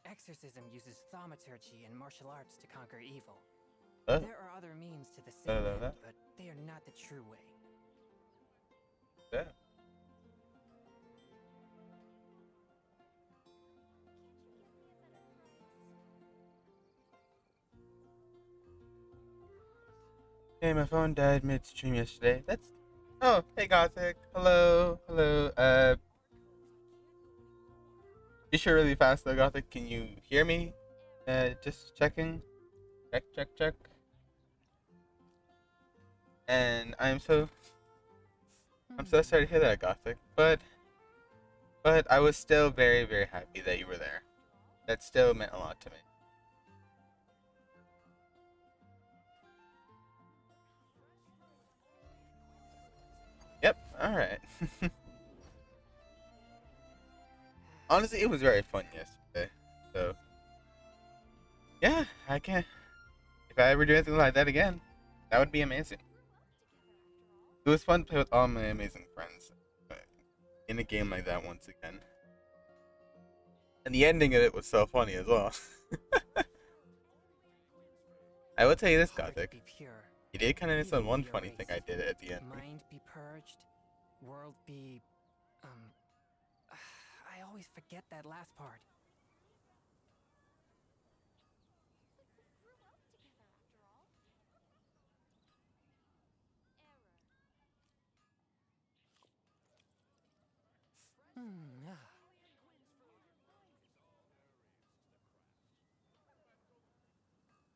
exorcism uses thaumaturgy and martial arts to conquer evil. Huh? There are other means to the same end, but they are not the true way. Yeah. Hey, my phone died midstream yesterday. That's. Oh, hey, Gothic. Hello, hello. You sure really fast though, Gothic. Can you hear me? Just checking. Check, check, check. And I'm so sorry to hear that, Gothic. But I was still very, very happy that you were there. That still meant a lot to me. Yep. All right. Honestly, it was very fun yesterday. So yeah, I can. If I ever do anything like that again, that would be amazing. It was fun to play with all my amazing friends in a game like that once again. And the ending of it was so funny as well. I will tell you this, Gothic. You did kind of miss on one funny thing I did at the end. Mind be purged, world be, I always forget that last part.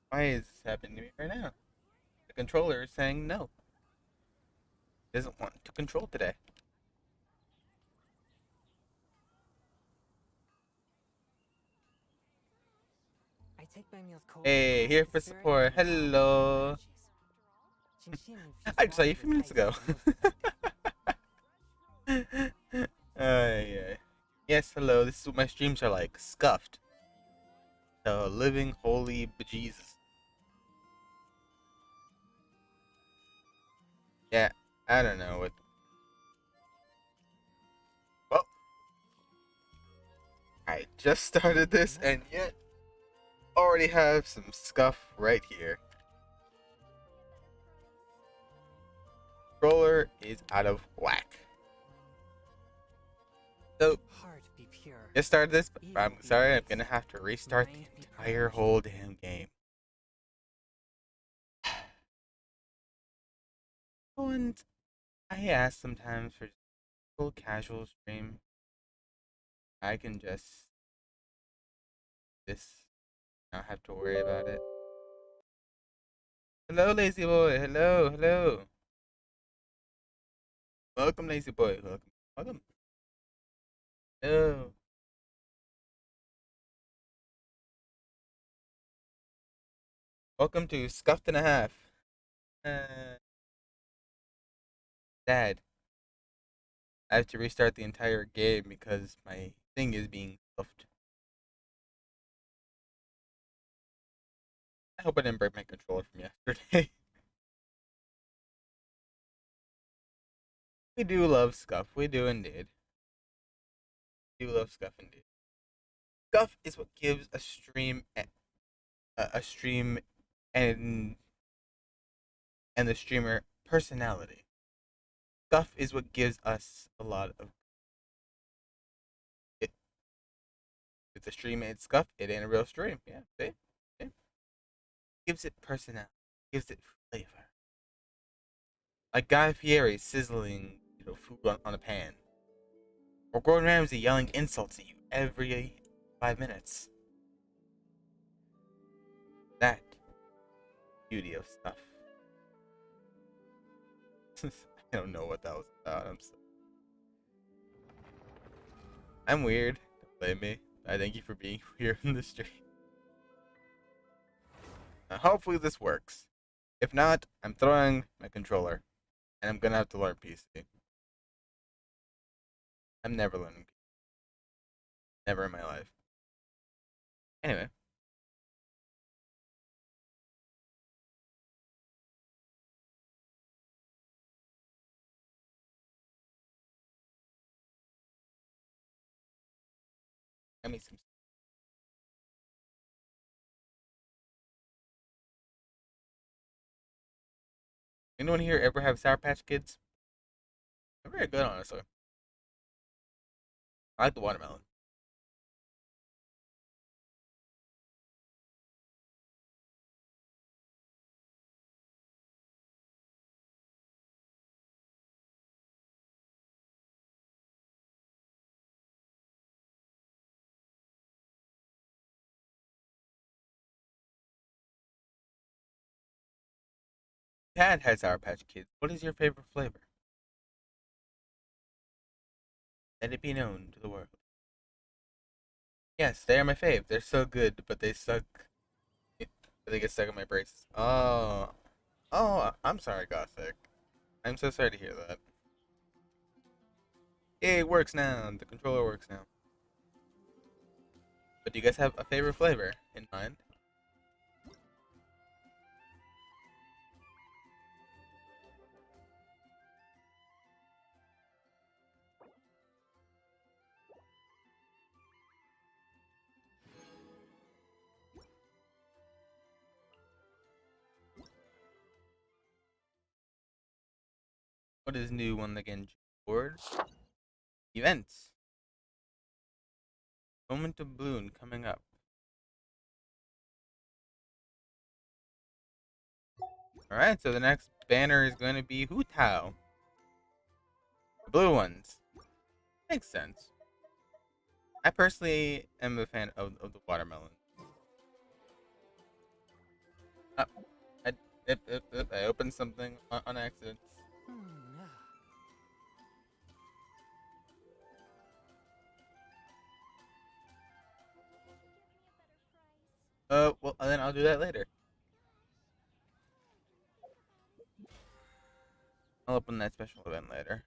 Why is this happening to me right now? The controller is saying no. It doesn't want to control today. I take my meals cold. Hey, here for support. Hello. I just saw you a few minutes ago. Yeah. Yes, hello. This is what my streams are like. Scuffed. The living holy bejesus. Yeah, I don't know what. Well, I just started this and yet already have some scuff right here. Controller is out of whack. So, just started this, but I'm sorry, I'm gonna have to restart the entire whole damn game. And I ask sometimes for just a little casual stream. I can just not have to worry about it. Hello, lazy boy. Hello, hello. Welcome, lazy boy. Welcome, welcome. Hello. Welcome to Scuffed and a Half. Uh, Dad, I have to restart the entire game because my thing is being scuffed. I hope I didn't break my controller from yesterday. We do love Scuff. We do indeed. We do love Scuff indeed. Scuff is what gives a stream a stream and the streamer personality. Scuff is what gives us a lot of it. If the stream ain't Scuff, it ain't a real stream. Yeah, see? See? Gives it personality. Gives it flavor. Like Guy Fieri sizzling, food on a pan. Or Gordon Ramsay yelling insults at you every 5 minutes. That beauty of stuff. I don't know what that was about. I'm weird. Don't blame me. I thank you for being here in the stream. Hopefully this works. If not, I'm throwing my controller. And I'm gonna have to learn PC. I'm never learning PC. Never in my life. Anyway. Let me some Anyone here ever have Sour Patch Kids? They're very good, honestly. I like the watermelon. Dad had Sour Patch Kids. What is your favorite flavor? Let it be known to the world. Yes, they are my fave. They're so good, but they suck. They get stuck in my braces. I'm sorry, Gothic. I'm so sorry to hear that. It works now. The controller works now. But do you guys have a favorite flavor in mind? What is new on the Genshin board? Events. Moment of Bloom coming up. Alright, so the next banner is going to be Hu Tao. The blue ones. Makes sense. I personally am a fan of the watermelon. Uh, I, I opened something on accident. Well, then I'll do that later. I'll open that special event later.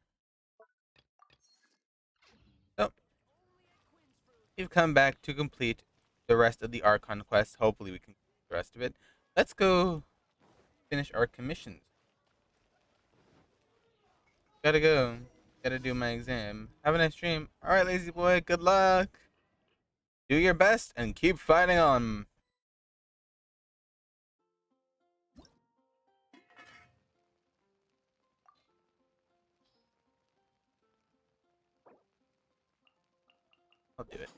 So, we've come back to complete the rest of the Archon quest. Hopefully we can complete the rest of it. Let's go finish our commissions. Gotta go. Gotta do my exam. Have a nice stream. Alright, lazy boy, good luck. Do your best and keep fighting on. I'll do it.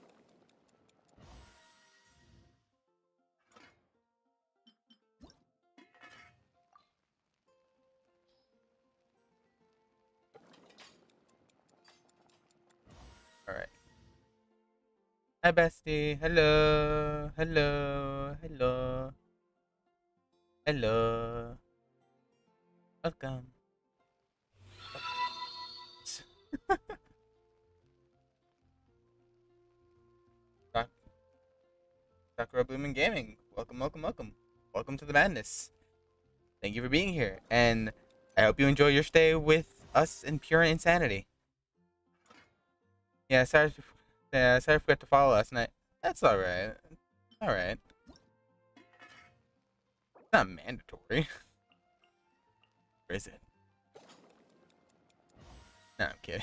Alright. Hi, bestie. Hello. Hello. Hello. Hello. Welcome. Sak- Sakura Blooming Gaming. Welcome, welcome, welcome. Welcome to the madness. Thank you for being here, and I hope you enjoy your stay with us in pure insanity. Yeah, sorry I forgot to follow last night. That's alright. Alright. It's not mandatory. Or is it? No, I'm kidding.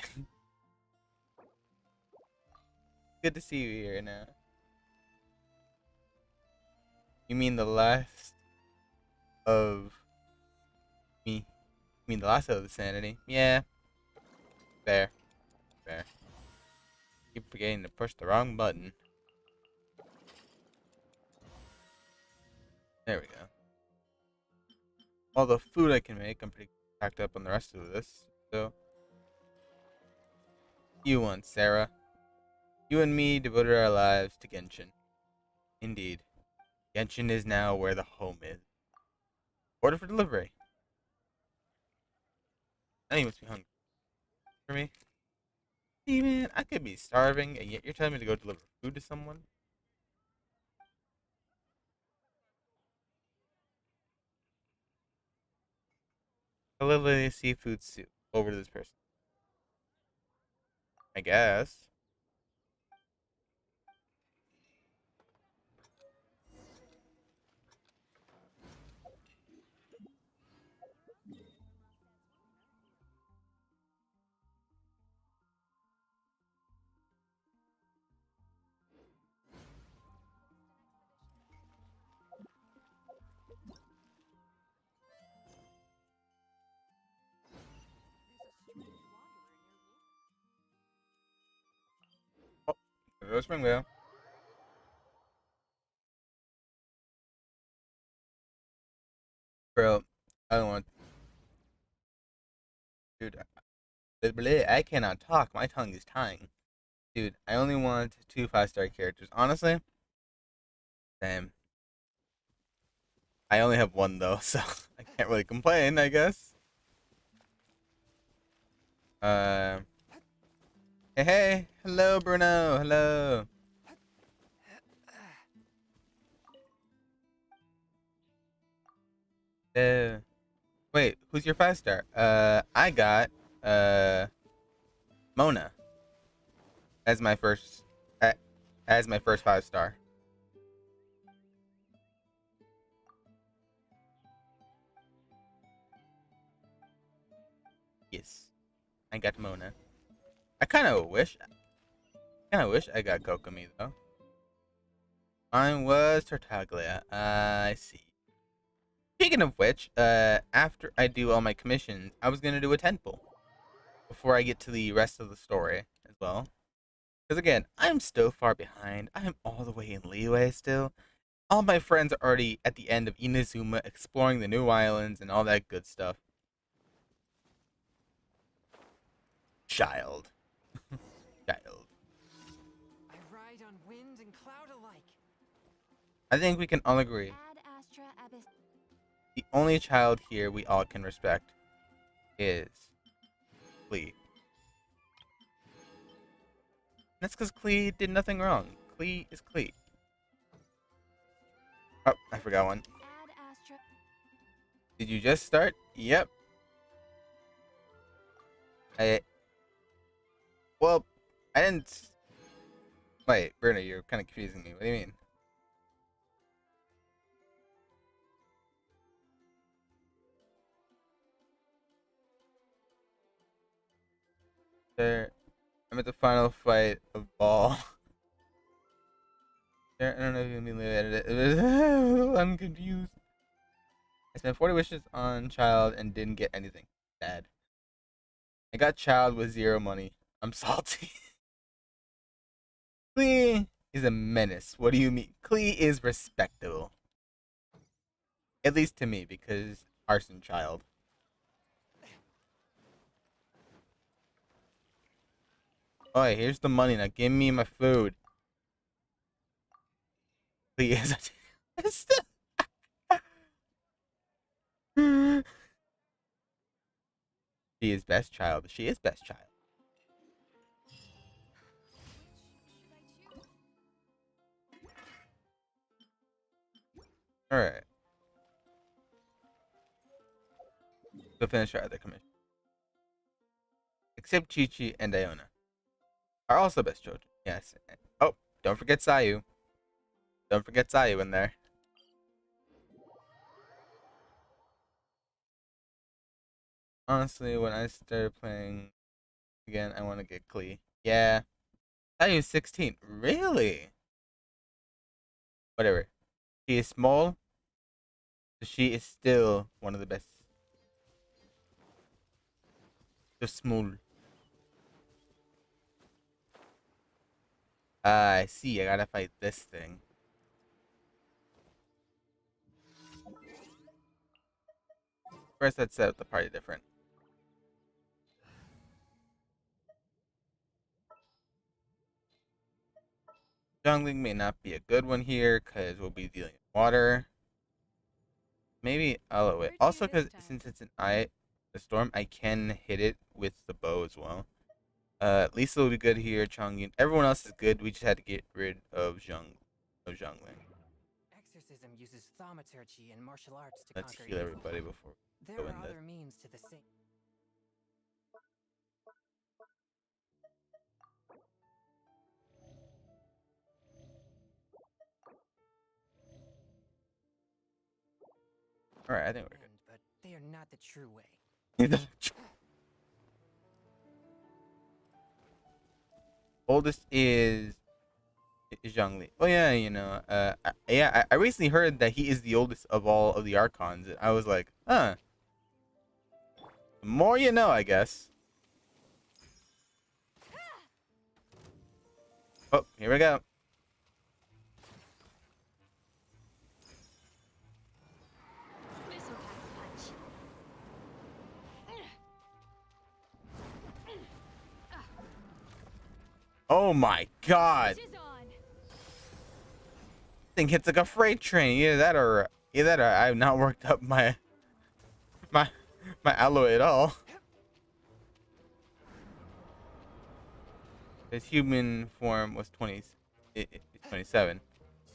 Good to see you here now. You mean the last of me? You mean the last of the sanity? Yeah. Fair. Fair. Keep forgetting to push the wrong button. There we go. All the food I can make, I'm pretty packed up on the rest of this. So, you won, Sarah. You and me devoted our lives to Genshin. Indeed. Genshin is now where the home is. Order for delivery. I think you must be hungry. For me? See, man, I could be starving, and yet you're telling me to go deliver food to someone? Deliver seafood soup over to this person. I guess. Go Springvale. Bro, I don't want. Dude, I cannot talk. My tongue is tying. Dude, I only want 2 5-star characters. Honestly, damn. I only have 1 though, so I can't really complain, I guess. Uh, hey, hello, Bruno, hello. Wait, who's your 5-star? I got Mona as my first, as my first 5-star. Yes, I got Mona. I kind of wish I got Kokomi though. Mine was Tartaglia. I see. Speaking of which, after I do all my commissions, I was gonna do a temple before I get to the rest of the story as well. Because again, I'm still far behind. I'm all the way in Liyue still. All my friends are already at the end of Inazuma, exploring the new islands and all that good stuff. Child. Child. I ride on wind and cloud alike. I think we can all agree. The only child here we all can respect is Klee. That's because Klee did nothing wrong. Klee is Klee. Oh, I forgot one. Did you just start? Yep. Well, I didn't. Wait, Bruno, you're kind of confusing me. What do you mean? There, I'm at the final fight of Ball. I don't know if you mean edited it. I'm confused. I spent 40 wishes on Child and didn't get anything. Sad. I got Child with 0 money. I'm salty. Klee is a menace. What do you mean? Klee is respectable. At least to me, because Arson Child. Oh, here's the money. Now give me my food. Klee is a She is best child. She is best child. Alright. Go finish our other commission. Except Chi-Chi and Iona are also best children. Yes. Oh, don't forget Sayu. Don't forget Sayu in there. Honestly, when I started playing again, I want to get Klee. Yeah. Sayu's 16. Really? Whatever. She is small, so she is still one of the best. Just small. I see. I gotta fight this thing. First, let's set up the party different. Jungling may not be a good one here because we'll be dealing with water. Maybe I'll wait. Also, because since it's a storm, I can hit it with the bow as well. Lisa will be good here. Chongyun, everyone else is good. We just had to get rid of Zhongli. Exorcism uses thaumaturgy and martial arts to Let's conquer heal evil. everybody before we There go are in this. other means to the same. All right, I think we're good. But they are not the true way. Oldest is Zhongli. Oh yeah, you know, I recently heard that he is the oldest of all of the Archons. I was like, huh. The more you know, I guess. Oh, here we go. This'll pack a punch. Oh my god. She's on. Thing hits like a freight train. Either that or I have not worked up my my alloy at all. His human form was 27.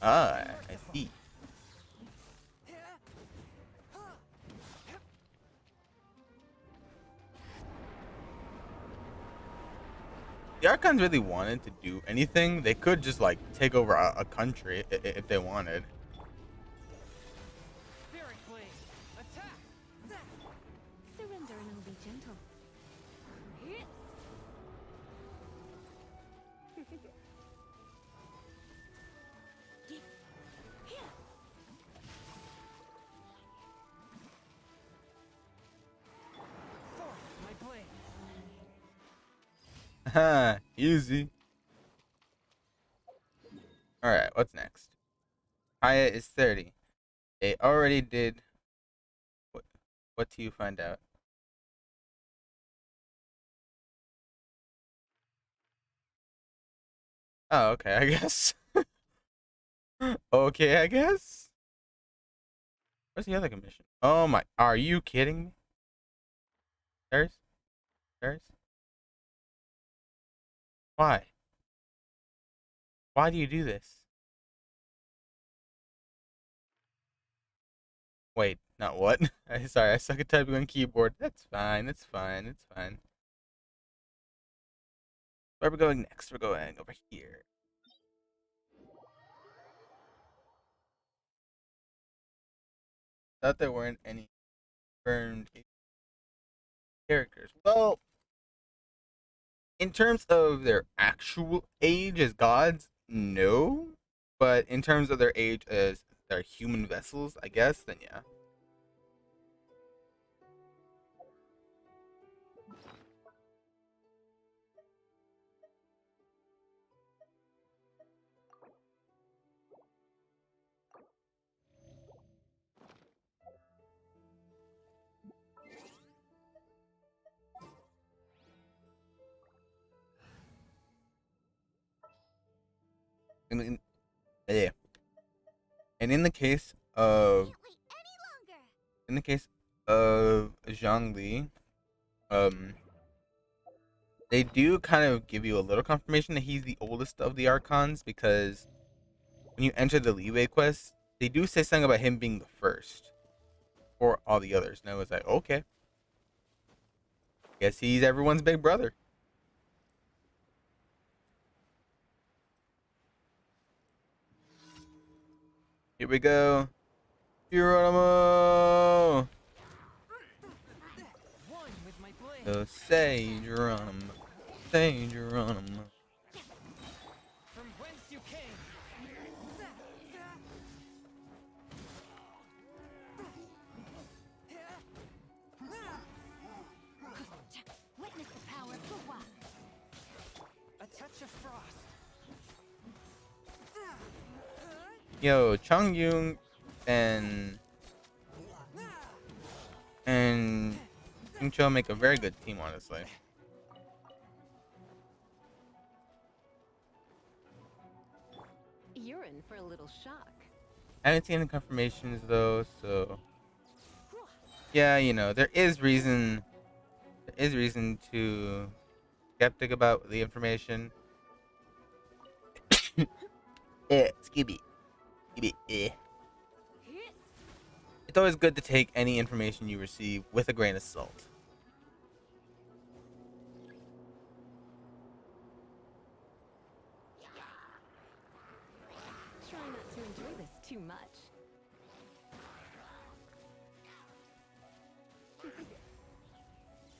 Ah, I see. The Archons really wanted to do anything, they could just like take over a country if they wanted. Spirit Blade, attack! Surrender and I'll be gentle. Forth my blade. Haha, easy. Alright, what's next? Aya is 30. They already did. What do you find out? Oh, okay, I guess. Okay, I guess. Where's the other commission? Oh my, are you kidding me? There's? Why? Why do you do this? Wait, not what? Sorry, I suck at typing on keyboard. That's fine, it's fine. Where are we going next? We're going over here. Thought there weren't any confirmed characters. Well, in terms of their actual age as gods, no. But in terms of their age as their human vessels, I guess, then yeah. And yeah. And in the case of Can't wait any longer. in the case of Zhongli, they do kind of give you a little confirmation that he's the oldest of the Archons because when you enter the leeway quest, they do say something about him being the first for all the others. And I was like, okay, guess he's everyone's big brother. Here we go. Geronimo! One with my blade. So say Geronimo. Say Geronimo. From whence you came. Witness the power of Gua. A touch of frost. Yo, Changyung and Cho make a very good team, honestly. You're in for a little shock. I haven't seen any confirmations though, so yeah, you know, there is reason to skeptic about the information. Skibby. It's always good to take any information you receive with a grain of salt. Try not to enjoy this too much.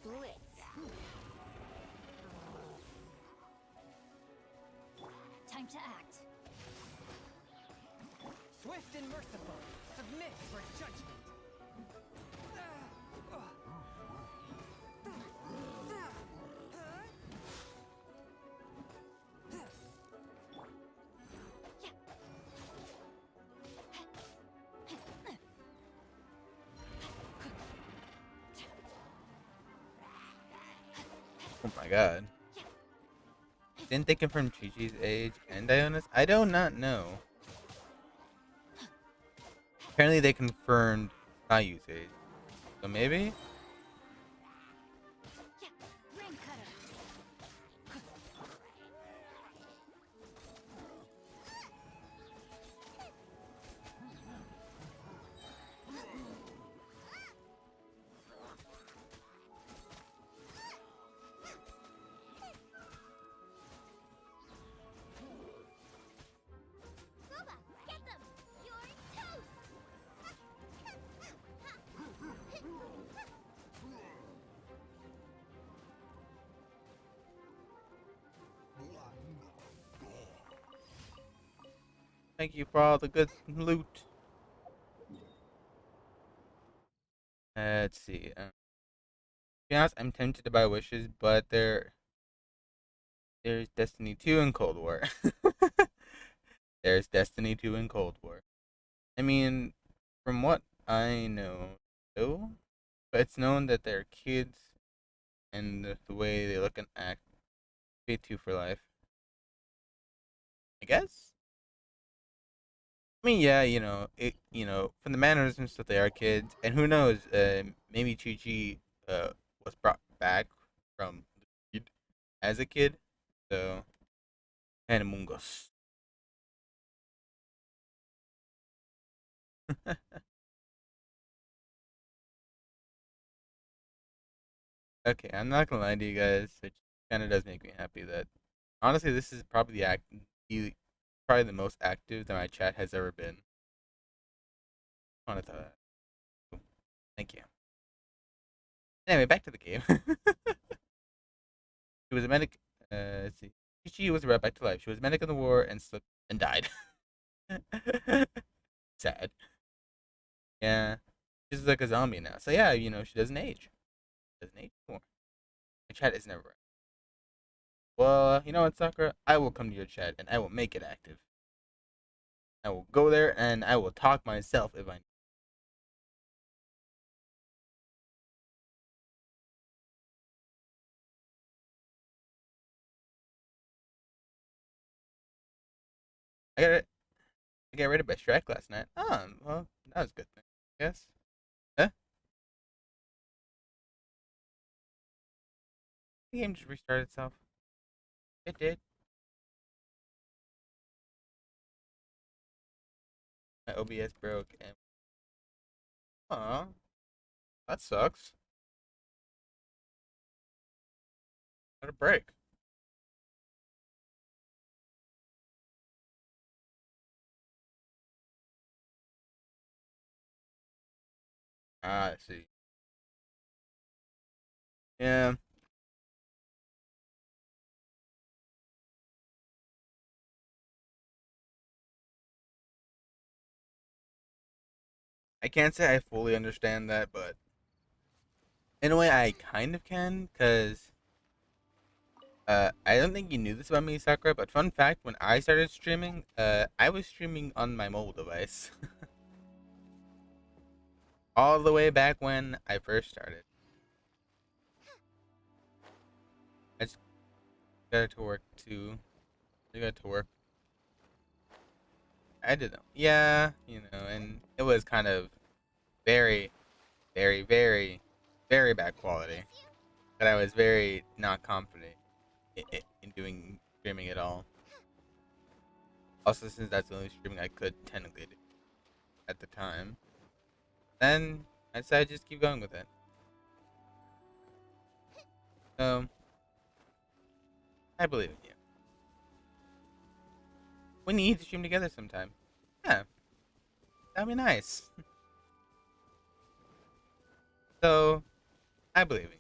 Blitz. Time to act. Swift and merciful. Submit for judgment. Oh my god. Didn't they confirm Chi-Chi's age and Diona's? I do not know. Apparently they confirmed Ayu's age. So maybe? Ring cutter. Boba, get them! You're toast! Thank you for all the good loot. Let's see. To be honest, I'm tempted to buy wishes, but there's Destiny 2 and Cold War. There's Destiny 2 and Cold War. I mean, from what I know, no, but it's known that they're kids and the way they look and act, K2 for life. I guess. I mean, yeah, from the mannerisms that they are kids, and who knows, maybe Chi Chi was brought back from the kid as a kid, so and Mungos. Okay, I'm not gonna lie to you guys. It kind of does make me happy that honestly, this is probably probably the most active that my chat has ever been. I want to throw that. Thank you. Anyway, back to the game. She was a medic. Let's see. She was brought back to life. She was a medic in the war and slipped and died. Sad. Yeah. She's like a zombie now. So yeah, she doesn't age. Doesn't age anymore. My chat is never right. Well, you know what, Sakura? I will come to your chat and I will make it active. I will go there and I will talk myself if I. I got it. I got rid of my Shrek last night. Oh, well, that was a good thing, I guess. Huh? The game just restarted itself. It did. My OBS broke and. Aw, that sucks. What a break. Ah, I see. Yeah. I can't say I fully understand that, but in a way I kind of can, because I don't think you knew this about me, Sakura, but fun fact, when I started streaming, I was streaming on my mobile device. All the way back when I first started. I just got to work too. I got to work. I didn't. Yeah, and it was kind of very, very, very, very bad quality. But I was very not confident in doing streaming at all. Also, since that's the only streaming I could technically do at the time, then I decided to just keep going with it. So, I believe in you. We need to stream together sometime. Yeah, that'd be nice. So, I believe in you.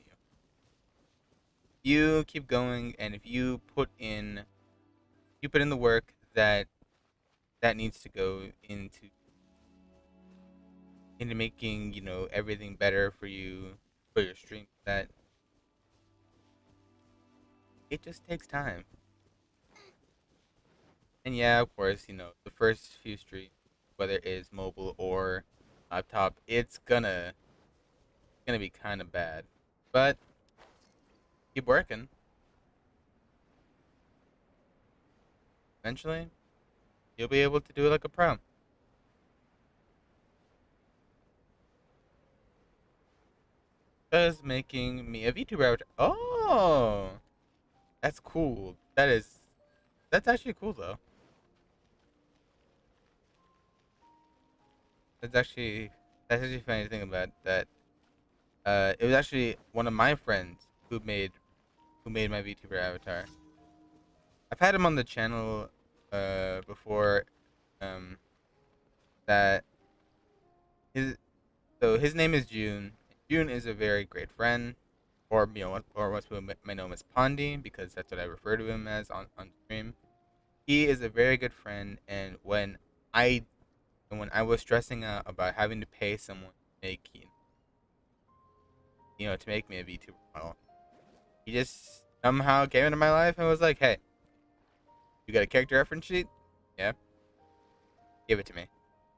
You keep going, and if you put in the work that needs to go into making everything better for you for your stream, that it just takes time. And yeah, of course, the first few streams, whether it is mobile or laptop, it's gonna be kind of bad. But keep working. Eventually, you'll be able to do it like a pro. Does making me a VTuber avatar. Oh, that's cool. That's actually cool though. That's actually that's actually funny to think about that. It was actually one of my friends who made my VTuber avatar. I've had him on the channel before. Um, that his his name is June. June is a very great friend, or or most people may know him as Pondy because that's what I refer to him as on stream. He is a very good friend, and I when I was stressing out about having to pay someone to make to make me a VTuber model, he just somehow came into my life and was like, "Hey, you got a character reference sheet? Yeah, give it to me.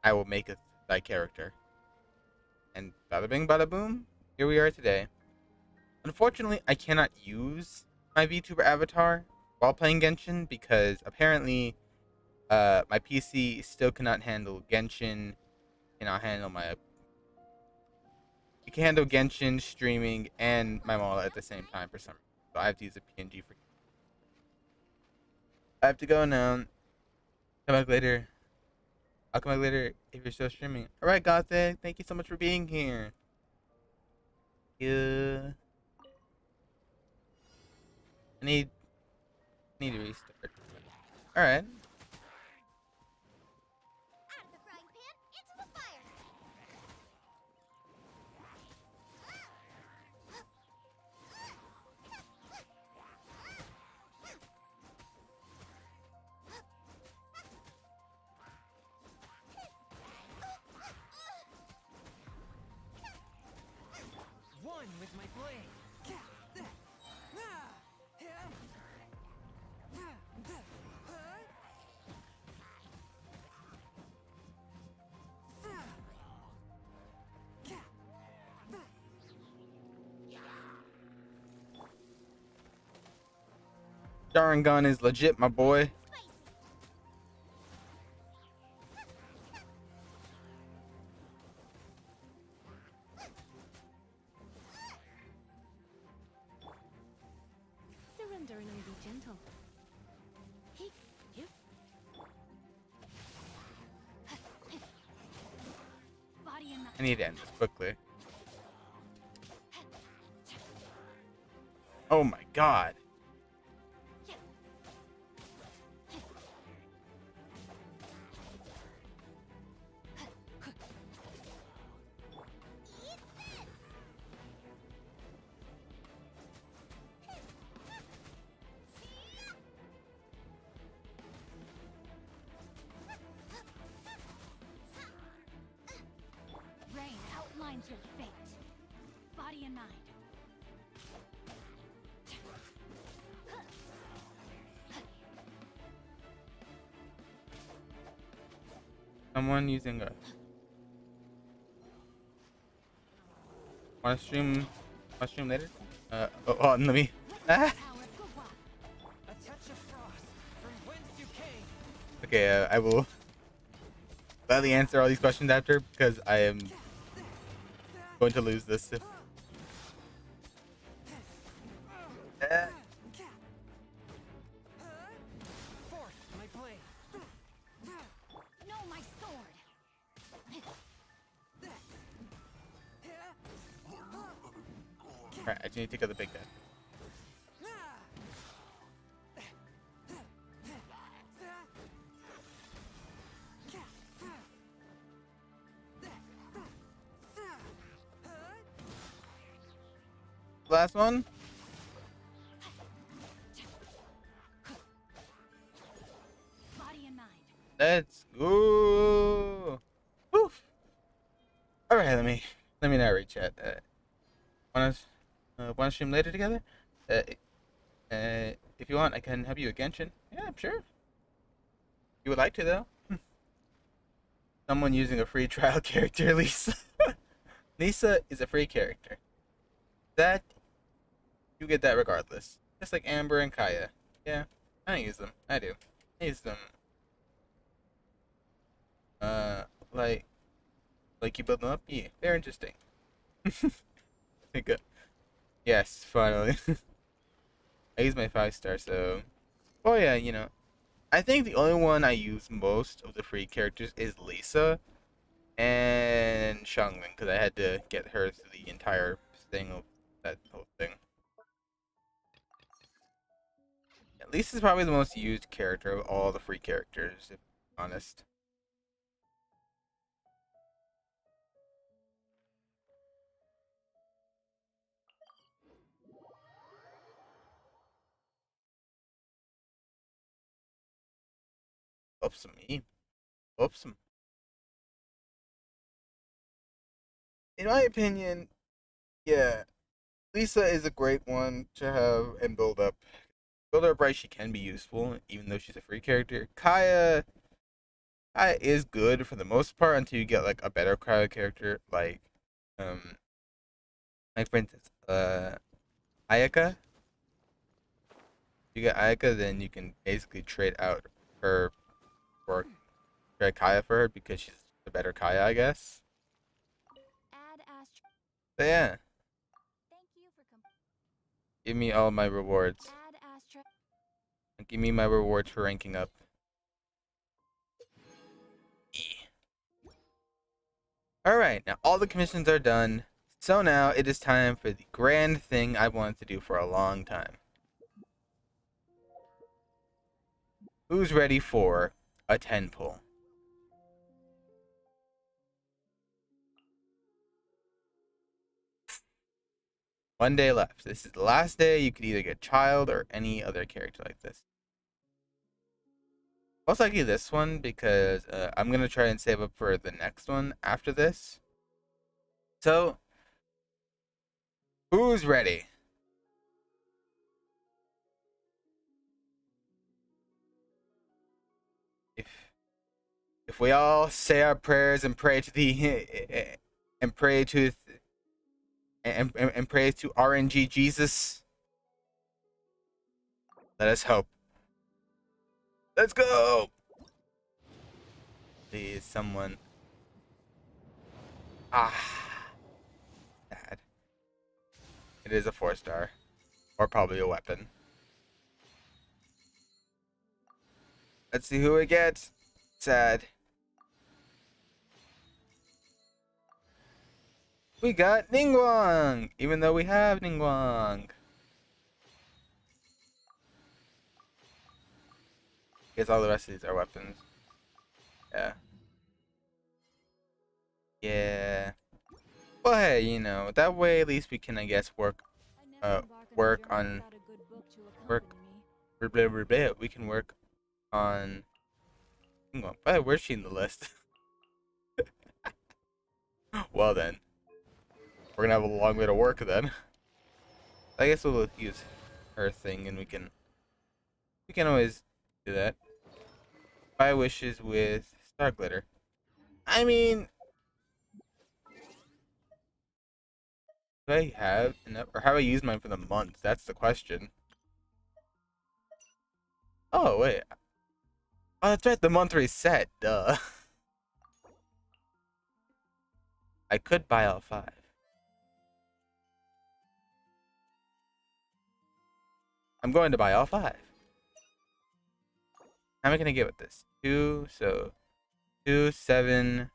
I will make thy character." And bada bing, bada boom, here we are today. Unfortunately, I cannot use my VTuber avatar while playing Genshin because apparently, my PC still cannot handle Genshin. Cannot handle my. It can handle Genshin streaming and my model at the same time for some reason. So I have to use a PNG for. I have to go now. Come back later. I'll come back later if you're still streaming. All right, Gothic. Thank you so much for being here. Yeah. I need to restart. All right. Out of the frying pan, into the fire. One with my blade. Sharingan is legit, my boy. Spicy. Surrender and be gentle. He, you. Body and mind. I need to end this quickly. Oh my god. Rain outlines your fate. Body and mind. Someone using a. Wanna stream later? Let me. Ah. Power of Gua. A touch of frost from whence you came. Okay, I will gladly answer all these questions after because I am going to lose this. Ah. Forth my blade. No, my sword. Alright, I just need to take out the big guy. Last one. Body and mind. Let's go. Woof. All right, let me narrate chat. Want to stream later together? If you want, I can help you with Genshin. Yeah, I'm sure. You would like to though. Someone using a free trial character, Lisa. Lisa is a free character. That you get that regardless. Just like Amber and Kaya. Yeah, I use them. I do. I use them. Uh, like, you build them up? Yeah, they're interesting. Good. Yes, finally. I use my 5-star, so... Oh yeah, you know. I think the only one I use most of the free characters is Lisa and Xiangling, because I had to get her through the entire thing of that whole thing. Yeah, Lisa's probably the most used character of all the free characters, if I'm honest. Oops, me. Oops. In my opinion, yeah, Lisa is a great one to have and build up. Build her up right, she can be useful, even though she's a free character. Kaya is good for the most part until you get like a better Kaya character, um, like for instance, Ayaka. You get Ayaka, then you can basically trade out her or trade Kaya for her because she's the better Kaya, I guess. Add Astra. So yeah, Thank you for give me all my rewards. Add Astra. Give me my rewards for ranking up. Alright, now all the commissions are done. So now it is time for the grand thing I've wanted to do for a long time. Who's ready for a 10 pull? One day left. This is the last day. You could either get Child or any other character like this. Most likely this one because I'm going to try and save up for the next one after this. So, who's ready? If we all say our prayers and pray to the and pray to and pray to RNG Jesus, let us hope. Let's go. Please, someone. Sad. It is a 4-star, or probably a weapon. Let's see who it gets. Sad. We got Ningguang, even though we have Ningguang. Guess all the rest of these are weapons. Yeah. Yeah. Well, hey, you know, that way at least we can, I guess, work on work. Blah, blah, blah, blah. We can work on. Ningguang. By the way, where's she in the list? Well then, we're gonna have a long way to work then. I guess we'll use her thing, and we can always do that. Buy wishes with Star Glitter. I mean, do I have enough, or have I used mine for the month? That's the question. Oh wait, oh that's right, the month reset. Duh. I could buy all 5. I'm going to buy all 5. How am I gonna get with this? 2, so 2, 7.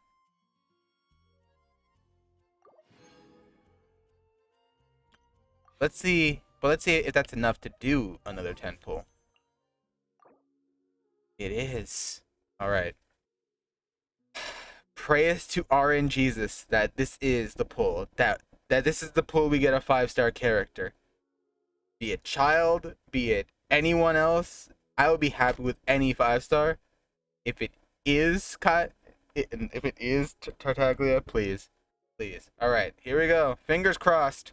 Let's see, but let's see if that's enough to do another 10 pull. It is. All right. Praise to RN Jesus that this is the pull. That this is the pull we get a 5-star character. Be it Child, be it anyone else, I would be happy with any 5-star. If it is if it is Tartaglia, please. Please. Alright, here we go. Fingers crossed.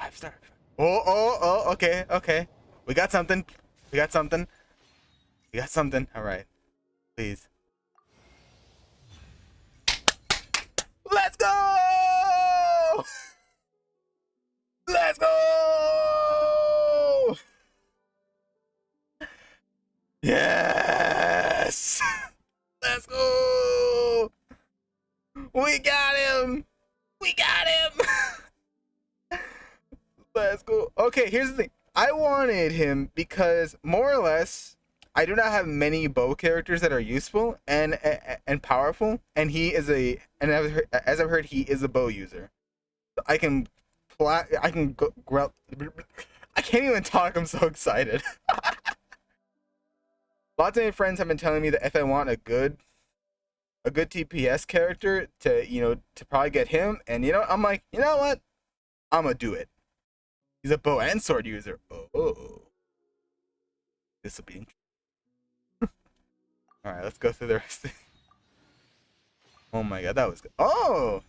5-star. Oh, okay. We got something. We got something. Alright. Please. Let's go! Let's go. Okay, here's the thing. I wanted him because more or less, I do not have many bow characters that are useful and powerful, and he is a and as I've heard, he is a bow user. I can I can go. I can't even talk. I'm so excited. Lots of my friends have been telling me that if I want a good TPS character to probably get him, and I'm like, you know what, I'm gonna do it. He's a bow and sword user. Oh, this will be interesting. All right, let's go through the rest of it. Oh my god, that was good. Oh,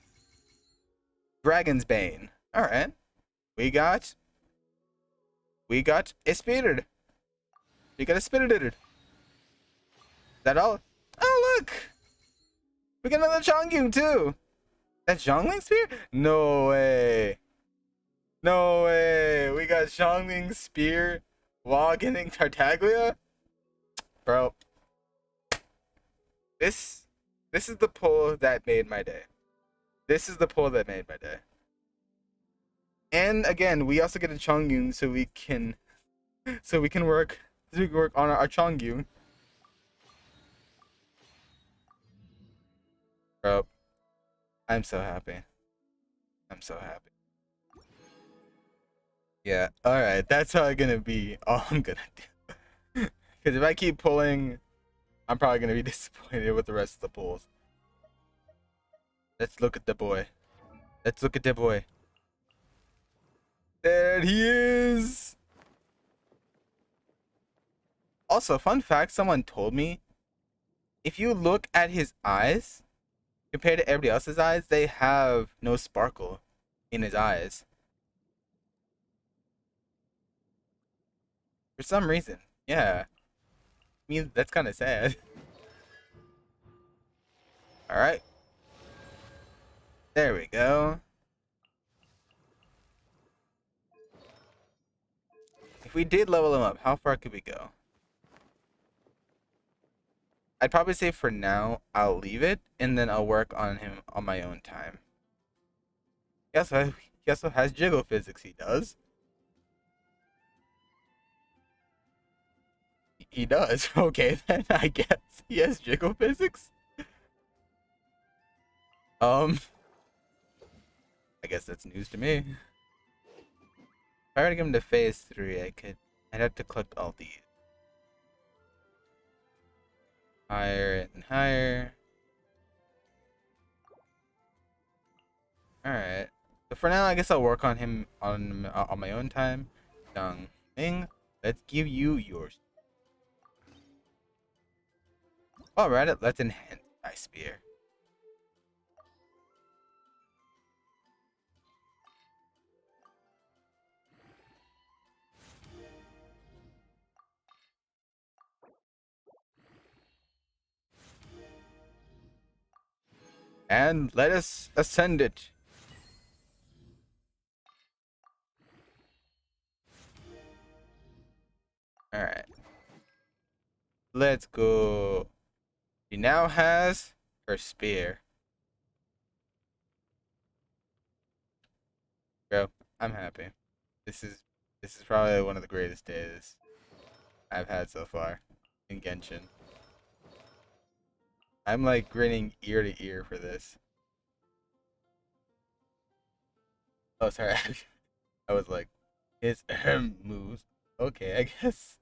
Dragon's Bane. All right, we got a Spirited. We got a Spirited. Is that all? Oh look, we got another Chongyun too. That's Zhongli Spear? No way. No way. We got Zhongli Spear while getting Tartaglia? Bro. This is the pull that made my day. This is the pull that made my day. And again, we also get a Chongyun so we can work on our Chongyun. Bro. I'm so happy. I'm so happy. Yeah, alright, that's how I'm gonna be. All I'm gonna do. Because if I keep pulling, I'm probably gonna be disappointed with the rest of the pulls. Let's look at the boy. Let's look at the boy. There he is! Also, fun fact, someone told me, if you look at his eyes, compared to everybody else's eyes, they have no sparkle in his eyes. For some reason. Yeah. I mean, that's kind of sad. Alright. There we go. If we did level him up, how far could we go? I'd probably say for now, I'll leave it, and then I'll work on him on my own time. He also has jiggle physics, he does. He does. Okay, then I guess he has jiggle physics. I guess that's news to me. If I were to give him to phase 3, I'd have to collect all these. Higher and higher. Alright. So for now, I guess I'll work on him on my own time. Dong Ming, let's give you yours. Alright, let's enhance my spear. And let us ascend it. Alright. Let's go. She now has her spear. Bro, I'm happy. This is probably one of the greatest days I've had so far in Genshin. I'm like grinning ear to ear for this. Oh, sorry. I was like, his moves. Okay, I guess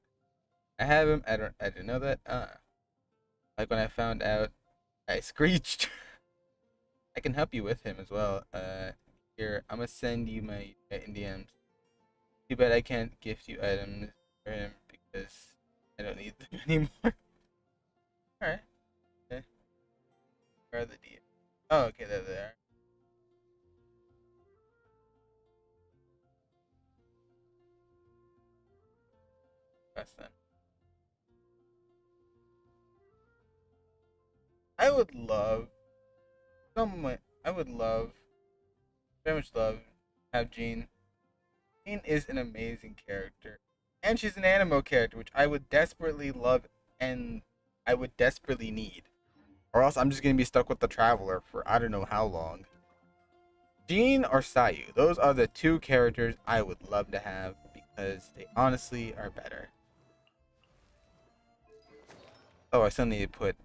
I have him. I didn't know that. Like when I found out, I screeched. I can help you with him as well. Here, I'm gonna send you my DMs. Too bad I can't gift you items for him because I don't need them anymore. Alright. Okay. Where are the DMs? Oh, okay, there they are. That's them. I would love, very much love, have Jean. Jean is an amazing character. And she's an animo character, which I would desperately love and I would desperately need. Or else I'm just going to be stuck with the Traveler for I don't know how long. Jean or Sayu. Those are the two characters I would love to have because they honestly are better. Oh, I still need to put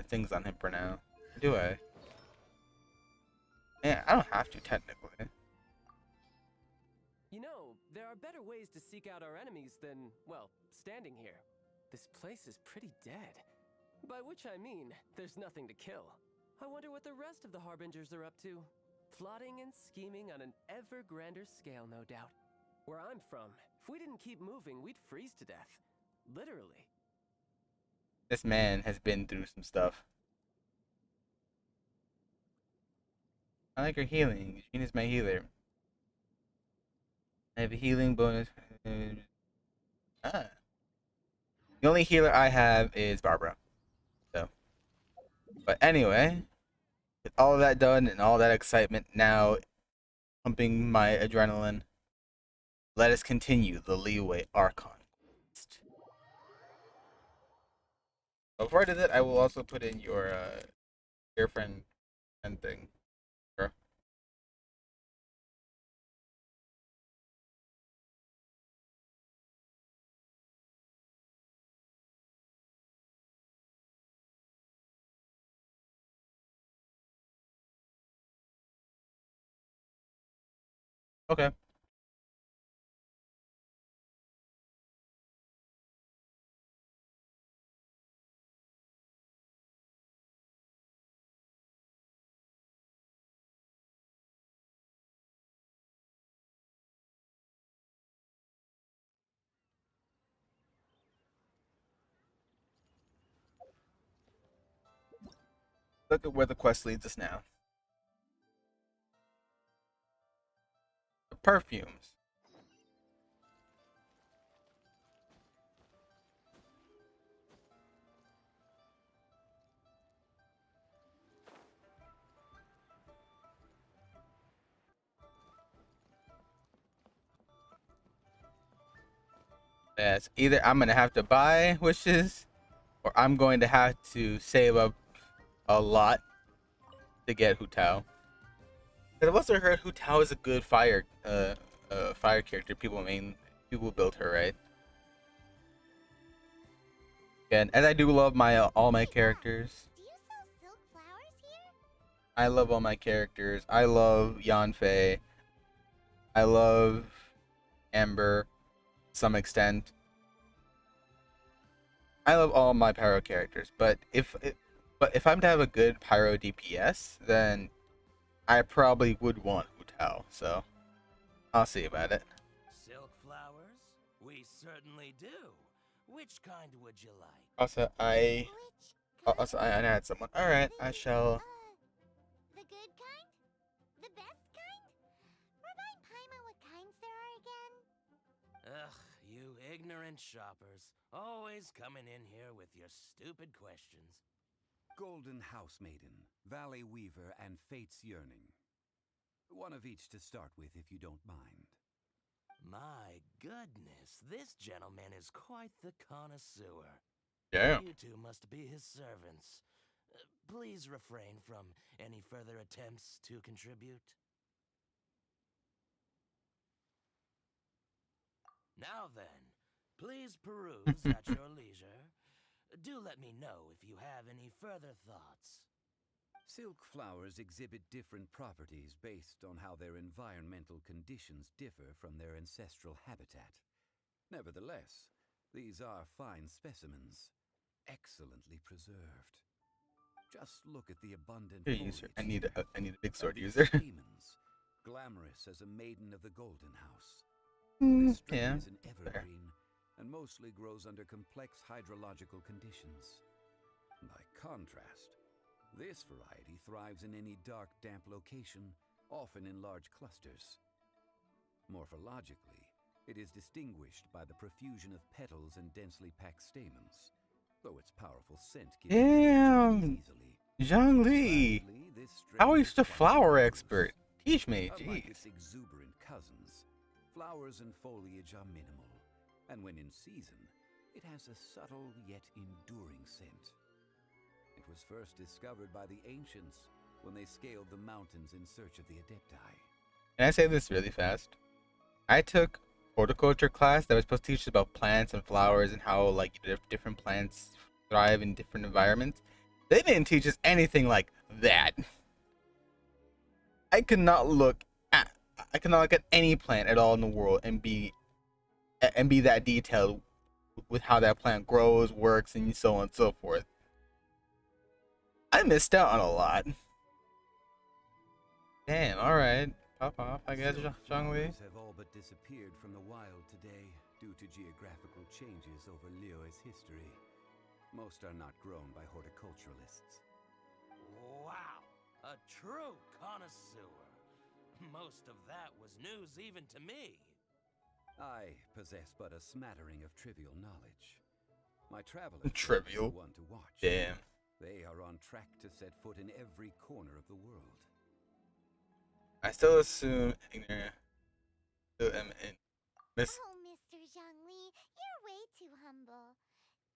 things on him for now. Do I? Yeah, I don't have to technically. You know, there are better ways to seek out our enemies than, well, standing here. This place is pretty dead. By which I mean, there's nothing to kill. I wonder what the rest of the Harbingers are up to. Plotting and scheming on an ever grander scale, no doubt. Where I'm from, if we didn't keep moving, we'd freeze to death. Literally. This man has been through some stuff. I like her healing. Jean is my healer. I have a healing bonus. Ah. The only healer I have is Barbara. So, but anyway, with all of that done and all that excitement now pumping my adrenaline, let us continue the Leeway Archon quest. Before I do that, I will also put in your girlfriend and thing. Sure. Okay. Look at where the quest leads us now. The perfumes. Yes, either I'm gonna have to buy wishes, or I'm going to have to save up a lot to get Hu Tao. Because I've also heard Hu Tao is a good fire character. People build her, right? And I do love my all my characters. Do you sell silk flowers here? I love all my characters. I love Yanfei. I love Amber, to some extent. I love all my pyro characters, but if I'm to have a good pyro DPS, then I probably would want Hu Tao. So I'll see about it. Silk flowers? We certainly do. Which kind would you like? Also, I had someone. All right, I shall. The good kind? The best kind? Remind Paimon what kinds there are again. Ugh, you ignorant shoppers. Always coming in here with your stupid questions. Golden House Maiden, Valley Weaver, and Fate's Yearning. One of each to start with, if you don't mind. My goodness, this gentleman is quite the connoisseur. Yeah. You two must be his servants. Please refrain from any further attempts to contribute. Now then, please peruse at your leisure. Do let me know if you have any further thoughts. Silk flowers exhibit different properties based on how their environmental conditions differ from their ancestral habitat. Nevertheless, these are fine specimens, excellently preserved. Just look at the abundant Here, foliage. user. I need a big sword These user. stamens, glamorous as a maiden of the Golden House. This strain Yeah. is an evergreen and mostly grows under complex hydrological conditions. By contrast, this variety thrives in any dark, damp location, often in large clusters. Morphologically, it is distinguished by the profusion of petals and densely packed stamens, though its powerful scent can be Damn. easily. Zhongli. Lastly, this strain How are you is just a quite flower diverse. expert? Teach me, Unlike jeez. its exuberant cousins, flowers and foliage are minimal, and when in season, it has a subtle yet enduring scent. It was first discovered by the ancients when they scaled the mountains in search of the Adepti. Can I say this really fast? I took horticulture class that was supposed to teach us about plants and flowers and how like different plants thrive in different environments. They didn't teach us anything like that. I could not look at any plant at all in the world and be that detailed with how that plant grows, works, and so on and so forth. I missed out on a lot. Damn, alright. Pop off, I guess, Zhongli. Flowers have all but disappeared from the wild today due to geographical changes over Liyue's history. Most are not grown by horticulturalists. Wow, a true connoisseur. Most of that was news even to me. I possess but a smattering of trivial knowledge. My travelers Trivial? are one to watch. Damn. They are on track to set foot in every corner of the world. I still assume ignorant. Still am in. Miss. Oh, Mr. Zhongli, you're way too humble.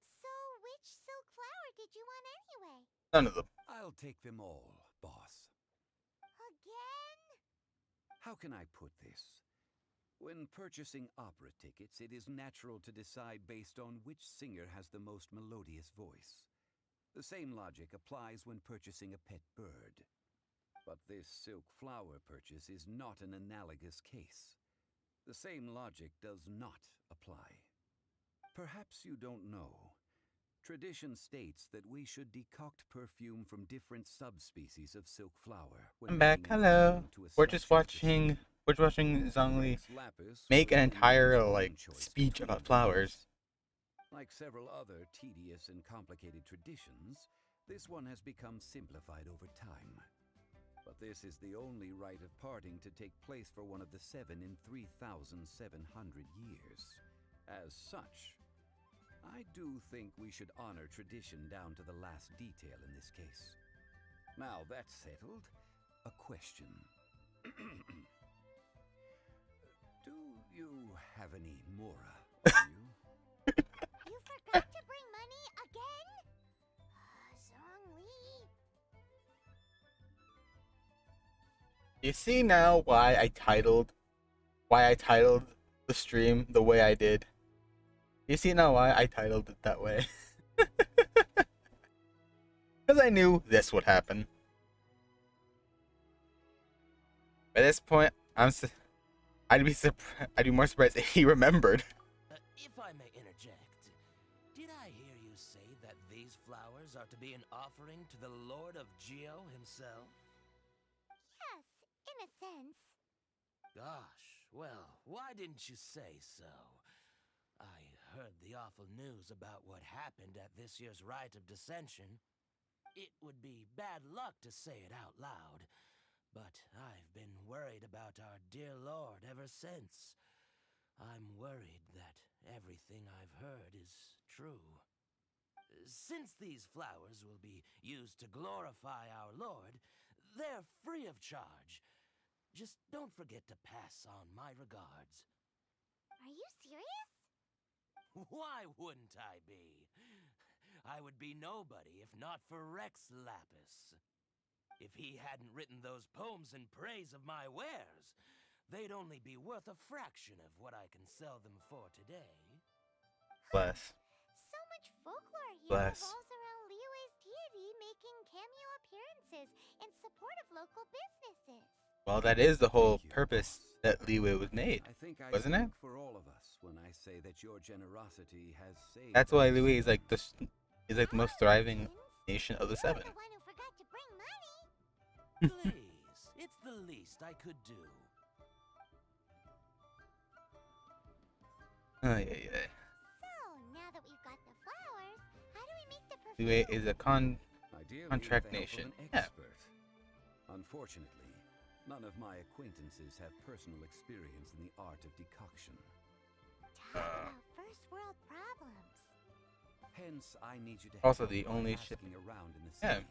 So, which silk flower did you want anyway? None of them. I'll take them all, boss. Again? How can I put this? When purchasing opera tickets, it is natural to decide based on which singer has the most melodious voice. The same logic applies when purchasing a pet bird. But this silk flower purchase is not an analogous case. The same logic does not apply. Perhaps you don't know. Tradition states that we should decoct perfume from different subspecies of silk flower. I'm back. Hello. We're just watching Zhongli make an entire like speech about flowers. Like several other tedious and complicated traditions, this one has become simplified over time. But this is the only rite of parting to take place for one of the 7 in 3,700 years. As such, I do think we should honor tradition down to the last detail in this case. Now that's settled, a question. Do you have any Mora on you? You forgot to bring money again? Zhongli. You see now why I titled the stream the way I did. You see now why I titled it that way. Because I knew this would happen. By this point, I'd be more surprised if he remembered. If I may interject, did I hear you say that these flowers are to be an offering to the Lord of Geo himself? Yes, in a sense. Gosh, well, why didn't you say so? I heard the awful news about what happened at this year's Rite of Dissension. It would be bad luck to say it out loud, but I've been worried about our dear Lord ever since. I'm worried that everything I've heard is true. Since these flowers will be used to glorify our Lord, they're free of charge. Just don't forget to pass on my regards. Are you serious? Why wouldn't I be? I would be nobody if not for Rex Lapis. If he hadn't written those poems in praise of my wares, they'd only be worth a fraction of what I can sell them for today. Bless. So much folklore here Bless. revolves around Liyue's deity making cameo appearances in support of local businesses. Well, that is the whole purpose that Liyue was made, I think I wasn't it? speak for all of us when I say that your generosity has saved That's why us. Liyue is like the most thriving nation of the You're 7. the one who forgot to bring money. Please, it's the least I could do. Oh yeah. So, now that we've got the flowers, how do we make the perfume? Liyue is a Ideally, contract with the help of nation. an Yeah. expert. Unfortunately, none of my acquaintances have personal experience in the art of decoction. Talk about first world problems. Hence, I need you to Also help the by only asking around in the Yeah. city.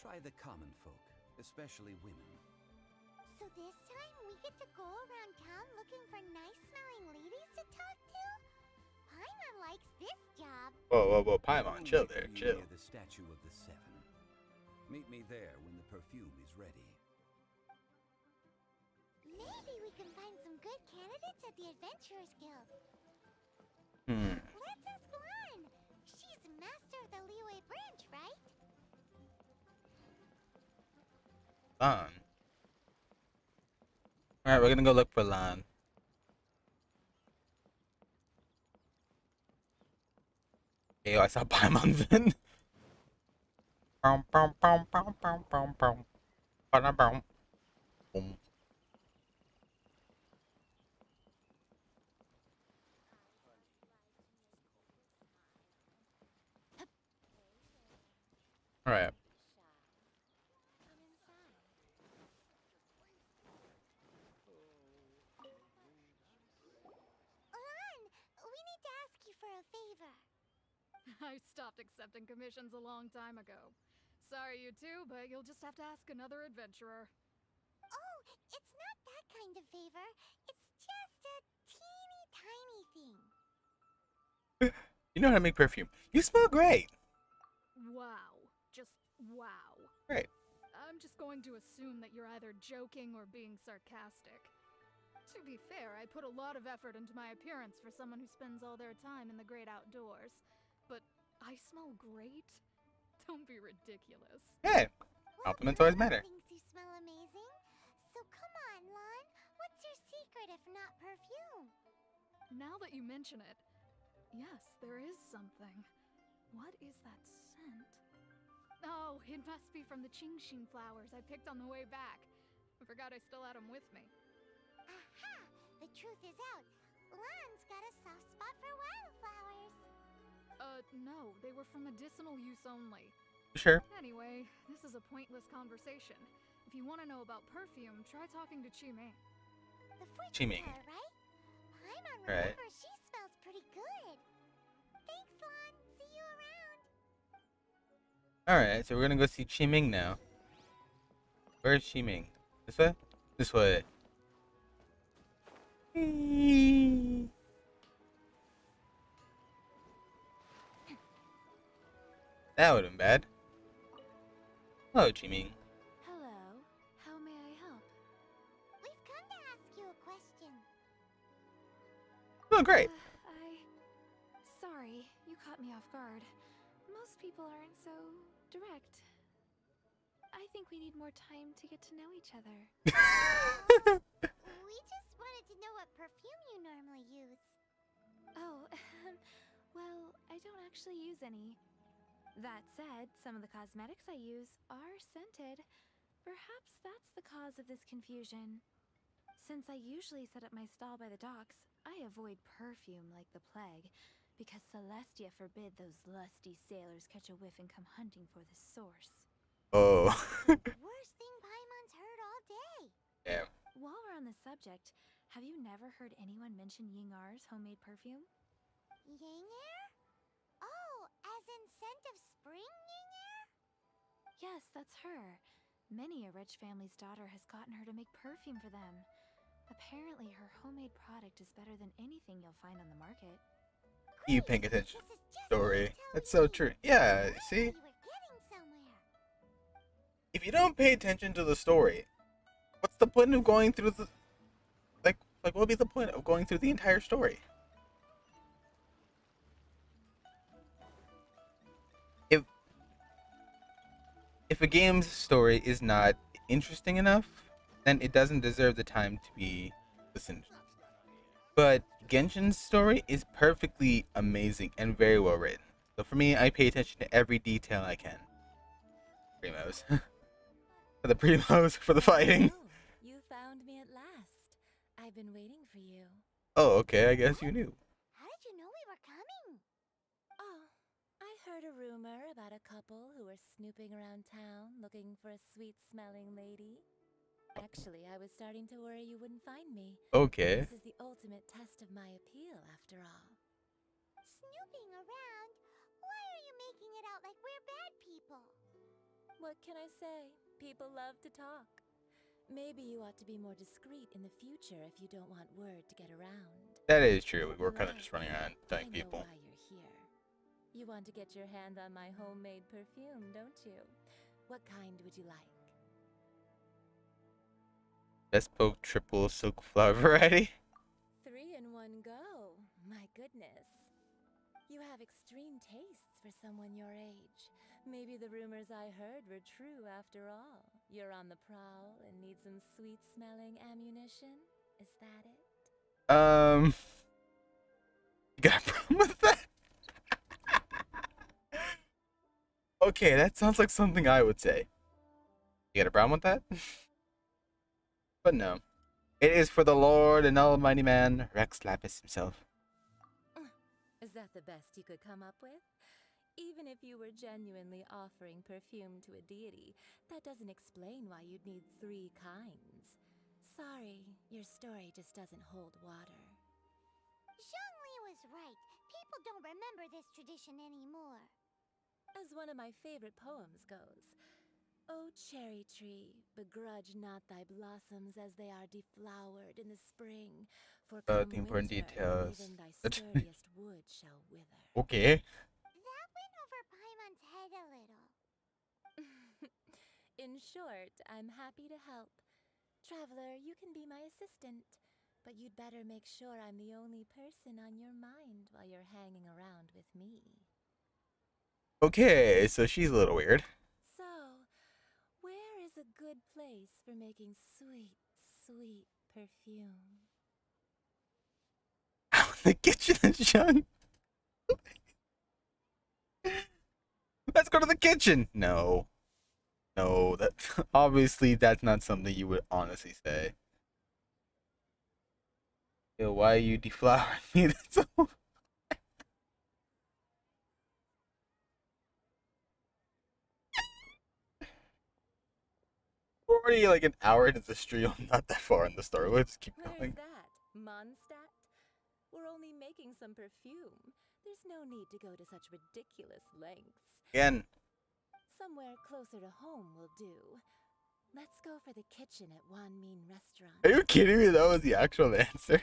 Try the common folk, especially women. So this time we get to go around town looking for nice-smelling ladies to talk to? Paimon likes this job. Whoa, Paimon, Only chill if there, you chill. near the statue of the 7. Meet me there when the perfume is ready. Maybe we can find some good candidates at the Adventurers Guild. Hmm. Let's ask Lan. She's master of the Liyue branch, right? Lan. Alright, we're gonna go look for Lan. Hey, I saw Paimon then. Boom, boom, boom, boom, boom, boom, boom. Ba-da, boom. Boom. Alright. Lan, we need to ask you for a favor. I stopped accepting commissions a long time ago. Sorry, you two, but you'll just have to ask another adventurer. Oh, it's not that kind of favor. It's just a teeny tiny thing. You know how to make perfume. You smell great. Wow. Just wow. Great. I'm just going to assume that you're either joking or being sarcastic. To be fair, I put a lot of effort into my appearance for someone who spends all their time in the great outdoors. But I smell great? Don't be ridiculous. Hey, compliments always matter. Thinks you smell amazing. So come on, Lan. What's your secret if not perfume? Now that you mention it, yes, there is something. What is that scent? Oh, it must be from the Qingxin flowers I picked on the way back. I forgot I still had them with me. Aha! The truth is out. Lan's got a soft spot for wildflowers. No, they were for medicinal use only. Sure. Anyway, this is a pointless conversation. If you want to know about perfume, try talking to Qiming. The fruit Qiming. right? Paimon Right. remembers she smells pretty good. Thanks, Lan. See you around. Alright, so we're gonna go see Qiming now. Where is Qiming? This way? This way. That would have been bad. Hello, Qiming. Hello. How may I help? We've come to ask you a question. Oh, great. Sorry, you caught me off guard. Most people aren't so direct. I think we need more time to get to know each other. We just wanted to know what perfume you normally use. Oh, well, I don't actually use any. That said, some of the cosmetics I use are scented. Perhaps that's the cause of this confusion. Since I usually set up my stall by the docks, I avoid perfume like the plague, because Celestia forbid those lusty sailors catch a whiff and come hunting for the source. Oh. Worst thing Paimon's heard all day. Damn. While we're on the subject, have you never heard anyone mention Yingar's homemade perfume? Yingair? Oh, as in scent of spring Yingair? Yes, that's her. Many a rich family's daughter has gotten her to make perfume for them. Apparently, her homemade product is better than anything you'll find on the market. You paying attention This to is the just story. what you That's tell so me. true. Yeah, see? You were getting somewhere. If you don't pay attention to the story, what's the point of going through the... Like what would be the point of going through the entire story? If a game's story is not interesting enough, then it doesn't deserve the time to be listened to. But Genshin's story is perfectly amazing and very well written. So for me, I pay attention to every detail I can. Primos. For the primos, for the fighting. Oh, you found me at last. I've been waiting for you. Oh, okay, I guess you knew. How did you know we were coming? Oh, I heard a rumor about a couple who were snooping around town looking for a sweet-smelling lady. Actually, I was starting to worry you wouldn't find me. Okay. This is the ultimate test of my appeal, after all. Snooping around? Why are you making it out like we're bad people? What can I say? People love to talk. Maybe you ought to be more discreet in the future if you don't want word to get around. That is true. We were kind of just running around I telling know people. why you're here. You want to get your hand on my homemade perfume, don't you? What kind would you like? Bespoke triple silk flower variety. 3 in one go. My goodness. You have extreme tastes for someone your age. Maybe the rumors I heard were true after all. You're on the prowl and need some sweet-smelling ammunition? Is that it? You got a problem with that? Okay, that sounds like something I would say. You got a problem with that? But no. It is for the Lord and Almighty Man, Rex Lapis himself. Is that the best you could come up with? Even if you were genuinely offering perfume to a deity, that doesn't explain why you'd need 3 kinds. Sorry, your story just doesn't hold water. Zhongli was right. People don't remember this tradition anymore. As one of my favorite poems goes, O cherry tree, begrudge not thy blossoms as they are deflowered in the spring, for come The important winter, details. even thy sturdiest wood shall wither. Okay. That went over Paimon's head a little. In short, I'm happy to help. Traveler, you can be my assistant, but you'd better make sure I'm the only person on your mind while you're hanging around with me. Okay, so she's a little weird. So, where is a good place for making sweet, sweet perfume? The kitchen is young. Let's go to the kitchen. No. No, that obviously that's not something you would honestly say. Yo, why are you deflowering me? That's all. We're already like an hour into the stream. I'm not that far in the story. Let's keep Where's going. that? Mondstadt? We're only making some perfume. There's no need to go to such ridiculous lengths. Again. Somewhere closer to home will do. Let's go for the kitchen at Wan Min Restaurant. Are you kidding me? That was the actual answer.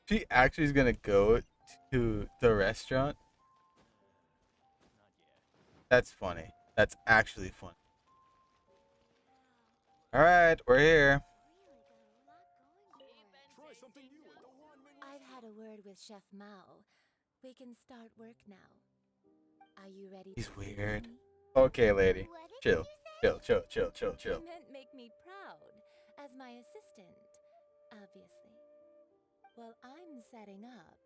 She actually is gonna go to the restaurant. That's funny. That's actually funny. Alright, we're here. I've had a word with Chef Mao. We can start work now. Are you ready? He's to please weird. me? Okay, lady. What did Chill. you say? Chill. You meant make me proud as my assistant, obviously. While I'm setting up,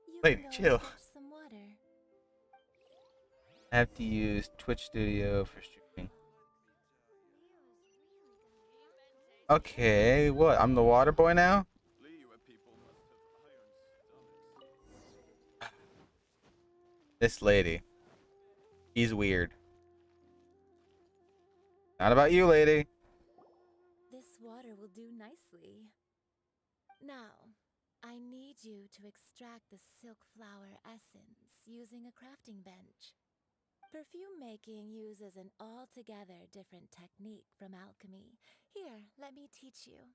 you Lady, can go chill. and fetch some water. I have to use Twitch Studio for streaming. Okay, what? I'm the water boy now? This lady. She's weird. Not about you, lady. This water will do nicely. Now, I need you to extract the silk flower essence using a crafting bench. Perfume making uses an altogether different technique from alchemy. Here, let me teach you.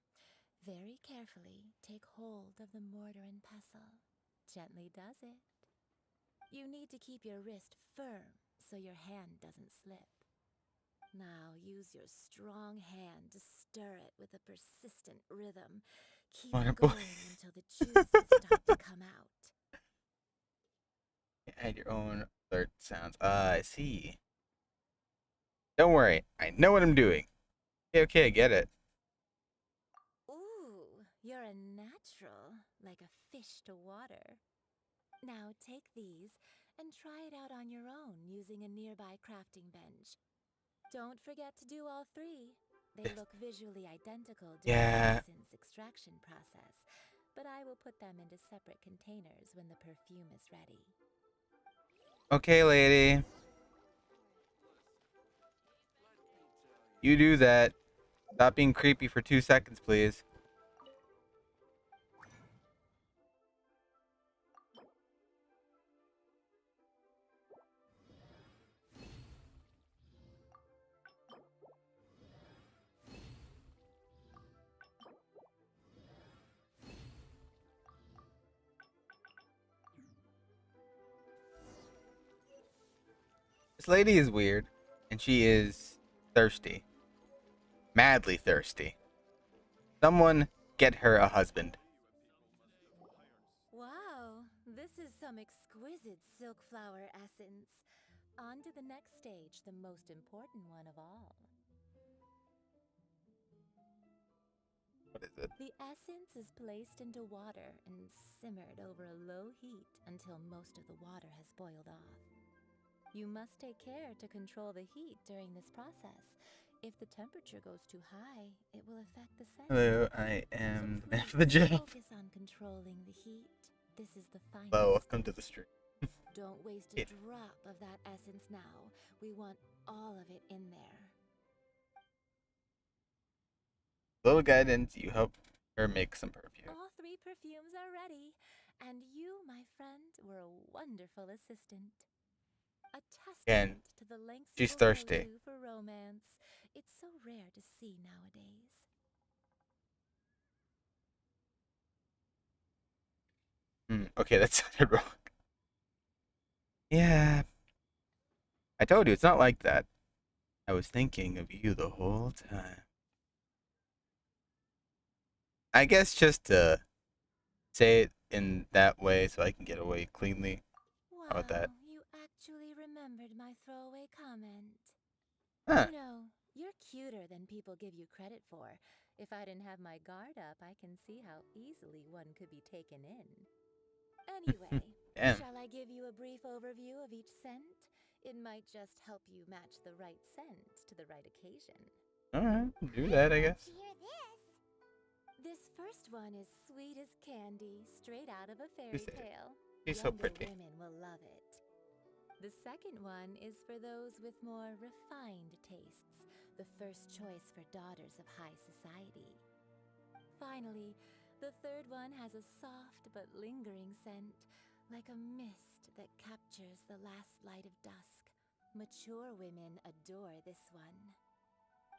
Very carefully, take hold of the mortar and pestle. Gently does it. You need to keep your wrist firm so your hand doesn't slip. Now use your strong hand to stir it with a persistent rhythm. Keep Water going boy. until the juices start to come out. Add your own alert sounds. I see. Don't worry. I know what I'm doing. Okay, I get it. Ooh, you're a natural, like a fish to water. Now take these and try it out on your own using a nearby crafting bench. Don't forget to do all 3. They look visually identical during the essence extraction process, but I will put them into separate containers when the perfume is ready. Okay, lady. You do that. Stop being creepy for 2 seconds, please. This lady is weird. and she is thirsty. Madly thirsty. Someone get her a husband. Wow, this is some exquisite silk flower essence. On to the next stage, the most important one of all. What is it? The essence is placed into water and simmered over a low heat until most of the water has boiled off. You must take care to control the heat during this process. If the temperature goes too high, it will affect the scent. Hello, I am So the man for the job. focus on controlling the heat. This is the final Hello, step. welcome to the stream. Don't waste a drop of that essence now. We want all of it in there. Little guidance, you help her make some perfume. All 3 perfumes are ready, and you, my friend, were a wonderful assistant. A And testament to the lengths she's you will go thirsty. to for romance. It's so rare to see nowadays. Okay, that sounded wrong. Yeah. I told you, it's not like that. I was thinking of you the whole time. I guess just to say it in that way so I can get away cleanly. Wow, How about that? you actually remembered my throwaway comment. Huh. You know, you're cuter than people give you credit for. If I didn't have my guard up, I can see how easily one could be taken in. Anyway, Damn. shall I give you a brief overview of each scent? It might just help you match the right scent to the right occasion. Alright, do that, I guess. Hear this? This first one is sweet as candy, straight out of a fairy Who's that? tale. She's so Younger pretty. women will love it. The second one is for those with more refined tastes, the first choice for daughters of high society. Finally, the third one has a soft but lingering scent, like a mist that captures the last light of dusk. Mature women adore this one.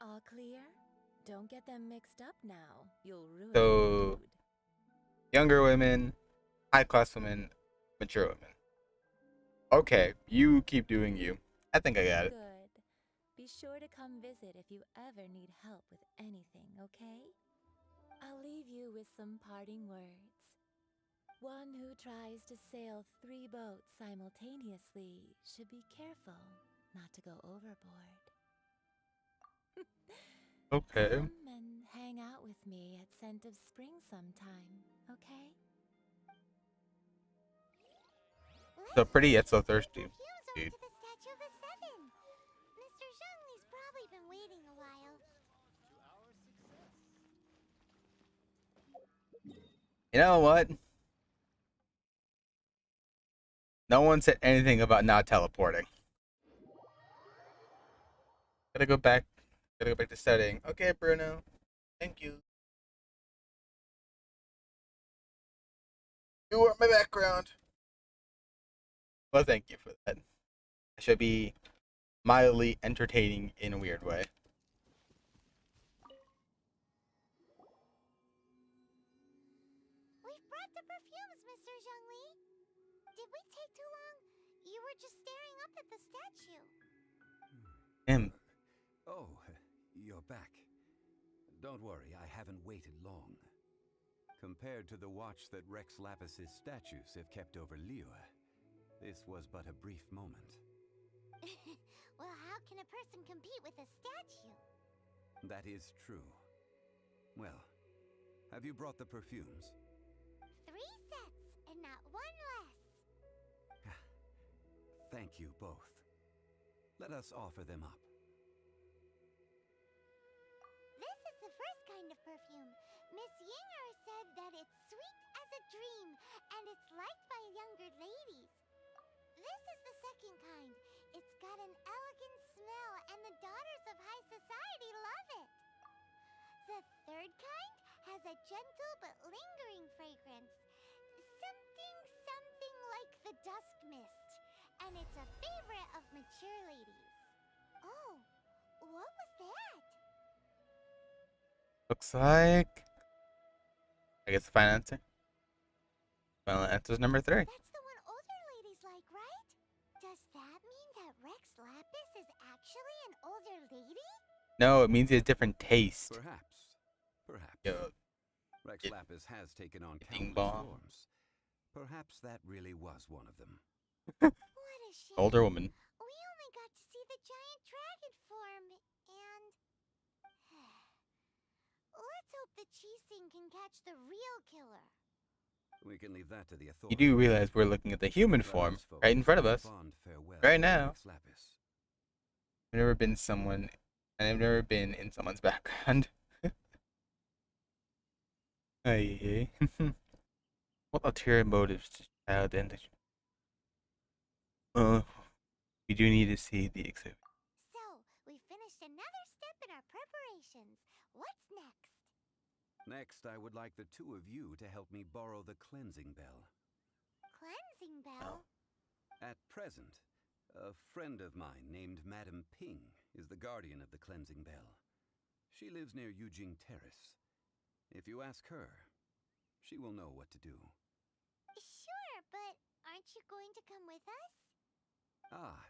All clear? Don't get them mixed up now. You'll ruin the So, mood. younger women, high class women, mature women. Okay, you keep doing you. I think I got it. Good. Be sure to come visit if you ever need help with anything, okay? I'll leave you with some parting words. One who tries to sail 3 boats simultaneously should be careful not to go overboard. Okay. Come and hang out with me at Scent of Spring sometime, okay? So pretty yet so thirsty, Perfumes over dude. to the Statue of the Seven. Mr. Zhongli's probably been waiting a while. You know what? No one said anything about not teleporting. Gotta go back to setting. Okay, Bruno. Thank you. You are my background. Well, thank you for that. I should be mildly entertaining in a weird way. We've brought the perfumes, Mr. Zhongli. Did we take too long? You were just staring up at the statue. Him. Oh, you're back. Don't worry, I haven't waited long. Compared to the watch that Rex Lapis's statues have kept over Liyue, this was but a brief moment. Well, how can a person compete with a statue? That is true. Well, have you brought the perfumes? 3 sets, and not one less. Thank you both. Let us offer them up. This is the first kind of perfume. Miss Yinger said that it's sweet as a dream, and it's liked by younger ladies. This is the second kind. It's got an elegant smell, and the daughters of high society love it. The third kind has a gentle but lingering fragrance. Something like the dusk mist. And it's a favorite of mature ladies. Oh, what was that? Looks like. I guess the final answer. Final answer is number 3. That's the one older ladies like, right? Does that mean that Rex Lapis is actually a No, it means it's different taste. Perhaps. Perhaps. Yo, Rex it- Lapis has taken on Ding countless bong. forms. Perhaps that really was one of them. What a shame. Older woman. We only got to see the giant dragon form, and... Let's hope the Chising can catch the real killer. We can leave that to the You authorities. do realize we're looking at the human form Lapis folk right in front of bid us. fond farewell Right to now. Rex Lapis. I've never been someone, and I've never been in someone's background. Hey, what ulterior motives does child and we do need to see the exhibit. So, we finished another step in our preparations. What's next? Next, I would like the two of you to help me borrow the cleansing bell. Cleansing bell? At present, a friend of mine named Madame Ping is the guardian of the cleansing bell. She lives near Yujing Terrace. If you ask her, she will know what to do. Sure, but aren't you going to come with us? Ah,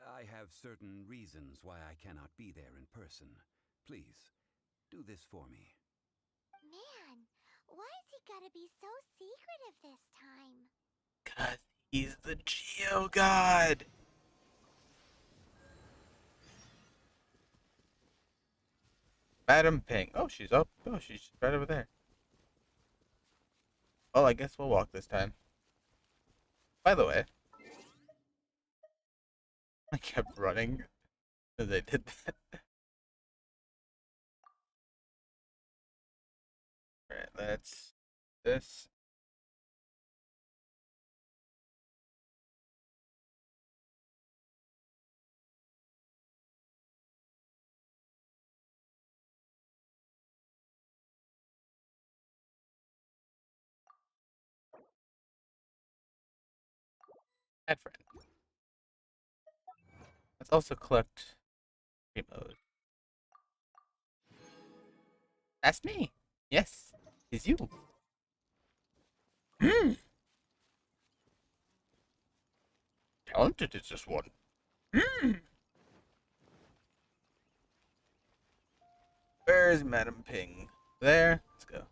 I have certain reasons why I cannot be there in person. Please, do this for me. Man, why's he gotta be so secretive this time? 'Cause he's the Geo God. Madam Ping. Oh, she's up. Oh, she's right over there. Well, I guess we'll walk this time. By the way, I kept running as I did that. Alright, let's this. Add friend. Let's also collect remote. That's me. Yes, it's you. Talented is this one. Where's Madam Ping? There. Let's go.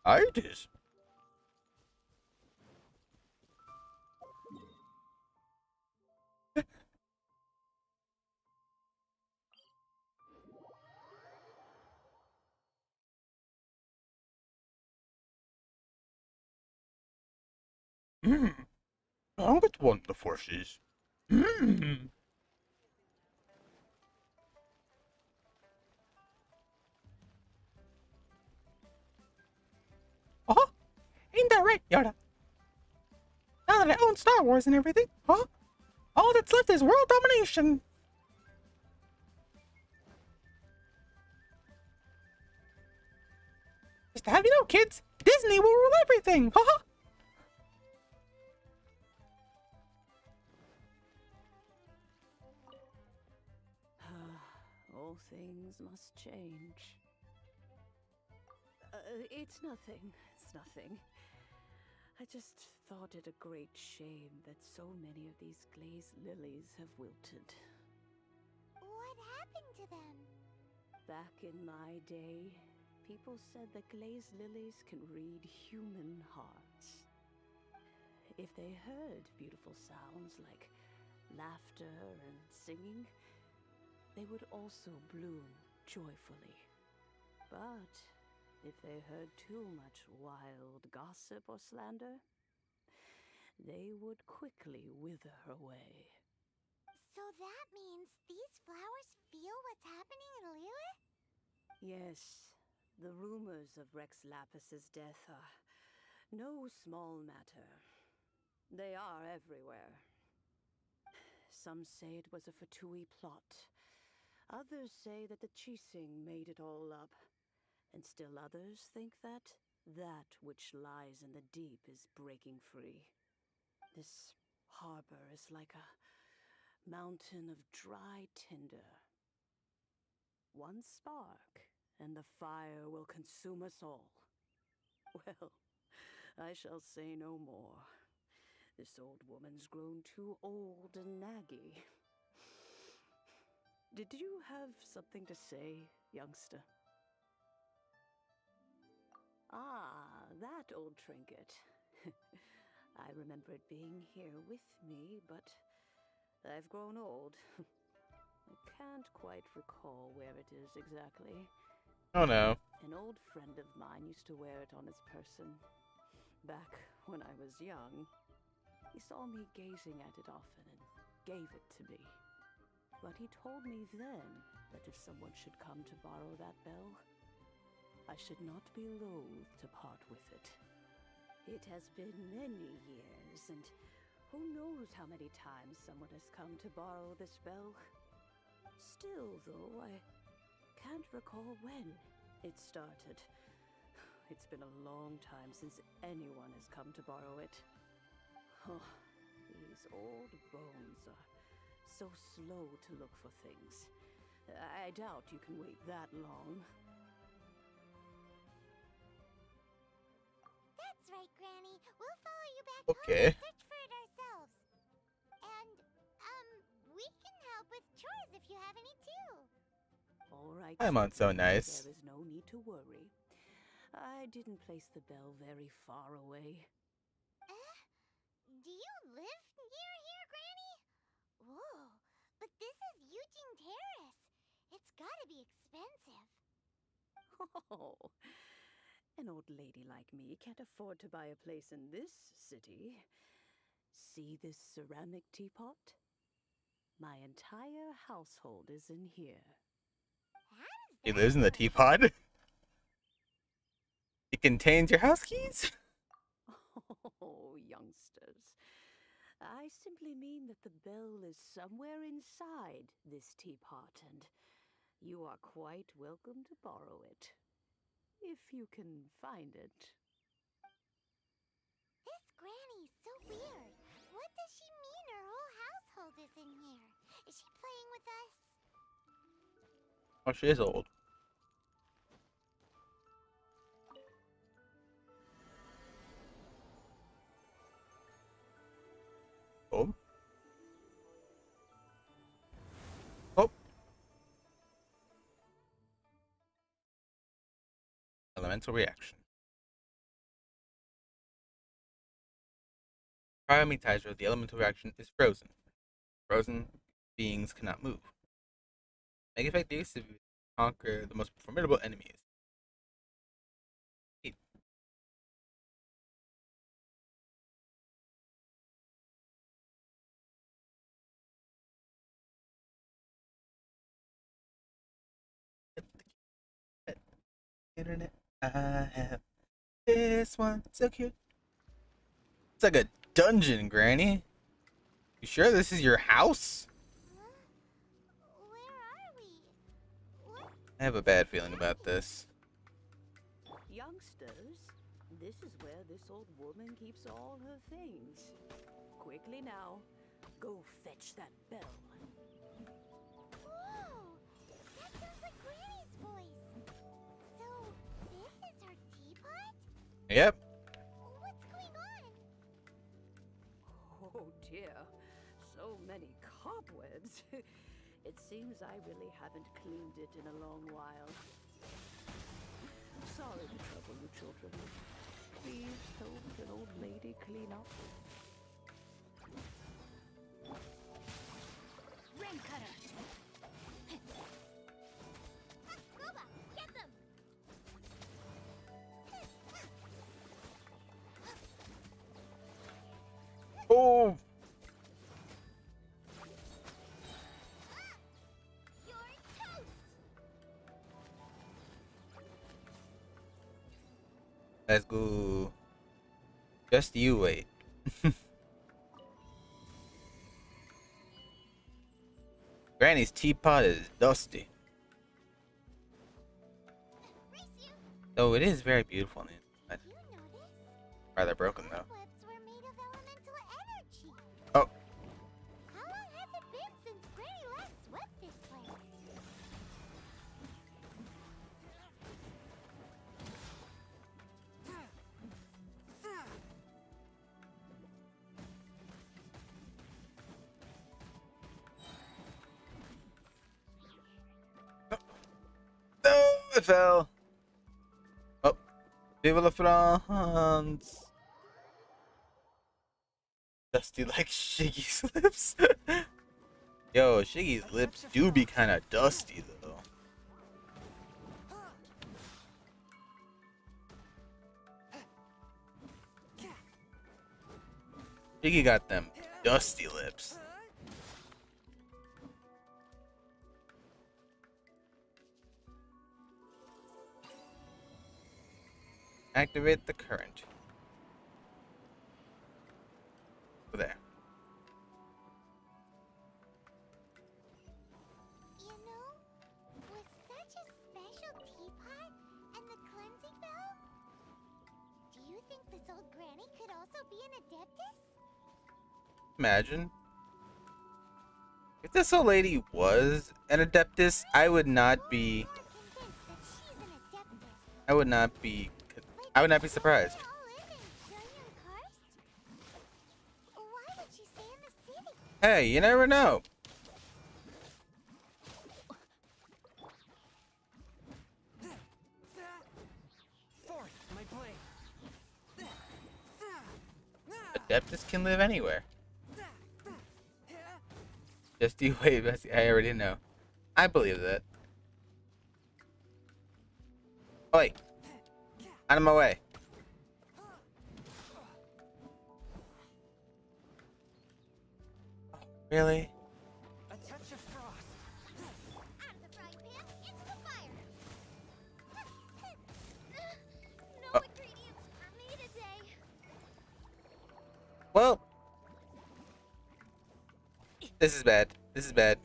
I it is. I'll get one of the forces. Huh? Ain't that right, Yoda? Now that I own Star Wars and everything, huh? All that's left is world domination. Just to have you know, kids, Disney will rule everything, huh? All things must change. It's nothing. It's nothing. I just thought it a great shame that so many of these glazed lilies have wilted. What happened to them? Back in my day, people said that glazed lilies can read human hearts. If they heard beautiful sounds like laughter and singing, they would also bloom joyfully. But if they heard too much wild gossip or slander, they would quickly wither away. So that means these flowers feel what's happening in Lilith? Yes, the rumors of Rex Lapis's death are no small matter. They are everywhere. Some say it was a Fatui plot. Others say that the Chising made it all up. And still others think that that which lies in the deep is breaking free. This harbor is like a mountain of dry tinder. One spark, and the fire will consume us all. Well, I shall say no more. This old woman's grown too old and naggy. Did you have something to say, youngster? Ah, that old trinket. I remember it being here with me, but I've grown old. I can't quite recall where it is exactly. Oh no. An old friend of mine used to wear it on his person. Back when I was young, he saw me gazing at it often and gave it to me. But he told me then that if someone should come to borrow that bell, I should not be loath to part with it. It has been many years, and who knows how many times someone has come to borrow this bell. Still, though, I can't recall when it started. It's been a long time since anyone has come to borrow it. Oh, these old bones are so slow to look for things. I doubt you can wait that long. That's right, Granny. We'll follow you back Okay. home and search for it ourselves. And, we can help with chores if you have any too. All right. Paimon's so nice. There is no need to worry. I didn't place the bell very far away. Do you live near here, Granny? Whoa, but this is Eugene Terrace. It's gotta be expensive. Oh, an old lady like me can't afford to buy a place in this city. See this ceramic teapot? My entire household is in here. He lives in the teapot. It contains your house keys? Oh, youngsters. I simply mean that the bell is somewhere inside this teapot, and you are quite welcome to borrow it. If you can find it. This Granny's so weird. What does she mean her whole household is in here? Is she playing with us? Oh, she is old. Oh. Oh. Elemental reaction. Prioritizer, the elemental reaction is frozen. Frozen beings cannot move. Make effect use to conquer the most formidable enemies. Internet, I have this one, so cute. It's like a dungeon, Granny. You sure this is your house? Where are we? What? I have a bad feeling about this. Youngsters, this is where this old woman keeps all her things. Quickly now, go fetch that bell. Whoa! That sounds like Granny's voice. So, this is her teapot? Yep. What's going on? Oh dear, so many cobwebs. It seems I really haven't cleaned it in a long while. Sorry to trouble you, children. Please help an old lady clean up. Ring cutter! Roba, get them! Oh. You're toast! Let's go. Just you wait. Granny's teapot is dusty. Race you! Though it is very beautiful on the inside. You notice? Rather broken though. Cobwebs were made of elemental energy. Oh. How long has it been since Granny last swept this place? I fell. Oh, people of France. Dusty like Shiggy's lips. Yo, Shiggy's lips do be kind of dusty though. Shiggy got them dusty lips. Activate the current. There. You know, with such a special teapot and the cleansing bell, do you think this old granny could also be an adeptus? Imagine. If this old lady was an adeptus, I would not be. I would not be surprised. Hey, you never know. Adeptus can live anywhere. Just you wait, I already know. I believe that. Oh, wait. Out of my way. Really? A touch of frost. Out of the frying pan, into the fire. No ingredients for me today. Well, this is bad. This is bad.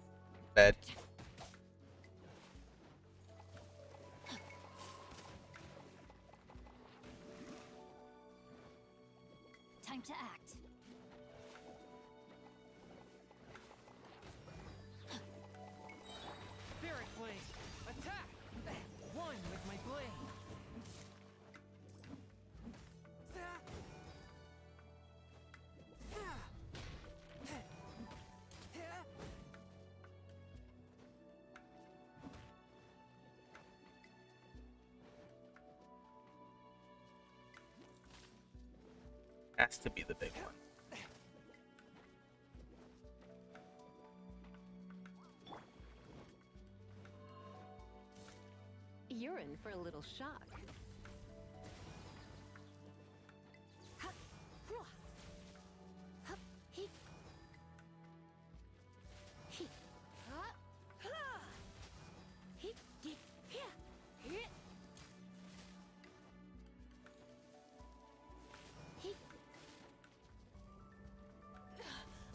Bad. Time to act. Spirit blade. Attack. One with my blade. Has to be the big one. You're in for a little shock.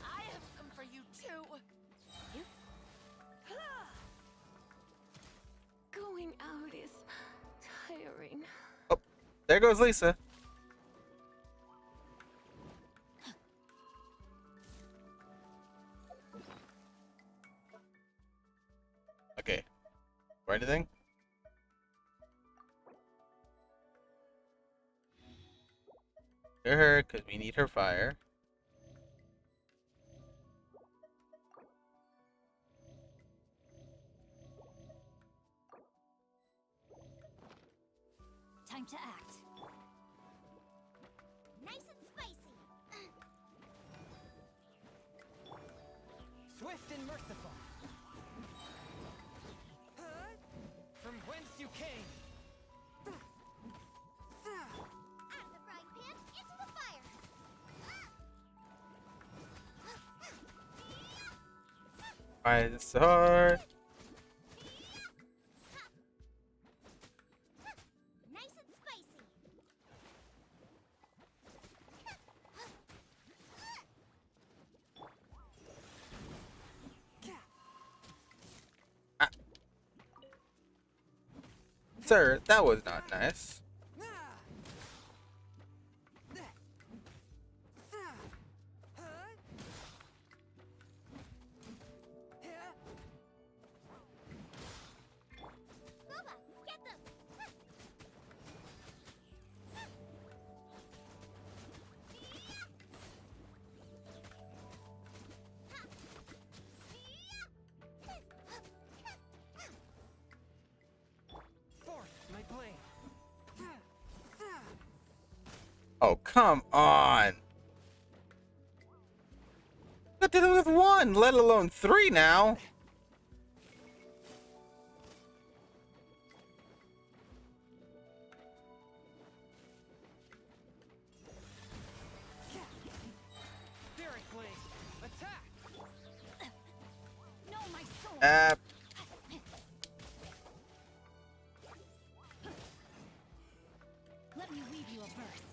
I have some for you too. Going out is tiring. Oh, there goes Lisa. Okay. Or anything? To her, because we need her fire. Time to act. Nice and spicy. Swift and merciful. From whence you came. Out of the frying pan, into the fire. Fire the sword. Nice and spicy. Sir, that was not nice. Boba, get them. Oh, come on. Got to deal with one, let alone three now. Spirit Blade, attack! No, my soul. Let me weave you a verse.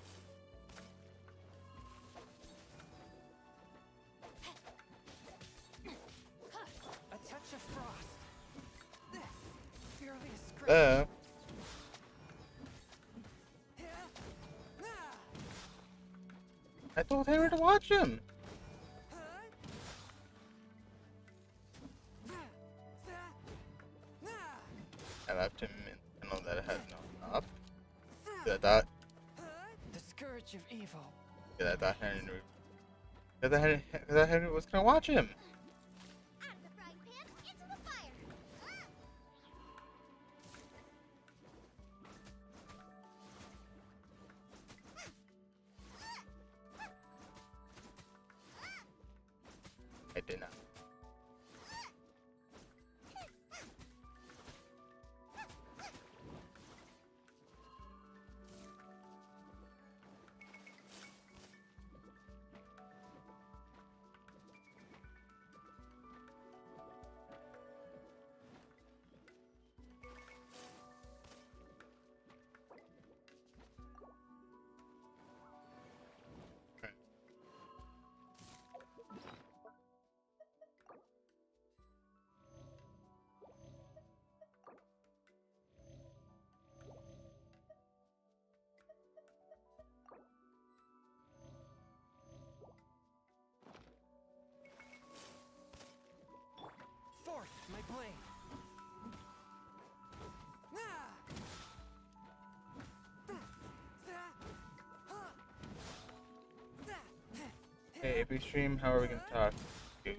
A touch of frost. Fearless grace. I told Henry to watch him. I left him in the tunnel that had no up. I thought. The scourge of evil. I thought Henry was gonna watch him. Out of the frying pan, into the fire. I did not. Forth, my blade. Hey, if we stream, how are we gonna talk? To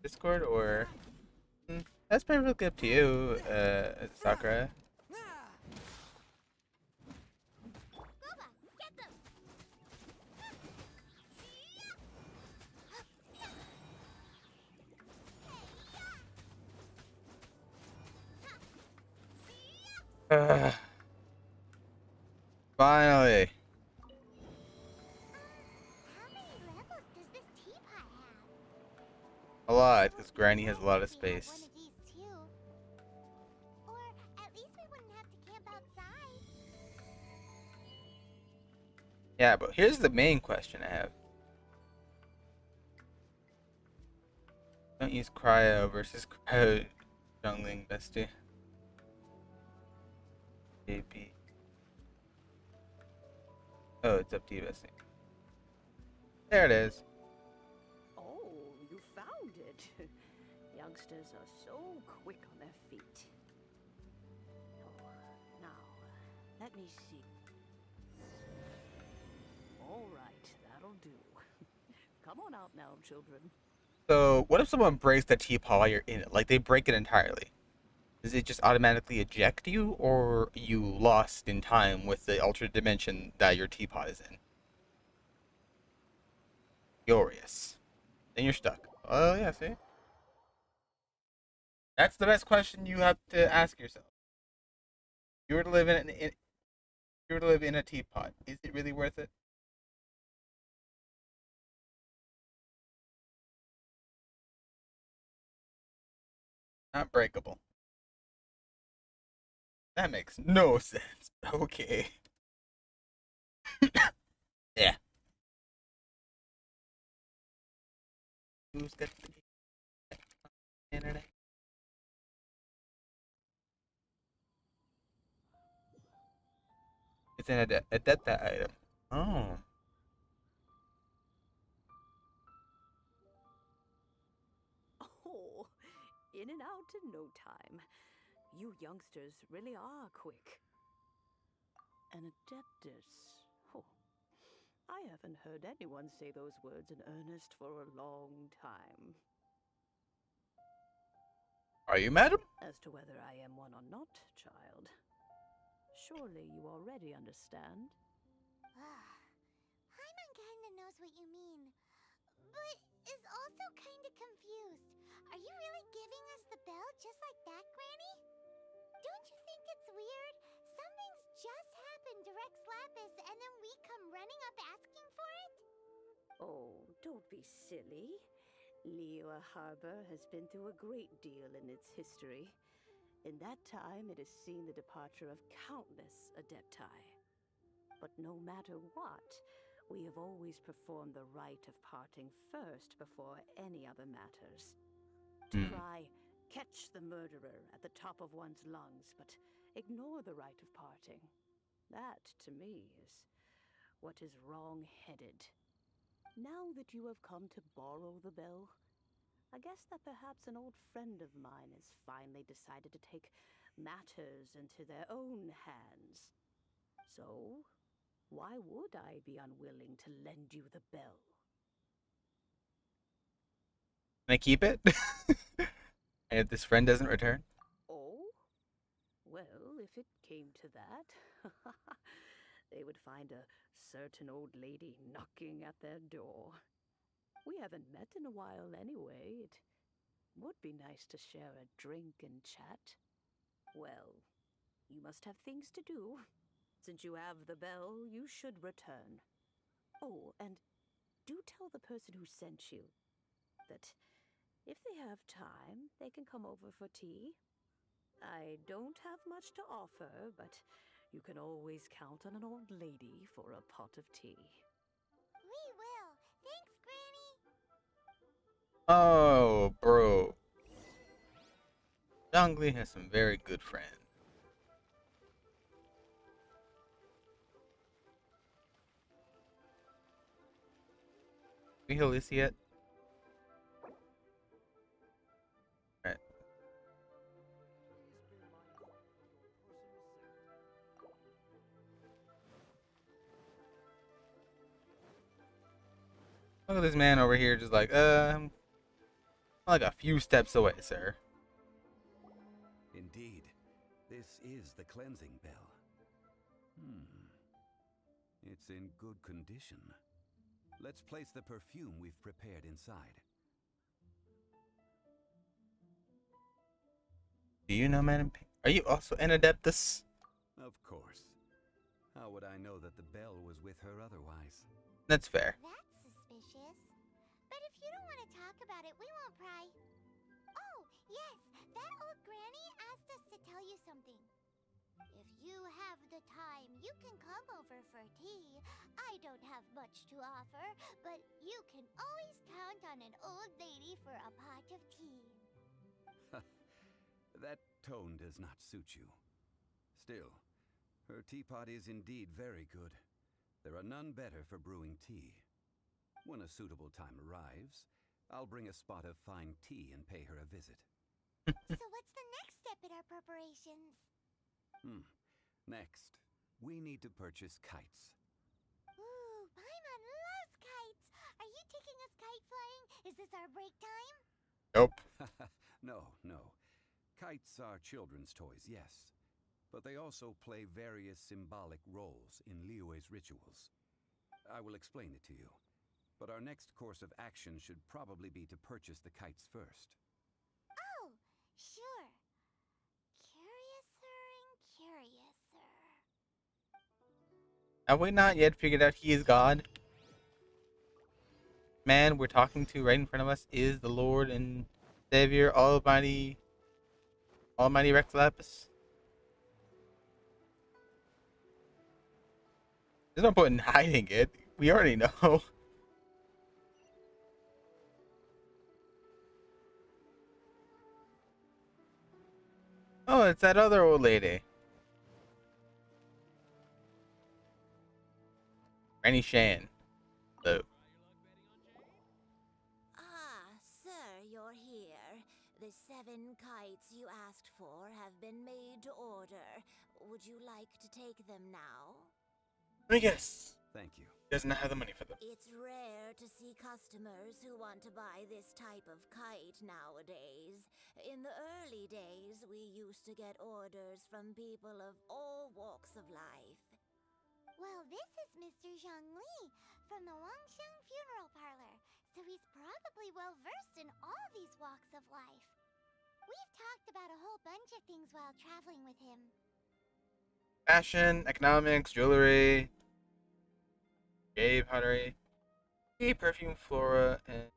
Discord or? That's perfectly up to you, Sakura. Boba, get them. Finally. How many levels does this teapot have? A lot, because Granny has a lot of We had space. one of these too. Or at least we wouldn't have to camp outside. Yeah, but here's the main question I have. Don't use cryo versus cryo jungling, bestie. JP. Oh, it's up to you, bestie. There it is. Oh, you found it. Youngsters are so quick on their feet. Oh, now, let me see. All right, that'll do. Come on out now, children. So, what if someone breaks the teapot while you're in it? Like, they break it entirely. Does it just automatically eject you, or you lost in time with the alternate dimension that your teapot is in? Furious. Then you're stuck. Oh, yeah, see? That's the best question you have to ask yourself. If you were to live if you were to live in a teapot, is it really worth it? Not breakable. That makes no sense. Okay. Yeah. Who's got the internet? It's an adepta item. Oh. Oh, in and out in no time. You youngsters really are quick. An adeptus. Oh, I haven't heard anyone say those words in earnest for a long time. Are you, madam? As to whether I am one or not, child, surely you already understand. kinda knows what you mean, but is also kinda confused. Are you really giving us the bell just like that, Granny? Don't you think it's weird? Something's just happened to Rex Lapis and then we come running up asking for it? Oh, don't be silly. Liyue Harbor has been through a great deal in its history. In that time, it has seen the departure of countless Adepti. But no matter what, we have always performed the rite of parting first before any other matters. To cry, catch the murderer at the top of one's lungs, but ignore the rite of parting. That, to me, is what is wrong-headed. Now that you have come to borrow the bell, I guess that perhaps an old friend of mine has finally decided to take matters into their own hands. So, why would I be unwilling to lend you the bell? Can I keep it? And if this friend doesn't return? Oh? Well, if it came to that, they would find a certain old lady knocking at their door. We haven't met in a while anyway. It would be nice to share a drink and chat. Well, you must have things to do. Since you have the bell, you should return. Oh, and do tell the person who sent you that if they have time, they can come over for tea. I don't have much to offer, but you can always count on an old lady for a pot of tea. We will. Thanks, Granny. Oh, bro. Zhongli has some very good friends. We heal this yet? Alright. Look at this man over here just like a few steps away, sir. Indeed, this is the cleansing bell. It's in good condition. Let's place the perfume we've prepared inside. Do you know Madam Pink? Are you also an Adeptus? Of course. How would I know that the bell was with her otherwise? That's fair. That's suspicious. But if you don't want to talk about it, we won't pry. Oh, yes, that old granny asked us to tell you something. If you have the time, you can come over for tea. I don't have much to offer, but you can always count on an old lady for a pot of tea. That tone does not suit you. Still, her teapot is indeed very good. There are none better for brewing tea. When a suitable time arrives, I'll bring a spot of fine tea and pay her a visit. So what's the next step in our preparations? Next, we need to purchase kites. Ooh, Paimon loves kites! Are you taking us kite flying? Is this our break time? Nope. No. Kites are children's toys, yes. But they also play various symbolic roles in Liyue's rituals. I will explain it to you. But our next course of action should probably be to purchase the kites first. Oh, sure. Curiouser and curiouser. Have we not yet figured out he is God? Man we're talking to right in front of us is the Lord and Savior, Almighty Rex Lapis. There's no point in hiding it. We already know. Oh, it's that other old lady. Granny Shan. Hello. Ah, sir, you're here. The 7 kites you asked for have been made to order. Would you like to take them now? I guess. Thank you. Does not have the money for them. It's rare to see customers who want to buy this type of kite nowadays. In the early days, we used to get orders from people of all walks of life. Well, this is Mr. Zhongli. from the Wangsheng Funeral Parlor, so he's probably well versed in all these walks of life. We've talked about a whole bunch of things while traveling with him. Fashion, economics, jewelry, gay pottery, tea, perfume, flora, and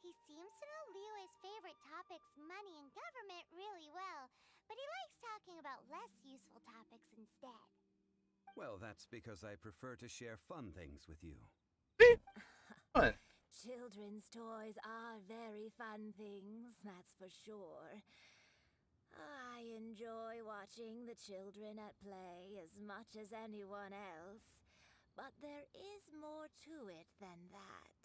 He seems to know Liyue's favorite topics, money and government, really well, but he likes talking about less useful topics instead. Well, that's because I prefer to share fun things with you. fun. Children's toys are very fun things, that's for sure. I enjoy watching the children at play as much as anyone else, but there is more to it than that.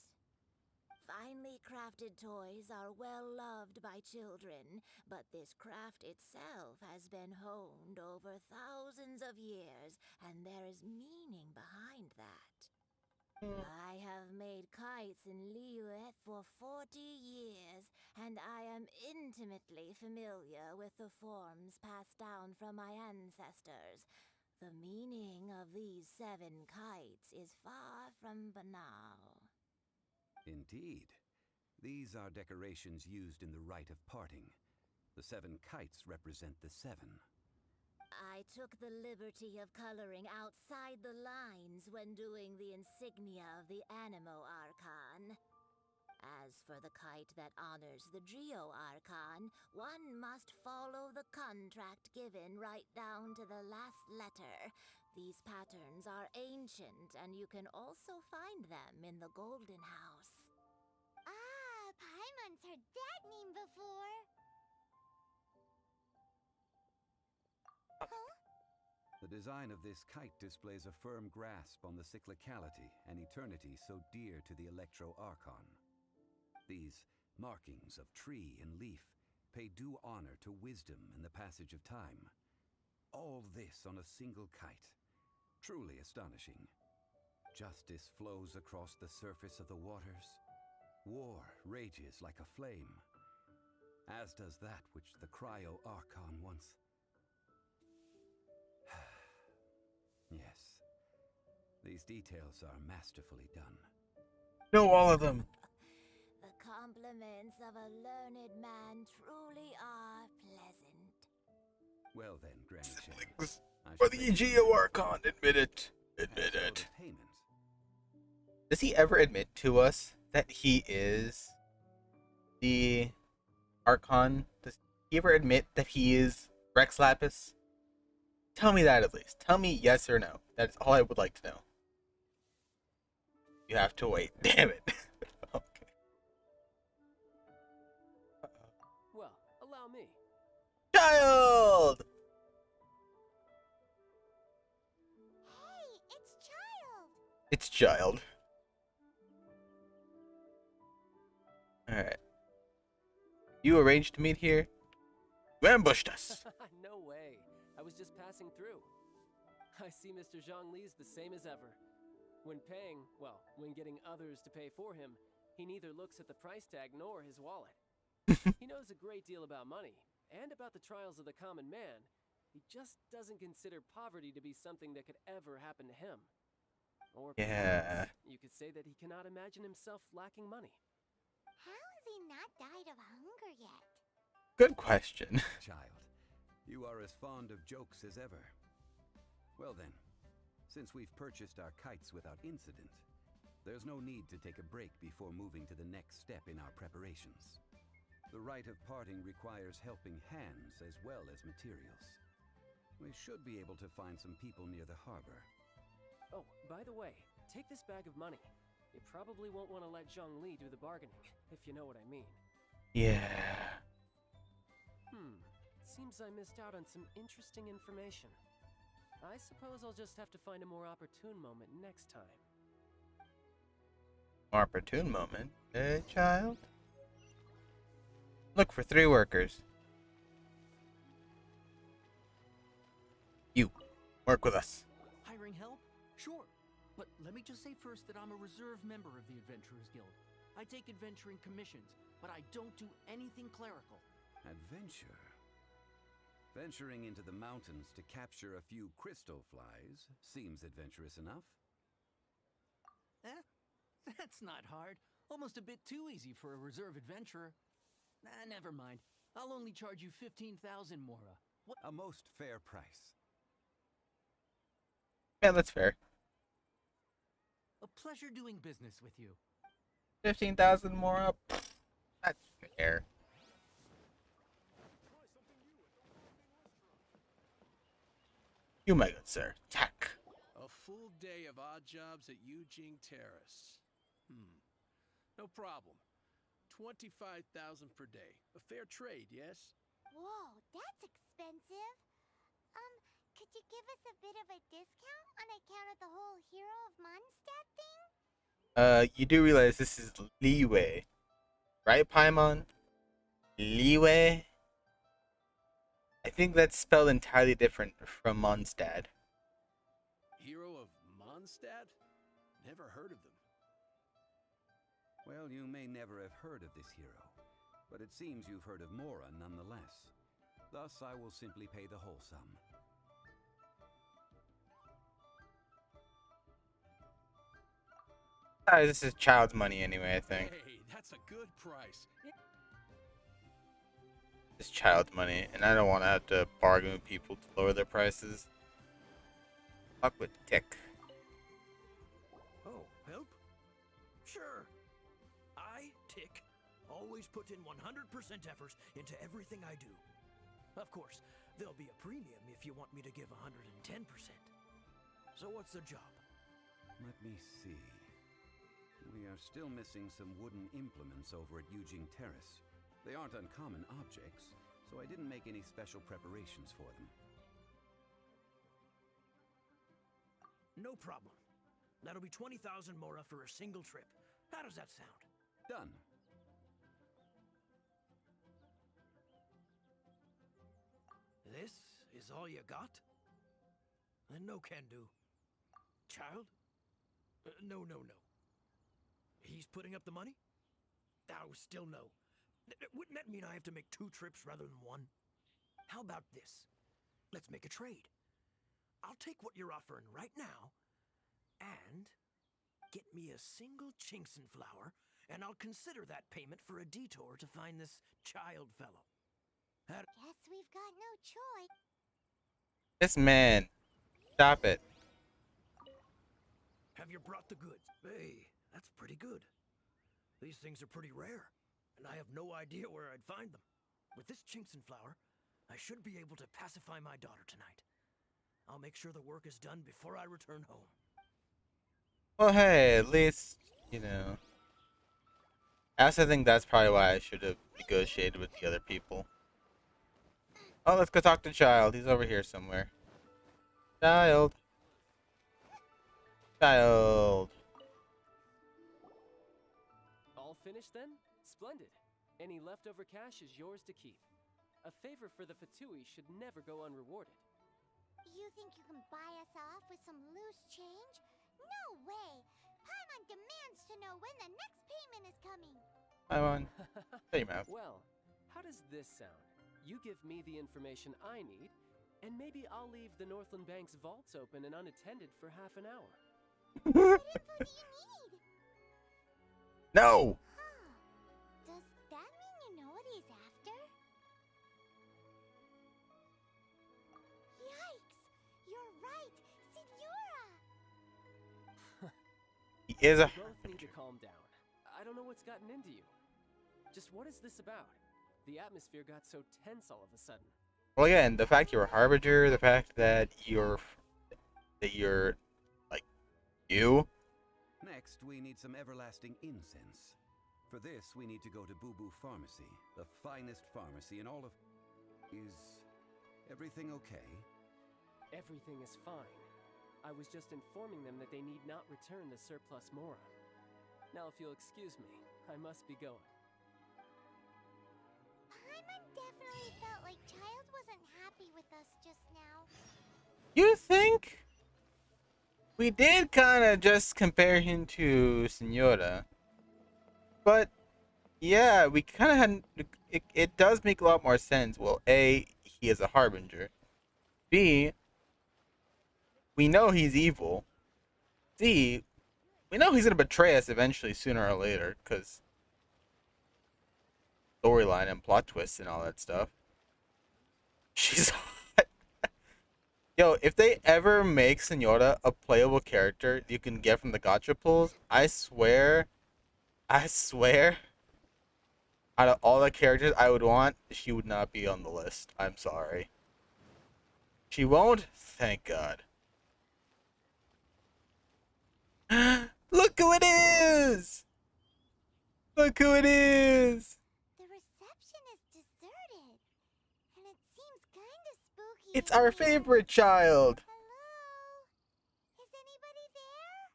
Finely crafted toys are well loved by children, but this craft itself has been honed over thousands of years, and there is meaning behind that. I have made kites in Liyue for 40 years, and I am intimately familiar with the forms passed down from my ancestors. The meaning of these 7 kites is far from banal. Indeed. These are decorations used in the rite of parting. The 7 kites represent the 7. I took the liberty of coloring outside the lines when doing the insignia of the Animo Archon. As for the kite that honors the Geo Archon, one must follow the contract given right down to the last letter. These patterns are ancient, and you can also find them in the Golden House. Ah, Paimon's heard that name before. Huh? The design of this kite displays a firm grasp on the cyclicality and eternity so dear to the Electro Archon. These markings of tree and leaf pay due honor to wisdom and the passage of time. All this on a single kite. Truly astonishing. Justice flows across the surface of the waters. War rages like a flame, as does that which the Cryo Archon once... Yes, these details are masterfully done. Know all of them. The compliments of a learned man truly are pleasant. Well then, Granny Shan, Siblings. I For should the let you Geo go. Archon, admit it. Admit As for it. the payment, Does he ever admit to us that he is the Archon? Does he ever admit that he is Rex Lapis? Tell me that at least. Tell me yes or no. That's all I would like to know. You have to wait. Damn it. Okay. Well, allow me. Child! Hey, it's Child! It's Child. Alright. You arranged to meet here? You ambushed us. No way. I was just passing through. I see Mr. Zhongli's the same as ever. When paying, well, when getting others to pay for him, he neither looks at the price tag nor his wallet. He knows a great deal about money, and about the trials of the common man. He just doesn't consider poverty to be something that could ever happen to him. Or Yeah. perhaps you could say that he cannot imagine himself lacking money. How has he not died of hunger yet? Good question. child, you are as fond of jokes as ever. Well then, since we've purchased our kites without incident, there's no need to take a break before moving to the next step in our preparations. The rite of parting requires helping hands as well as materials. We should be able to find some people near the harbor. Oh, by the way, take this bag of money. You probably won't want to let Zhongli do the bargaining, if you know what I mean. Yeah. Seems I missed out on some interesting information. I suppose I'll just have to find a more opportune moment next time. Opportune moment. Child? Look for 3 workers. You. Work with us. Hiring help? Sure. But let me just say first that I'm a reserve member of the Adventurers Guild. I take adventuring commissions, but I don't do anything clerical. Adventure? Venturing into the mountains to capture a few crystal flies seems adventurous enough. Eh? That's not hard. Almost a bit too easy for a reserve adventurer. Never mind. I'll only charge you 15,000 Mora. What? A most fair price. Yeah, that's fair. A pleasure doing business with you. 15,000 more up. That's fair. You may good sir. Tack. A full day of odd jobs at Yujing Terrace. No problem. 25,000 per day. A fair trade, yes? Whoa, that's expensive. Could you give us a bit of a discount on account of the whole Hero of Mondstadt thing? You do realize this is leeway, right, Paimon? Leeway? I think that's spelled entirely different from Mondstadt. Hero of Mondstadt? Never heard of them. Well, you may never have heard of this hero, but it seems you've heard of Mora nonetheless. Thus, I will simply pay the whole sum. This is child's money anyway, I think. Hey, that's a good price. It's child's money, and I don't want to have to bargain with people to lower their prices. Fuck with Tick. Oh, help? Sure. I, Tick, always put in 100% effort into everything I do. Of course, there'll be a premium if you want me to give 110%. So what's the job? Let me see. We are still missing some wooden implements over at Yujing Terrace. They aren't uncommon objects, so I didn't make any special preparations for them. No problem. That'll be 20,000 Mora for a single trip. How does that sound? Done. This is all you got? Then no can do. Child? No. He's putting up the money? Oh, still no. Wouldn't that mean I have to make 2 trips rather than 1? How about this? Let's make a trade. I'll take what you're offering right now, and get me a single Chinkson flower, and I'll consider that payment for a detour to find this child fellow. Guess we've got no choice. This man. Stop it. Have you brought the goods? Hey, that's pretty good. These things are pretty rare, and I have no idea where I'd find them. With this Chinkson flower, I should be able to pacify my daughter tonight. I'll make sure the work is done before I return home. Well, hey, at least, you know. I also think that's probably why I should have negotiated with the other people. Oh, let's go talk to Child. He's over here somewhere. Child. Child. All finished then? Splendid. Any leftover cash is yours to keep. A favor for the Fatui should never go unrewarded. You think you can buy us off with some loose change? No way! Paimon demands to know when the next payment is coming. Paimon, shut your mouth. Well, how does this sound? You give me the information I need, and maybe I'll leave the Northland Bank's vaults open and unattended for half an hour. What info do you need? No! Does that mean you know what he's after? Yikes! You're right! Signora! He is a You both need to calm down. I don't know what's gotten into you. Just what is this about? The atmosphere got so tense all of a sudden. Well, again, the fact you're a harbinger, the fact that you're like, you. Next, we need some everlasting incense. For this, we need to go to Boo Boo Pharmacy, the finest pharmacy in all of... Is everything okay? Everything is fine. I was just informing them that they need not return the surplus Mora. Now, if you'll excuse me, I must be going. Paimon definitely felt like Child wasn't happy with us just now. You think? We did kind of just compare him to Senora. But, yeah, we kind of had... It does make a lot more sense. Well, A, he is a harbinger. B, we know he's evil. C, We know he's gonna betray us eventually, sooner or later, because storyline and plot twists and all that stuff. She's hot. Yo, if they ever make Senora a playable character you can get from the gacha pulls, I swear, out of all the characters I would want, she would not be on the list. I'm sorry. She won't? Thank God. Look who it is! Look who it is! The reception is deserted, and it seems kind of spooky. It's our favorite child! Hello? Is anybody there?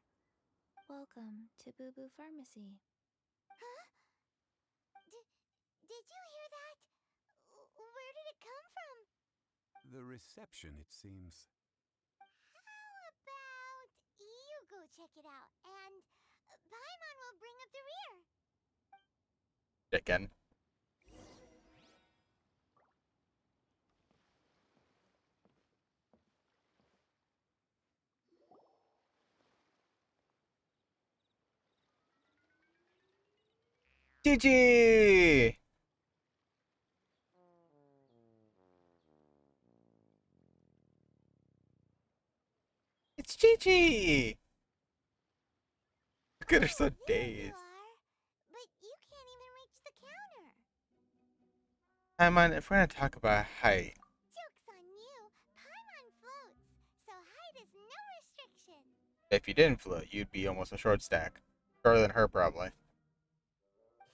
Welcome to Boo Boo Pharmacy. Huh? Did you hear that? Where did it come from? The reception, it seems. How about you go check it out, and Paimon will bring up the rear. Chicken. GG! It's Gigi! Look at her so dazed. But you can't even reach the counter. Paimon, if we're gonna talk about height, Joke's on you. Paimon floats, so height is no restriction. if you didn't float, you'd be almost a short stack. Shorter than her, probably.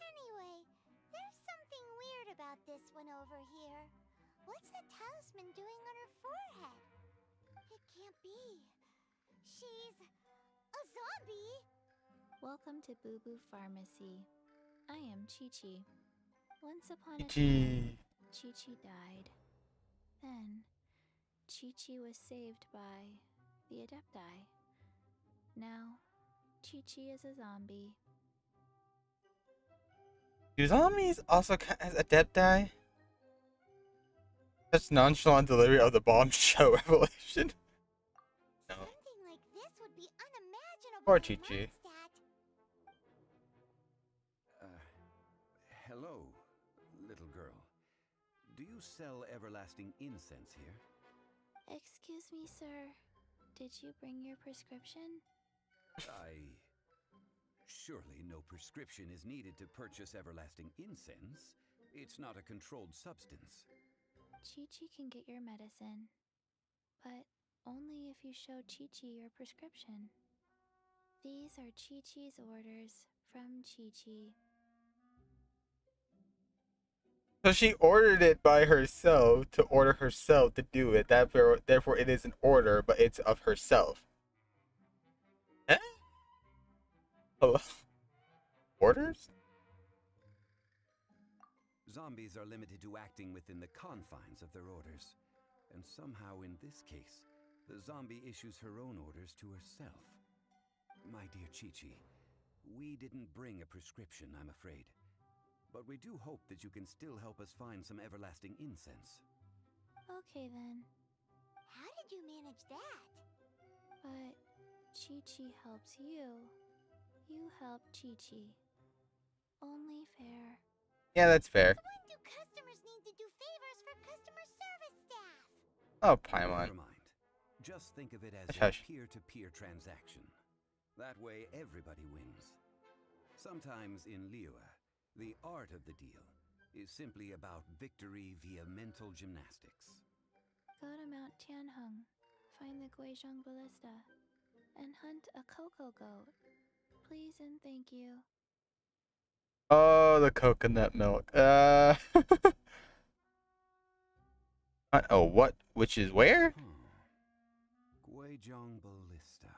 Anyway, there's something weird about this one over here. What's the talisman doing on her forehead? It can't be. She's a zombie. Welcome to Boo Boo Pharmacy. I am Chi-Chi. Once upon a Chi-Chi. time, Chi-Chi died. Then, Chi-Chi was saved by the Adepti. Now, Chi-Chi is a zombie. Do zombies also count as adepti? Such nonchalant delivery of the bombshell revelation. No. Something like this would be unimaginable. Poor in Chi-Chi. Mondstadt. Hello, little girl. Do you sell everlasting incense here? Excuse me, sir. Did you bring your prescription? Surely no prescription is needed to purchase everlasting incense. It's not a controlled substance. Chi-Chi can get your medicine, but only if you show Chi-Chi your prescription. These are Chi-Chi's orders from Chi-Chi. So she ordered it by herself to order herself to do it. Therefore, it is an order, but it's of herself. Eh? Hello? Orders? Zombies are limited to acting within the confines of their orders. And somehow in this case, the zombie issues her own orders to herself. My dear Chi-Chi, we didn't bring a prescription, I'm afraid. But we do hope that you can still help us find some everlasting incense. Okay then, How did you manage that? but Chi-Chi helps you. You help Chi-Chi. Only fair. Yeah, that's fair. When do customers need to do favors for customer service staff? Oh, Paimon. Never mind. Just think of it as Hush, hush. a peer-to-peer transaction. That way everybody wins. Sometimes in Liyue, the art of the deal is simply about victory via mental gymnastics. Go to Mount Tianheng, find the Guizhong Ballista, and hunt a cocoa goat. Please and thank you. Oh, the coconut milk. Oh, what? Which is where? Guizhong Ballista.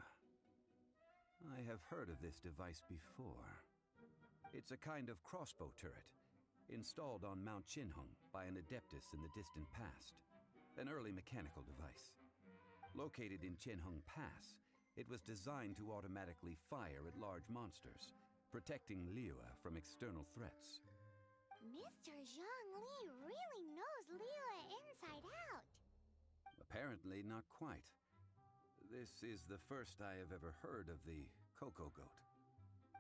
I have heard of this device before. It's a kind of crossbow turret, installed on Mount Qinheng by an adeptus in the distant past. An early mechanical device. Located in Qinheng Pass, it was designed to automatically fire at large monsters, protecting Liyue from external threats. Mr. Zhongli really knows Liyue inside out. Apparently not quite. This is the first I have ever heard of the Coco Goat.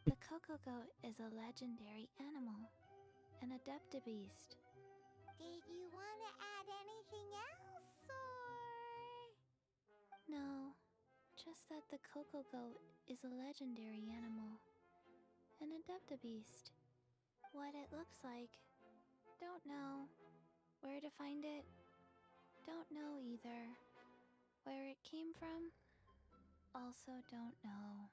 The Coco Goat is a legendary animal, an adeptabeast. Did you want to add anything else, or...? No, just that the Coco Goat is a legendary animal, an adeptabeast. What it looks like, don't know. Where to find it, don't know either. Where it came from, also don't know.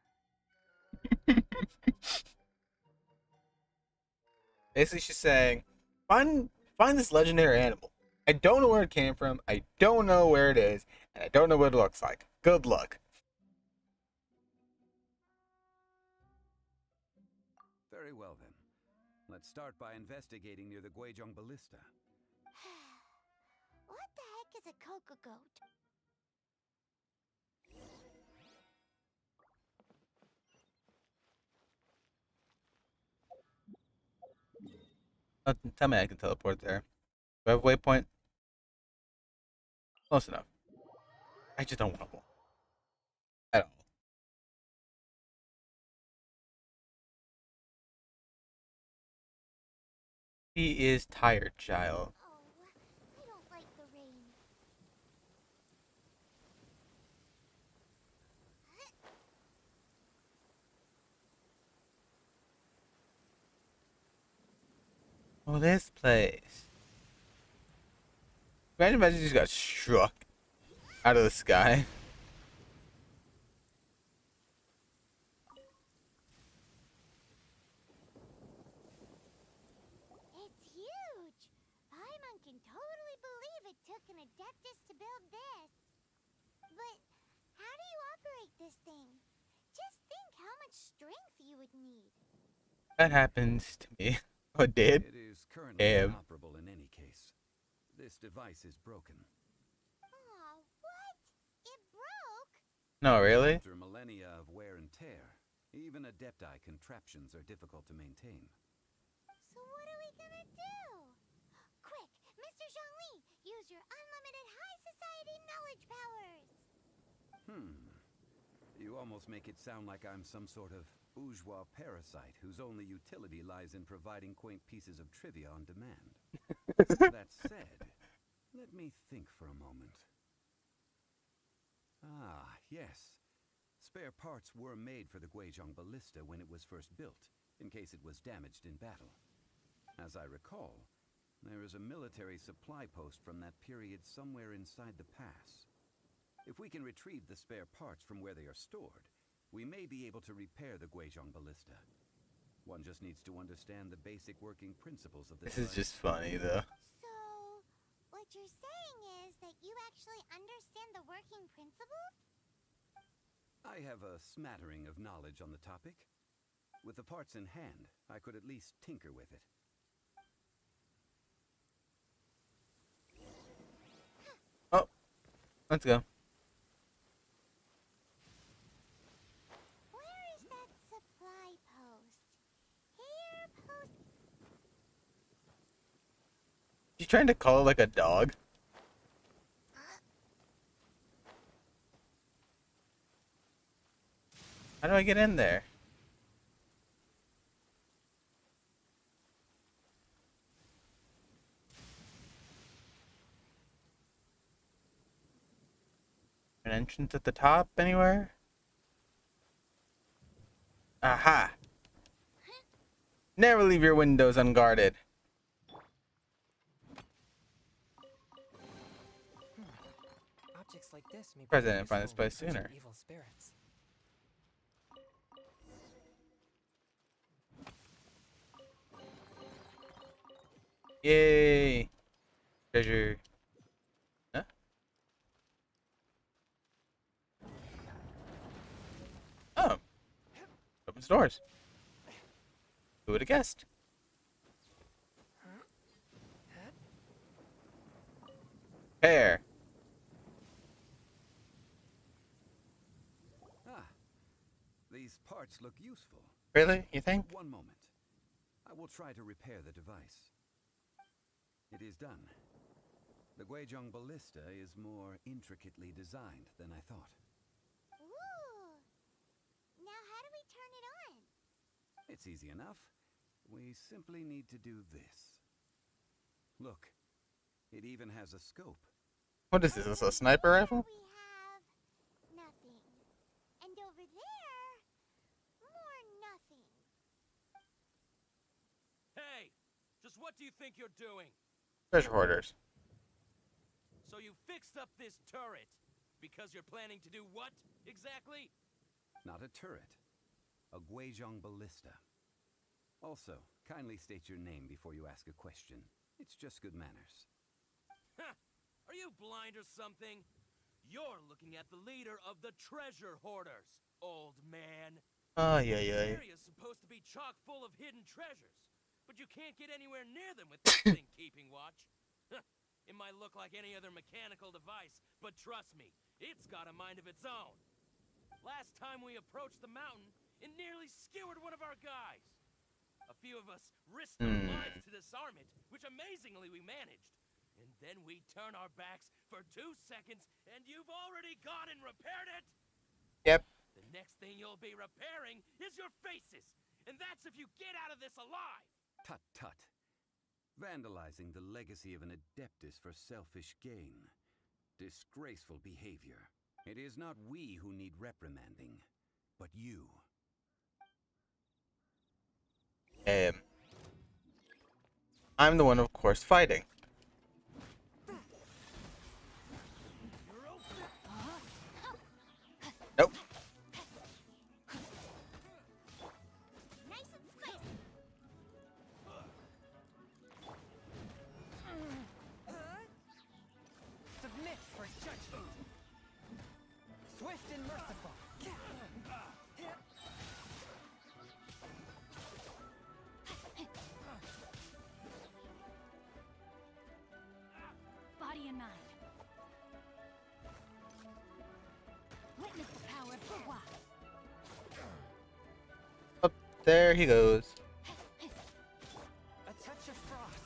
Basically, she's saying, find this legendary animal. I don't know where it came from. I don't know where it is, and I don't know what it looks like. Good luck. Very well then. Let's start by investigating near the Guizhong Ballista. What the heck is a Coco Goat? Oh, tell me I can teleport there. Do I have a waypoint? Close enough. I just don't want one. At all. He is tired, child. Oh, I don't like the rain. Oh, this place. Imagine if I just got struck out of the sky. It's huge! Paimon can totally believe it took an Adeptus to build this. But how do you operate this thing? Just think how much strength you would need. That happens to me. Oh, it did? It is currently inoperable in any case. This device is broken. Aw, what? It broke? No, really? After millennia of wear and tear, even Adepti contraptions are difficult to maintain. So what are we gonna do? Quick, Mr. Zhongli, use your unlimited high society knowledge powers! You almost make it sound like I'm some sort of bourgeois parasite whose only utility lies in providing quaint pieces of trivia on demand. That said, let me think for a moment. Ah, yes. Spare parts were made for the Guizhong Ballista when it was first built, in case it was damaged in battle. As I recall, there is a military supply post from that period somewhere inside the pass. If we can retrieve the spare parts from where they are stored, we may be able to repair the Guizhong Ballista. One just needs to understand the basic working principles of This is just funny, though. So, what you're saying is that you actually understand the working principles? I have a smattering of knowledge on the topic. With the parts in hand, I could at least tinker with it. Oh, let's go. Where is that supply post? Here, post... You trying to call it like a dog? How do I get in there? An entrance at the top anywhere? Aha! Never leave your windows unguarded. Objects like this may be Surprised I didn't find this useful place in punching sooner. evil spirits. Yay! Treasure. Huh? Oh. Opens doors. Who would have guessed? Pear. Ah, these parts look useful. Really? You think? One moment. I will try to repair the device. It is done. The Guizhong Ballista is more intricately designed than I thought. It's easy enough. We simply need to do this. Look, it even has a scope. What is this? Is this a sniper rifle? We have nothing. And over there, more nothing. Hey! Just what do you think you're doing? Treasure hoarders. So you fixed up this turret because you're planning to do what, exactly? Not a turret. A Guizhong ballista. Also, kindly state your name before you ask a question. It's just good manners. Ha! Are you blind or something? You're looking at the leader of the treasure hoarders, old man. Oh, yeah, This yeah. area's supposed to be chock full of hidden treasures, but you can't get anywhere near them with this thing keeping watch. It might look like any other mechanical device, but trust me, it's got a mind of its own. Last time we approached the mountain, it nearly skewered one of our guys. A few of us risked our lives to disarm it, which amazingly we managed. And then we turn our backs for 2 seconds, and you've already gone and repaired it? Yep. The next thing you'll be repairing is your faces, and that's if you get out of this alive. Tut tut. Vandalizing the legacy of an adeptus for selfish gain. Disgraceful behavior. It is not we who need reprimanding, but you. I'm the one, of course, fighting. Nope. Nice and squish. Submit for judgment. Swift and merciful. Body and mind. Witness the power of Hua. Up there he goes. A touch of frost.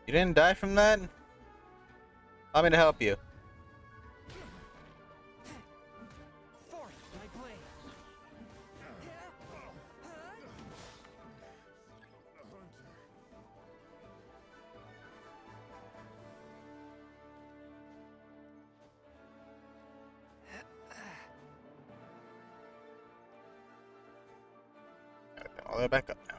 You didn't die from that? Allow me to help you. Forth my blade. Okay, all the way back up now.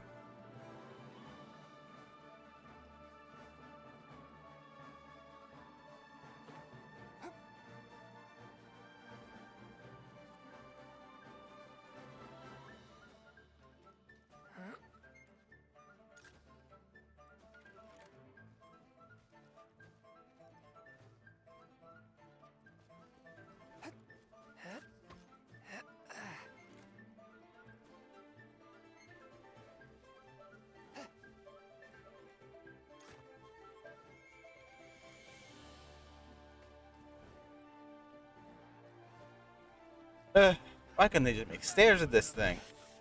Why can't they just make stairs of this thing?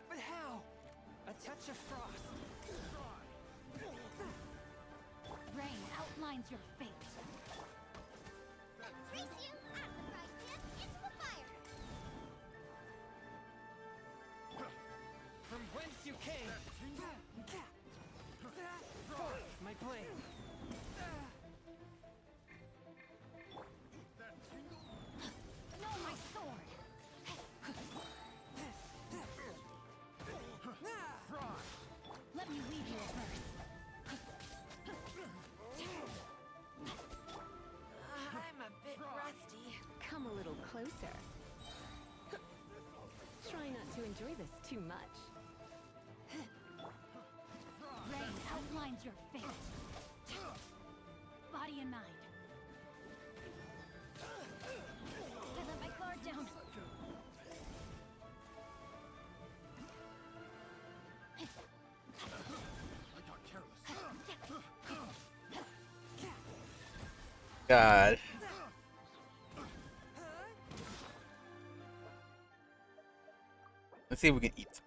But how? A touch of frost. Rain outlines your fate. Race you out of the pride pit into the fire. From whence you came. Forth my blade. No, my sword. Let me weave you a verse. I'm a bit rusty. Come a little closer. Try not to enjoy this too much. Rain outlines your fate. Body and mind. I let my guard down. God. Let's see if we can eat.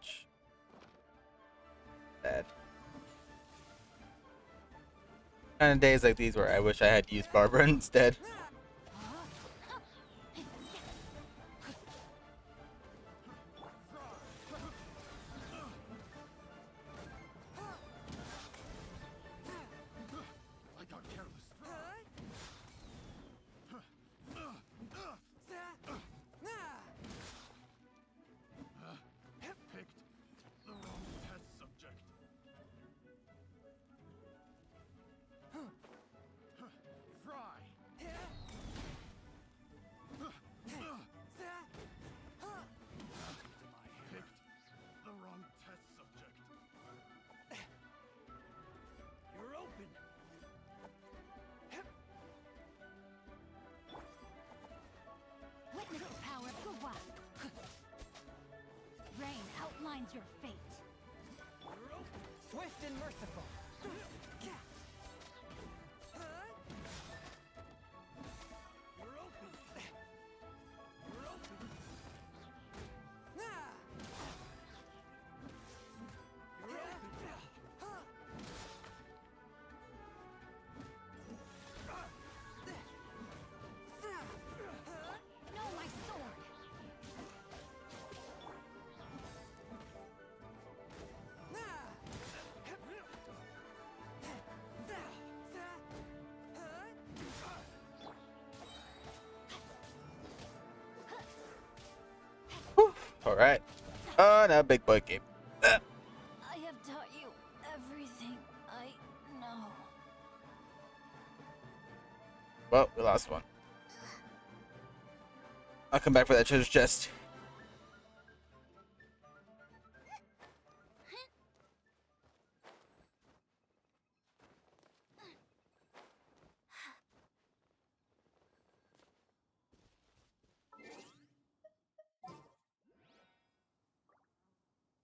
much. Bad. Kind of days like these where I wish I had used Barbara instead. Witness the power of Gawa. Rain outlines your fate. Swift and merciful. No, my sword. Alright. Oh, now big boy game. I have taught you everything I know. Well, we lost one. I'll come back for that treasure chest.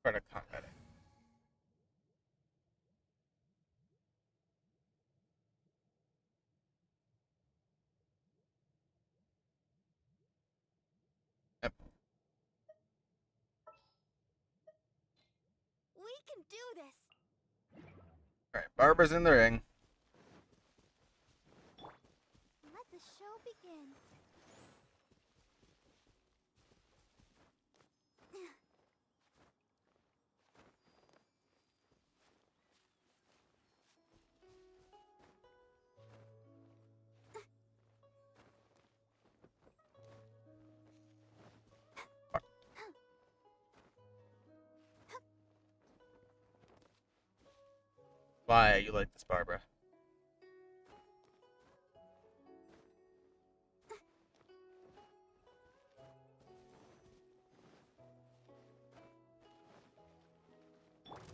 Part of combat. Yep. We can do this. Alright, Barbara's in the ring. Let the show begin. Why are you like this, Barbara?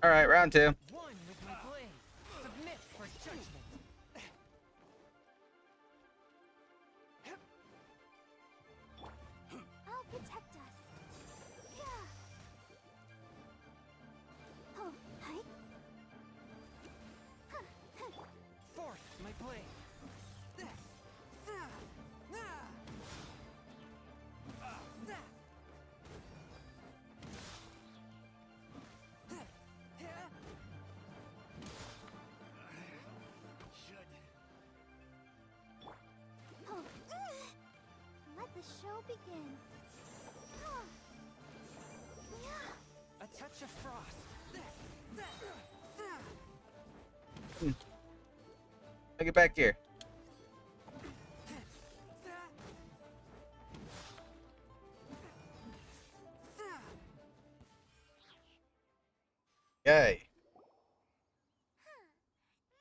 Alright, round two. One with my blade. Submit for judgment. I'll protect us. Yeah. Oh, hi. Forth my blade. Oh. Let the show begin. Yeah. A touch of frost. I'll get back here. Yay.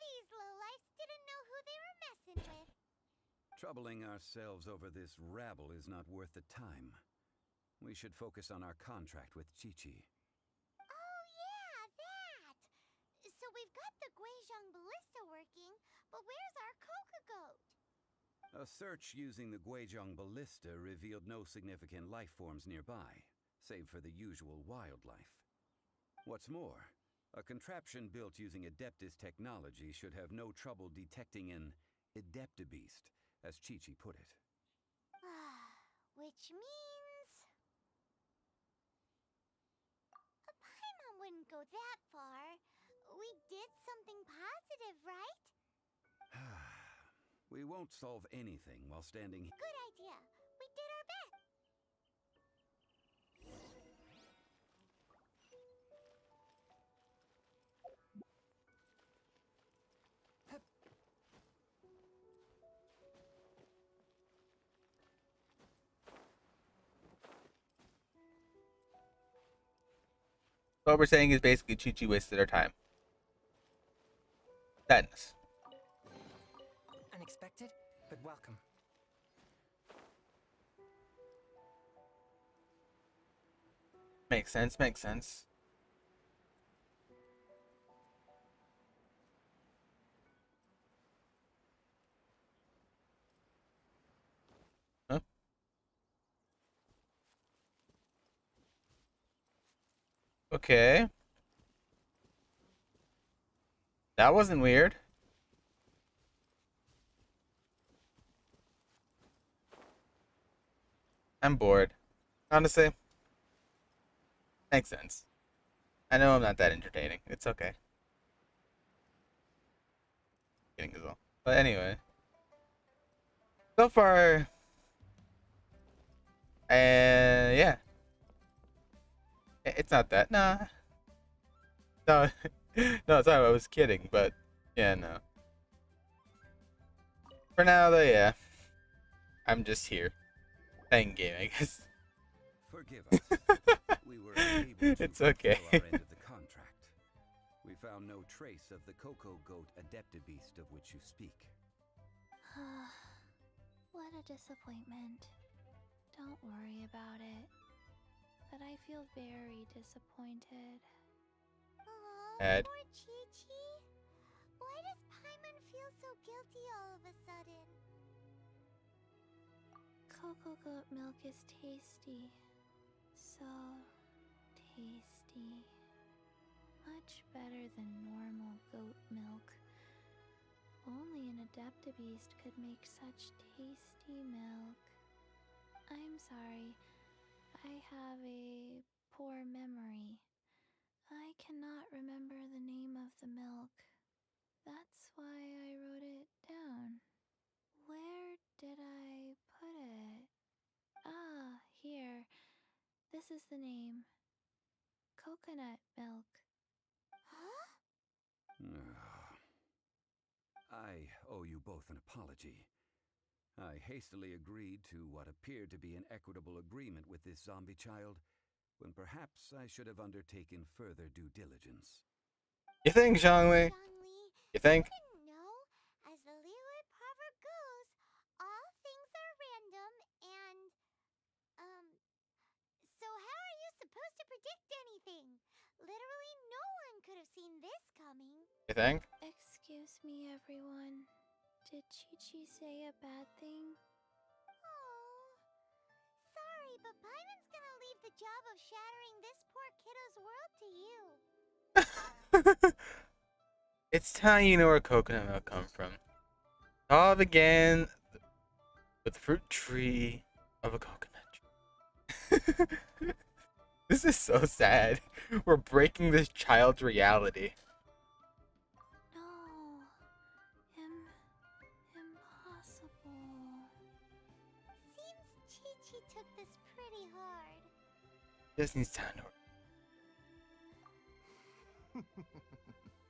These lowlifes didn't know who they were messing with. Troubling ourselves over this rabble is not worth the time. We should focus on our contract with Chi-Chi. Oh yeah, that! So we've got the Guizhong ballista working, but where's our Coca goat? A search using the Guizhong ballista revealed no significant life forms nearby, save for the usual wildlife. What's more, a contraption built using Adeptus technology should have no trouble detecting an Adeptabeast, as Chi-Chi put it. Which means... a wouldn't go that far. We did something positive, right? We won't solve anything while standing here. Good idea. We did our best. What we're saying is basically Chi-Chi wasted our time. Sadness. Unexpected, but welcome. Makes sense, makes sense. Huh? Okay. That wasn't weird. I'm bored. Honestly. Makes sense. I know I'm not that entertaining. It's okay. Kidding as well. But anyway. So far. Yeah. It's not that. Nah. No. No, sorry, I was kidding. But yeah, no. For now, though, yeah. I'm just here. Playing game, I guess. Forgive us. We were unable to It's okay. fulfill our end of the contract. We found no trace of the Cocoa Goat Adeptabeast of which you speak. What a disappointment. Don't worry about it. But I feel very disappointed. Ed. Poor Chi-Chi. Why does Paimon feel so guilty all of a sudden? Cocoa goat milk is tasty. So tasty. Much better than normal goat milk. Only an Adeptabeast could make such tasty milk. I'm sorry. I have a poor memory. I cannot remember the name of the milk. That's why I wrote it down. Where did I put it? Ah, here. This is the name. Coconut milk. Huh? I owe you both an apology. I hastily agreed to what appeared to be an equitable agreement with this zombie child, when perhaps I should have undertaken further due diligence. You think, Zhongli? You think? No, as the Liyue proverb goes, all things are random and, so how are you supposed to predict anything? Literally no one could have seen this coming. You think? Excuse me, everyone. Did Chi-Chi say a bad thing? Oh, sorry, but Paimon's gonna leave the job of shattering this poor kiddo's world to you. It's time you know where coconut milk comes from. All began with the fruit tree of a coconut tree. This is so sad. We're breaking this child's reality. No. Impossible. Seems Chi-Chi took this pretty hard. Just needs time to.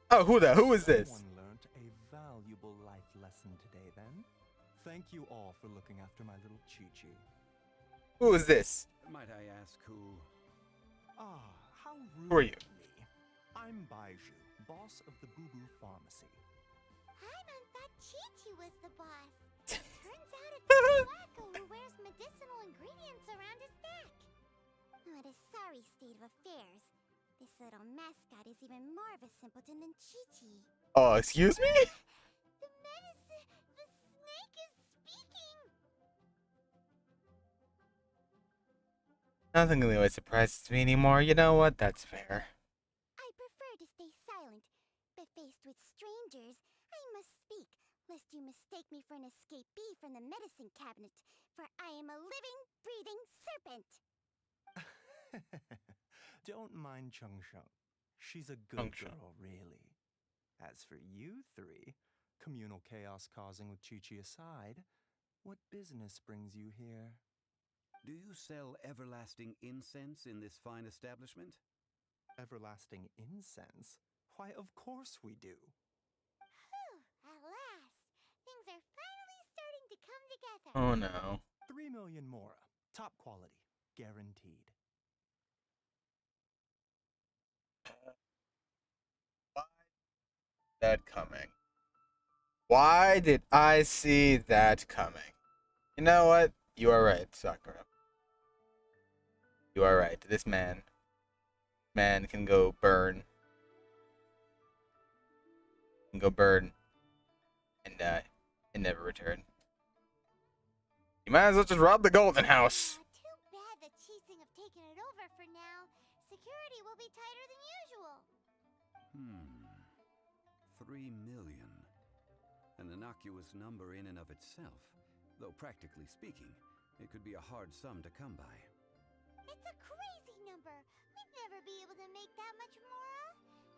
Oh, who is this? Someone learned a valuable life lesson today, then. Thank you all for looking after my little Chi-Chi. Who is this? Might I ask who? Ah, how rude Who are you? of me. I'm Baiju, boss of the Boo Boo Pharmacy. Paimon thought Chi-Chi was the boss. Turns out it's the wacko who wears medicinal ingredients around his neck. What a sorry state of affairs. This little mascot is even more of a simpleton than Chi-Chi. Oh, excuse me? The medicine, the snake is speaking. Nothing really surprises me anymore. You know what? That's fair. I prefer to stay silent, but faced with strangers, I must speak, lest you mistake me for an escapee from the medicine cabinet, for I am a living, breathing serpent. Don't mind Chung Sheng. She's a good Function. girl, really. As for you three, communal chaos causing with Chi-Chi aside, what business brings you here? Do you sell everlasting incense in this fine establishment? Everlasting incense? Why, of course we do. Whew, at last. Things are finally starting to come together. Oh no. 3 million mora. Top quality. Guaranteed. That coming. Why did I see that coming? You know what? You are right, Sakura. You are right. This man can go burn. Can go burn and die and never return. You might as well just rob the Golden House. Too bad the Chising have taken it over for now. Security will be tighter than usual. 3 million. An innocuous number in and of itself, though practically speaking, it could be a hard sum to come by. It's a crazy number. We'd never be able to make that much more.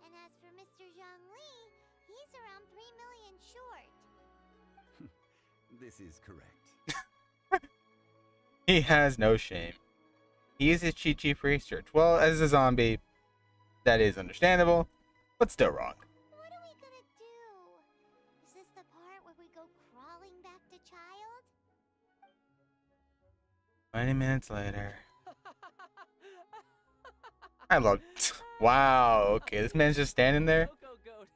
And as for Mr. Zhongli, he's around 3 million short. This is correct. He has no shame. He uses Chi-Chi for research. Well, as a zombie, that is understandable, but still wrong. What are we gonna do? Is this the part where we go crawling back to child? 20 minutes later. I love. Wow. Okay, this man's just standing there. Go, goat.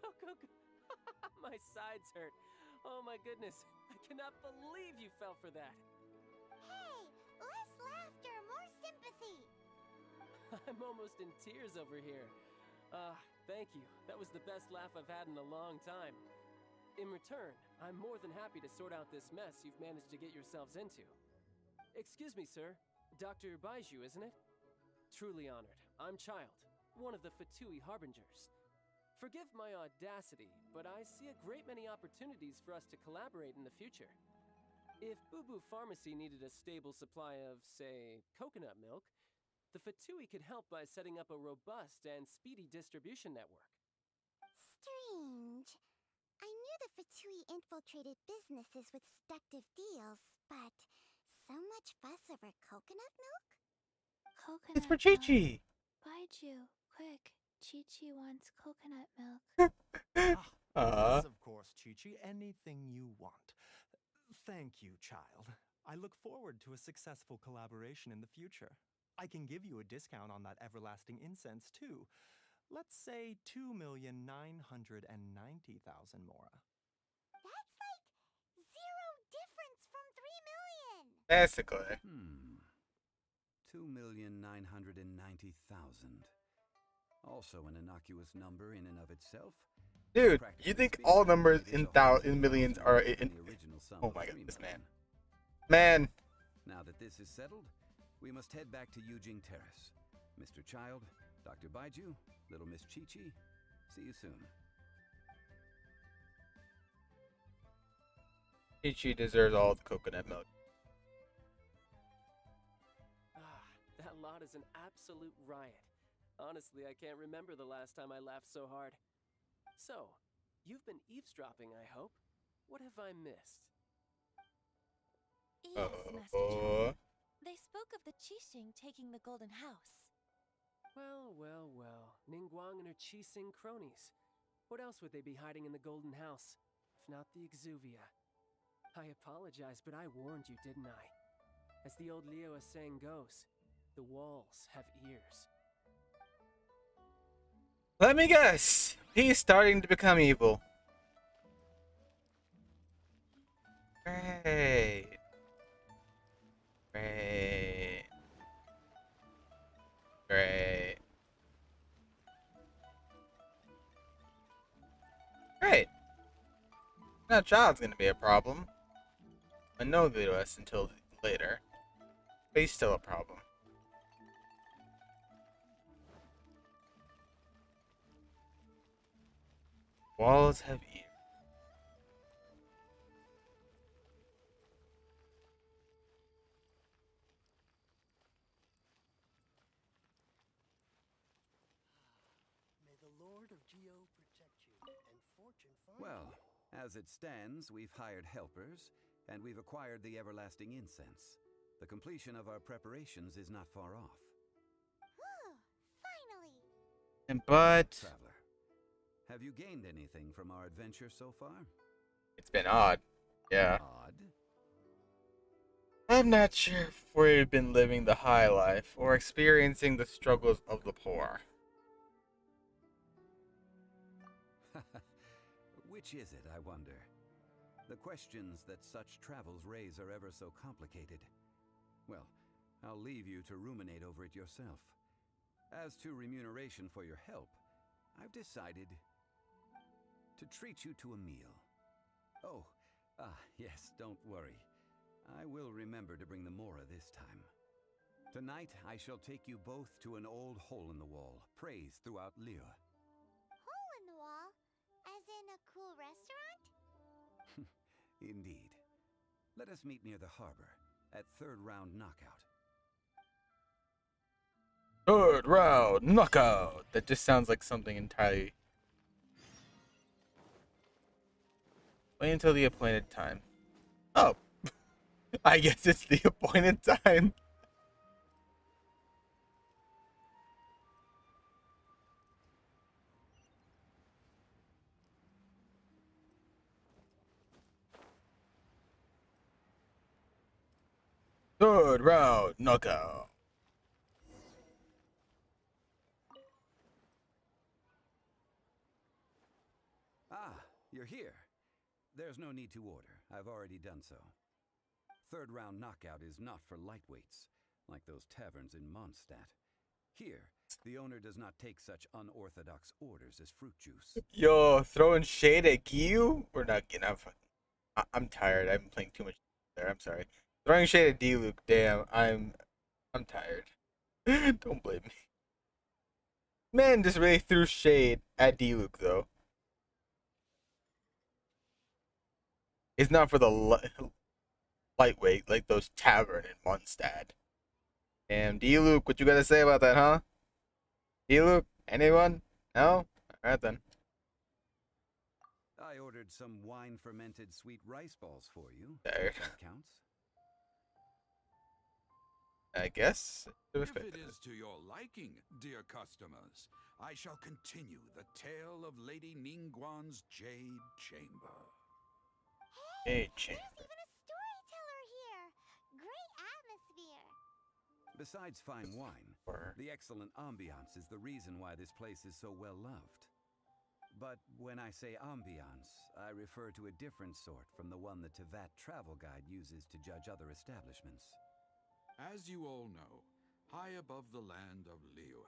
Go, go, go. My sides hurt. Oh my goodness. I cannot believe you fell for that. Hey, less laughter, more sympathy. I'm almost in tears over here. Thank you. That was the best laugh I've had in a long time. In return, I'm more than happy to sort out this mess you've managed to get yourselves into. Excuse me, sir. Dr. Baiju, isn't it? Truly honored. I'm Child, one of the Fatui Harbingers. Forgive my audacity, but I see a great many opportunities for us to collaborate in the future. If Boo Boo Pharmacy needed a stable supply of, say, coconut milk, the Fatui could help by setting up a robust and speedy distribution network. Strange. I knew the Fatui infiltrated businesses with seductive deals, but so much fuss over coconut milk? Coconut It's for milk. Chi-Chi. Baiju, quick. Chi-Chi wants coconut milk. Yes, of course, Chi-Chi. Anything you want. Thank you, child. I look forward to a successful collaboration in the future. I can give you a discount on that everlasting incense, too. Let's say 2,990,000 mora. That's like zero difference from 3 million. Basically. 2,990,000. Also an innocuous number in and of itself. Dude, you think all numbers in millions are in? Oh my god, this man. Man. Now that this is settled, we must head back to Yujing Terrace. Mr. Child, Dr. Baiju, little Miss Chi-Chi, see you soon. Chi-Chi deserves all the coconut milk. That lot is an absolute riot. Honestly, I can't remember the last time I laughed so hard. So, you've been eavesdropping, I hope. What have I missed? Yes, Master Child. They spoke of the Qixing taking the Golden House. Well, well, well. Ningguang and her Qixing cronies. What else would they be hiding in the Golden House, if not the Exuvia? I apologize, but I warned you, didn't I? As the old Liyue saying goes, the walls have ears. Let me guess. He's starting to become evil. Great. Great. Great. Great. Now Child's gonna be a problem. Unknown to us until later. But he's still a problem. Walls have ears. Well, as it stands, we've hired helpers, and we've acquired the everlasting incense. The completion of our preparations is not far off. Finally! But Traveler, have you gained anything from our adventure so far? it's been odd. Yeah. Odd? I'm not sure if we've been living the high life or experiencing the struggles of the poor. Which is it, I wonder? The questions that such travels raise are ever so complicated. Well, I'll leave you to ruminate over it yourself. As to remuneration for your help, I've decided to treat you to a meal. Oh, yes, don't worry. I will remember to bring the Mora this time. Tonight, I shall take you both to an old hole-in-the-wall, praised throughout Liyue. Hole in the wall? As in a cool restaurant? Indeed. Let us meet near the harbor, at third round knockout. Third round knockout. That just sounds like something entirely. Wait until the appointed time. Oh, I guess it's the appointed time. Third round knockout. Ah, you're here. There's no need to order. I've already done so. Third round knockout is not for lightweights, like those taverns in Mondstadt. Here, the owner does not take such unorthodox orders as fruit juice. Yo, throwing shade at Giyu? We're not getting up. I'm tired. I've been playing too much there. I'm sorry. Throwing shade at D-Luke. Damn, I'm tired. Don't blame me. Man just really threw shade at D-Luke though. It's not for the lightweight like those tavern in Mondstadt. Damn, D-Luke, what you gotta say about that, huh? D-Luke, anyone? No? Alright then. I ordered some wine-fermented sweet rice balls for you. There. That counts. I guess. If it is to your liking, dear customers, I shall continue the tale of Lady Ningguang's Jade Chamber. Jade Chamber. There's even a storyteller here! Great atmosphere! Besides fine wine, the excellent ambiance is the reason why this place is so well loved. But when I say ambiance, I refer to a different sort from the one the Tevat travel guide uses to judge other establishments. As you all know, high above the land of Liyue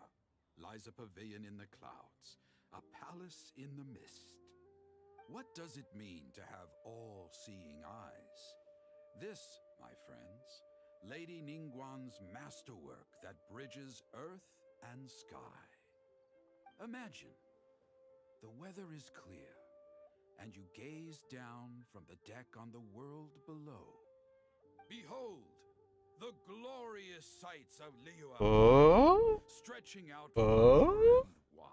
lies a pavilion in the clouds, a palace in the mist. What does it mean to have all-seeing eyes? This, my friends, Lady Ningguang's masterwork that bridges earth and sky. Imagine, the weather is clear, and you gaze down from the deck on the world below. Behold, the glorious sights of Liyue, stretching out far and wide.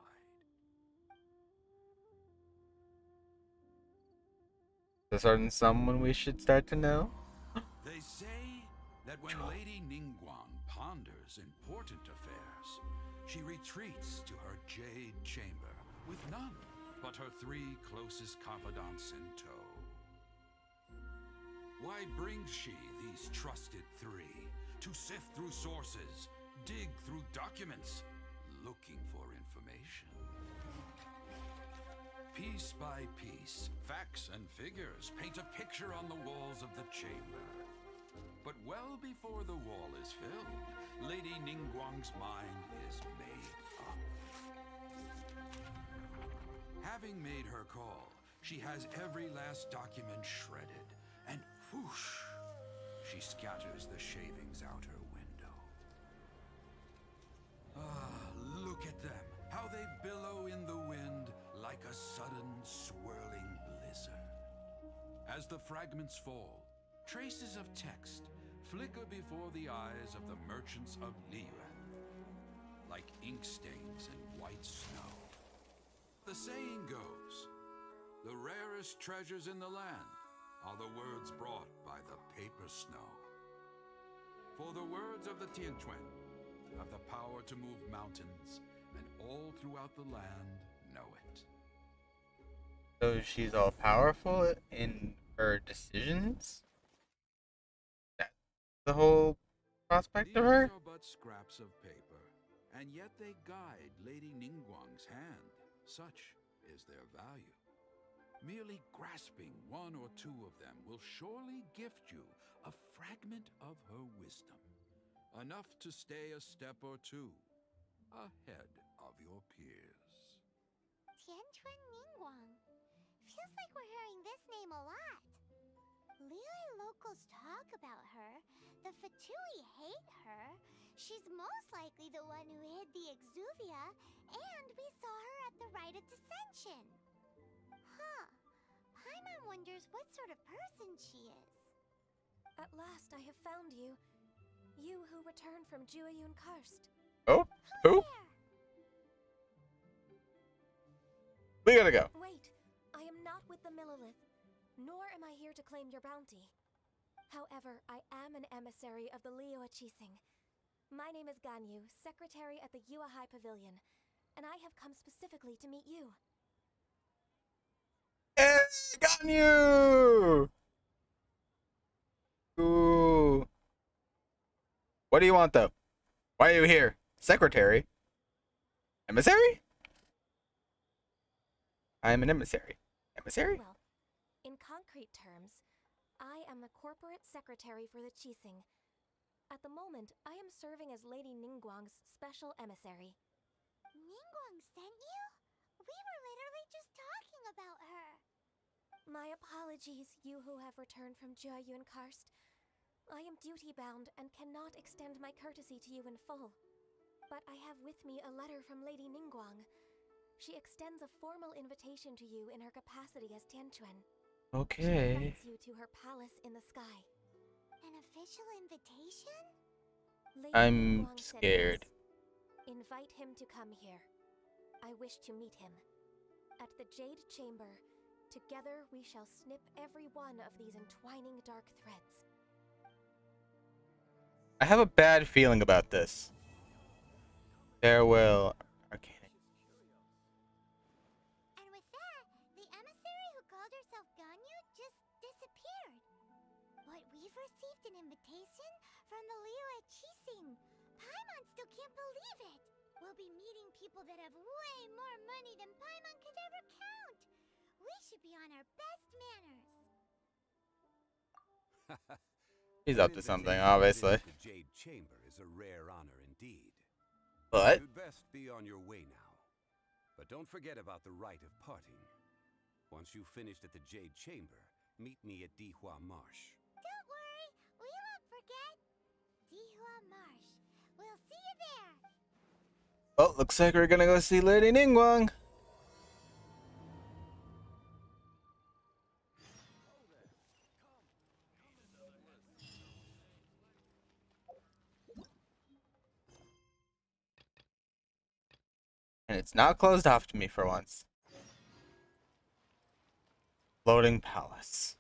Is there someone we should start to know? They say that when Lady Ningguang ponders important affairs, she retreats to her Jade Chamber with none but her 3 closest confidants in tow. Why brings she these trusted 3 to sift through sources, dig through documents, looking for information? Piece by piece, facts and figures paint a picture on the walls of the chamber. But well before the wall is filled, Lady Ningguang's mind is made up. Having made her call, she has every last document shredded, and whoosh, she scatters the shavings out her window. Ah, look at them, how they billow in the wind like a sudden swirling blizzard. As the fragments fall, traces of text flicker before the eyes of the merchants of Liyue, like ink stains in white snow. The saying goes, the rarest treasures in the land are the words brought by the paper snow. For the words of the Tianquan have the power to move mountains, and all throughout the land know it. So she's all powerful in her decisions? That's the whole prospect of her? These are but scraps of paper, and yet they guide Lady Ningguang's hand. Such is their value. Merely grasping one or two of them will surely gift you a fragment of her wisdom, enough to stay a step or two ahead of your peers. Tianquan Ningguang. Feels like we're hearing this name a lot. Liyue locals talk about her. The Fatui hate her. She's most likely the one who hid the Exuvia, and we saw her at the Rite of Dissension. Huh. Paimon wonders what sort of person she is. At last I have found you. You who returned from Jueyun Karst. Oh? Who? We gotta go. Wait, I am not with the Millelith, nor am I here to claim your bounty. However, I am an emissary of the Liyue Qixing. My name is Ganyu, secretary at the Yuehai Pavilion, and I have come specifically to meet you. Hey, Ganyu! Ooh. What do you want, though? Why are you here? Secretary? Emissary? I am an emissary. Emissary? Well, in concrete terms, I am the corporate secretary for the Qixing. At the moment, I am serving as Lady Ningguang's special emissary. Ningguang sent you? We were literally just talking about her. My apologies, you who have returned from Jueyun Karst. I am duty-bound and cannot extend my courtesy to you in full. But I have with me a letter from Lady Ningguang. She extends a formal invitation to you in her capacity as Tianquan. Okay. She invites you to her palace in the sky. An official invitation? Lady I'm Ningguang said scared. yes. Invite him to come here. I wish to meet him. At the Jade Chamber, together we shall snip every one of these entwining dark threads. I have a bad feeling about this. Farewell, Arcana. And with that, the emissary who called herself Ganyu just disappeared. But we've received an invitation from the Liyue Qixing. Paimon still can't believe it. We'll be meeting people that have way more money than Paimon could ever count. We should be on our best manners. He's up to something, obviously. The Jade Chamber is a rare honor indeed. But You'd best be on your way now. But don't forget about the rite of parting. Once you've finished at the Jade Chamber, meet me at Dihua Marsh. Don't worry, we won't forget. Dihua Marsh. We'll see you there. well, looks like we're gonna go see Lady Ningguang. And it's not closed off to me for once. Floating Palace.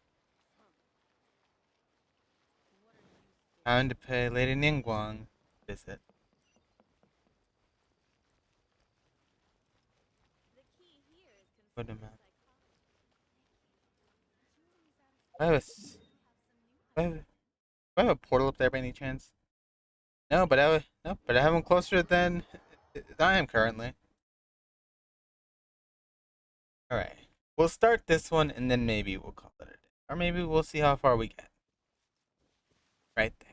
Time to pay Lady Ningguang a visit. What am I? Do I have a portal up there by any chance? No, but I have him closer than I am currently. Alright. We'll start this one and then maybe we'll call it a day. Or maybe we'll see how far we get. Right there.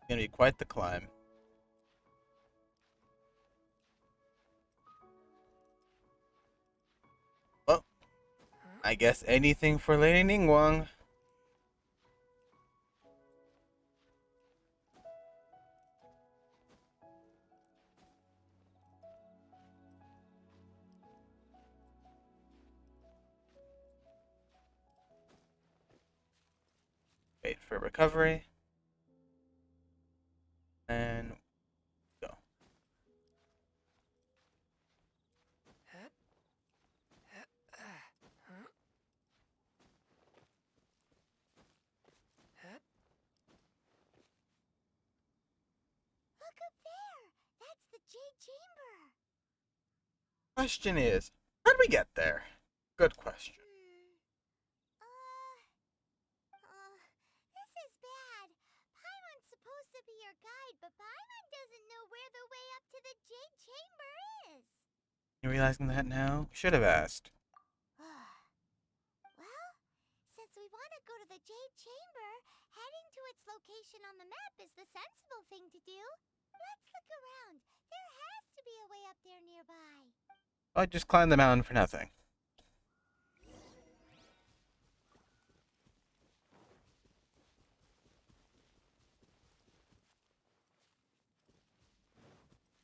Gonna be quite the climb. I guess anything for Lady Ningguang. Wait for recovery. And go. Look up there! That's the Jade Chamber! Question is, how did we get there? Good question. This is bad. Paimon's supposed to be your guide, but Paimon doesn't know where the way up to the Jade Chamber is. You realizing that now? Should have asked. Well, since we want to go to the Jade Chamber, heading to its location on the map is the sensible thing to do. Let's look around. There has to be a way up there nearby. I just climbed the mountain for nothing.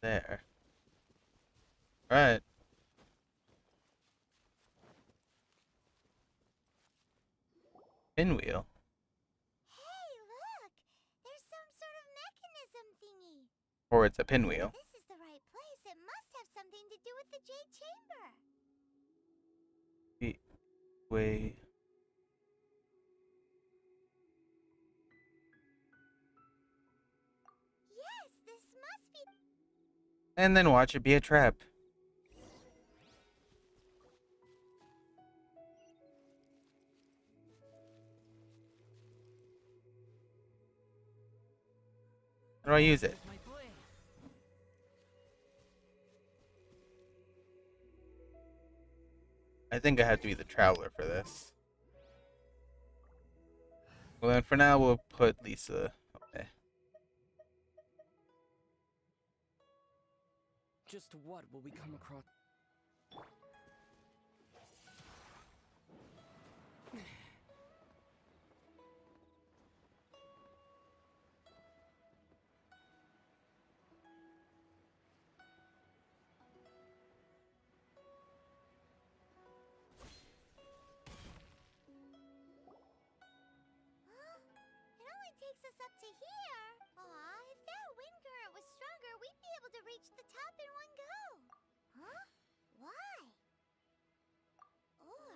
There. Right. Pinwheel. Hey, look! There's some sort of mechanism thingy. Or it's a pinwheel. This is the right place. It must have something to do with the Jade Chamber. Wait. Yes, this must be. And then watch it be a trap. How do I use it? I think I have to be the traveler for this. Well, then for now, we'll put Lisa away. Just what will we come across? It only takes us up to here. Aw, if that wind current was stronger, we'd be able to reach the top in one go. Huh? Why? Or...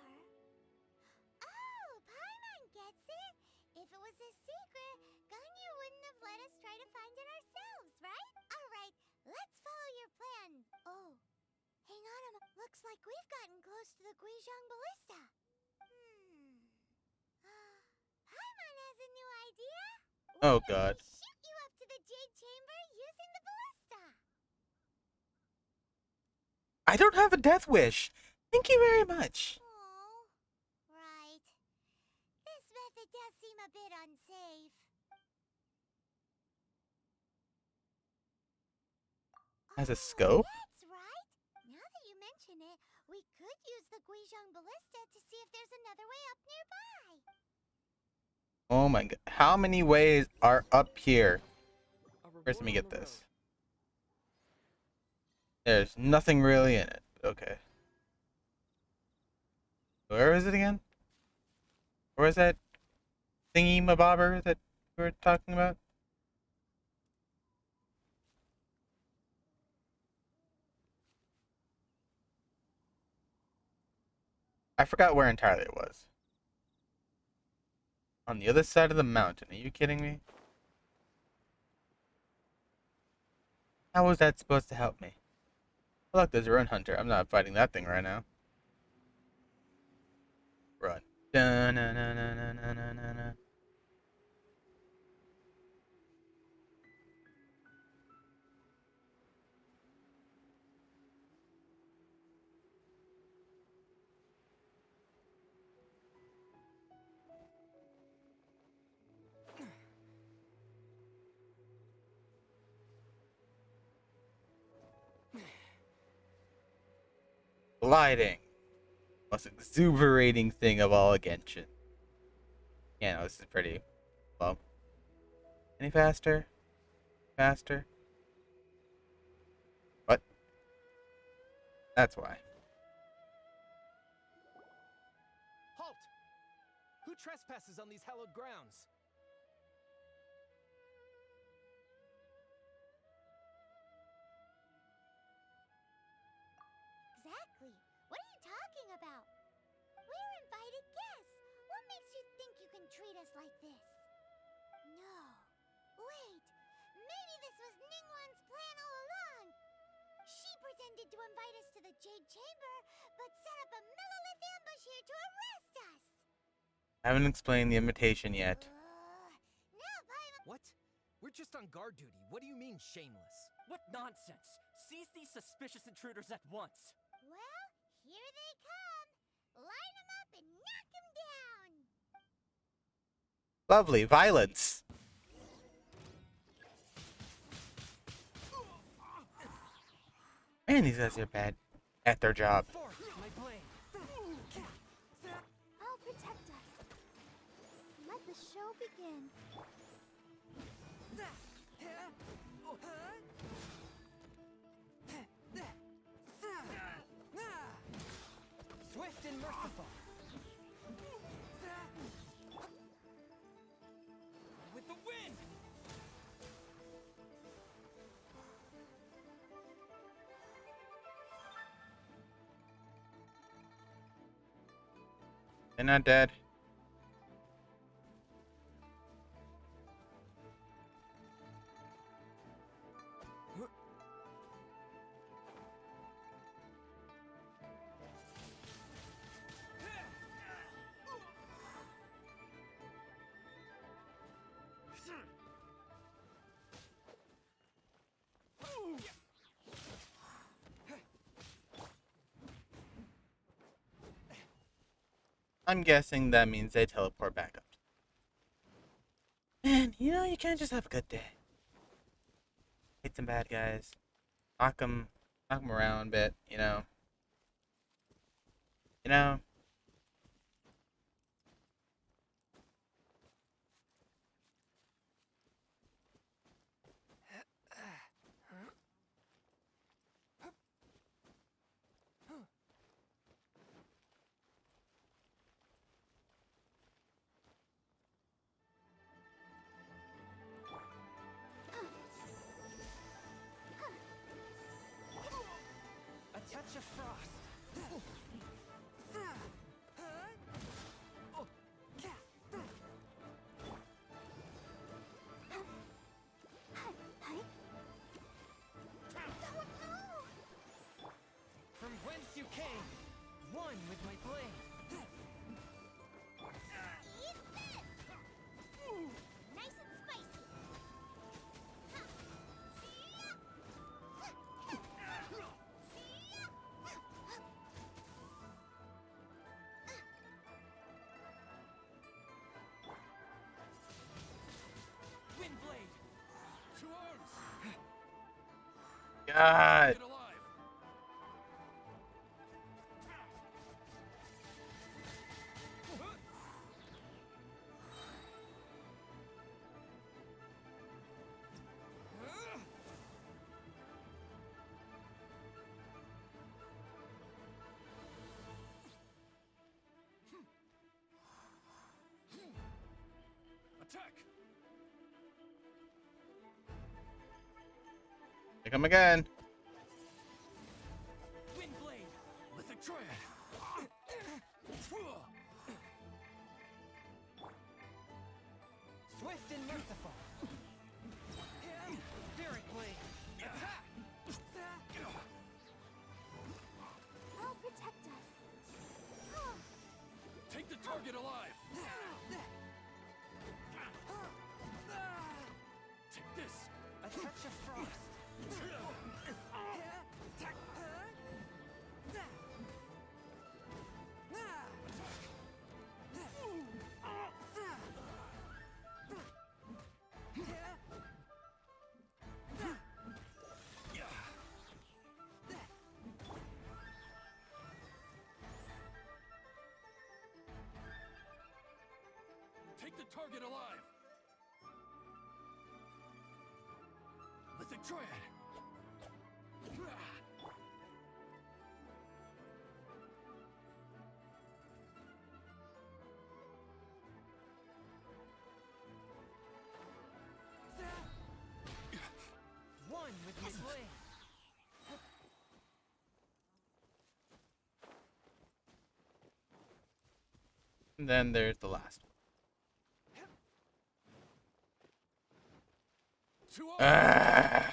Oh, Paimon gets it! If it was a secret, Ganyu wouldn't have let us try to find it ourselves, right? Alright, let's follow your plan. Oh, hang on a moment. Looks like we've gotten close to the Guizhong Ballista. Paimon has a new idea. Oh god. Shoot you up to the Jade Chamber using the ballista. I don't have a death wish. Thank you very much. Oh, right. This method does seem a bit unsafe. Has a scope? That's right. Now that you mention it, we could use the Guizhong Ballista to see if there's another way up nearby. Oh my god. How many ways are up here? First, let me get this. There's nothing really in it. Okay. Where is it again? Where is that thingy mabobber that we were talking about? I forgot where entirely it was. On the other side of the mountain. Are you kidding me? How was that supposed to help me? Oh, look, there's a run hunter. I'm not fighting that thing right now. Run. Dun-na-na-na-na-na-na-na. Gliding. most exuberating thing of all Genshin. Yeah, no, this is pretty low. Any faster? Faster? What? That's why. Halt! Who trespasses on these hallowed grounds? Exactly. What are you talking about? We're invited guests. What makes you think you can treat us like this? No. Wait. Maybe this was Ningguang's plan all along. She pretended to invite us to the Jade Chamber, but set up a Millilith ambush here to arrest us. I haven't explained the invitation yet. What? We're just on guard duty. What do you mean, shameless? What nonsense! Seize these suspicious intruders at once! Well, here they come. Line them up and knock them down. Lovely violence. Man, these guys are bad at their job. I'll protect us. Let the show begin. Swift and merciful. With the wind. They're not dead. I'm guessing that means they teleport back up. Man, you know, you can't just have a good day. Hit some bad guys. Knock them around a bit, you know. You know. A touch of frost. From whence you came, one with my blade. Eat this! Nice and spicy. Windblade. To arms! God. Get alive! Attack! Here come again. Windblade. Lithic Triad! Swift and merciful. Spirit blade. Attack! I'll protect us. Take the target alive! Take this! A touch of frost. the target alive. Mythic Triad. One with my blade. And then there's the last one. Ah!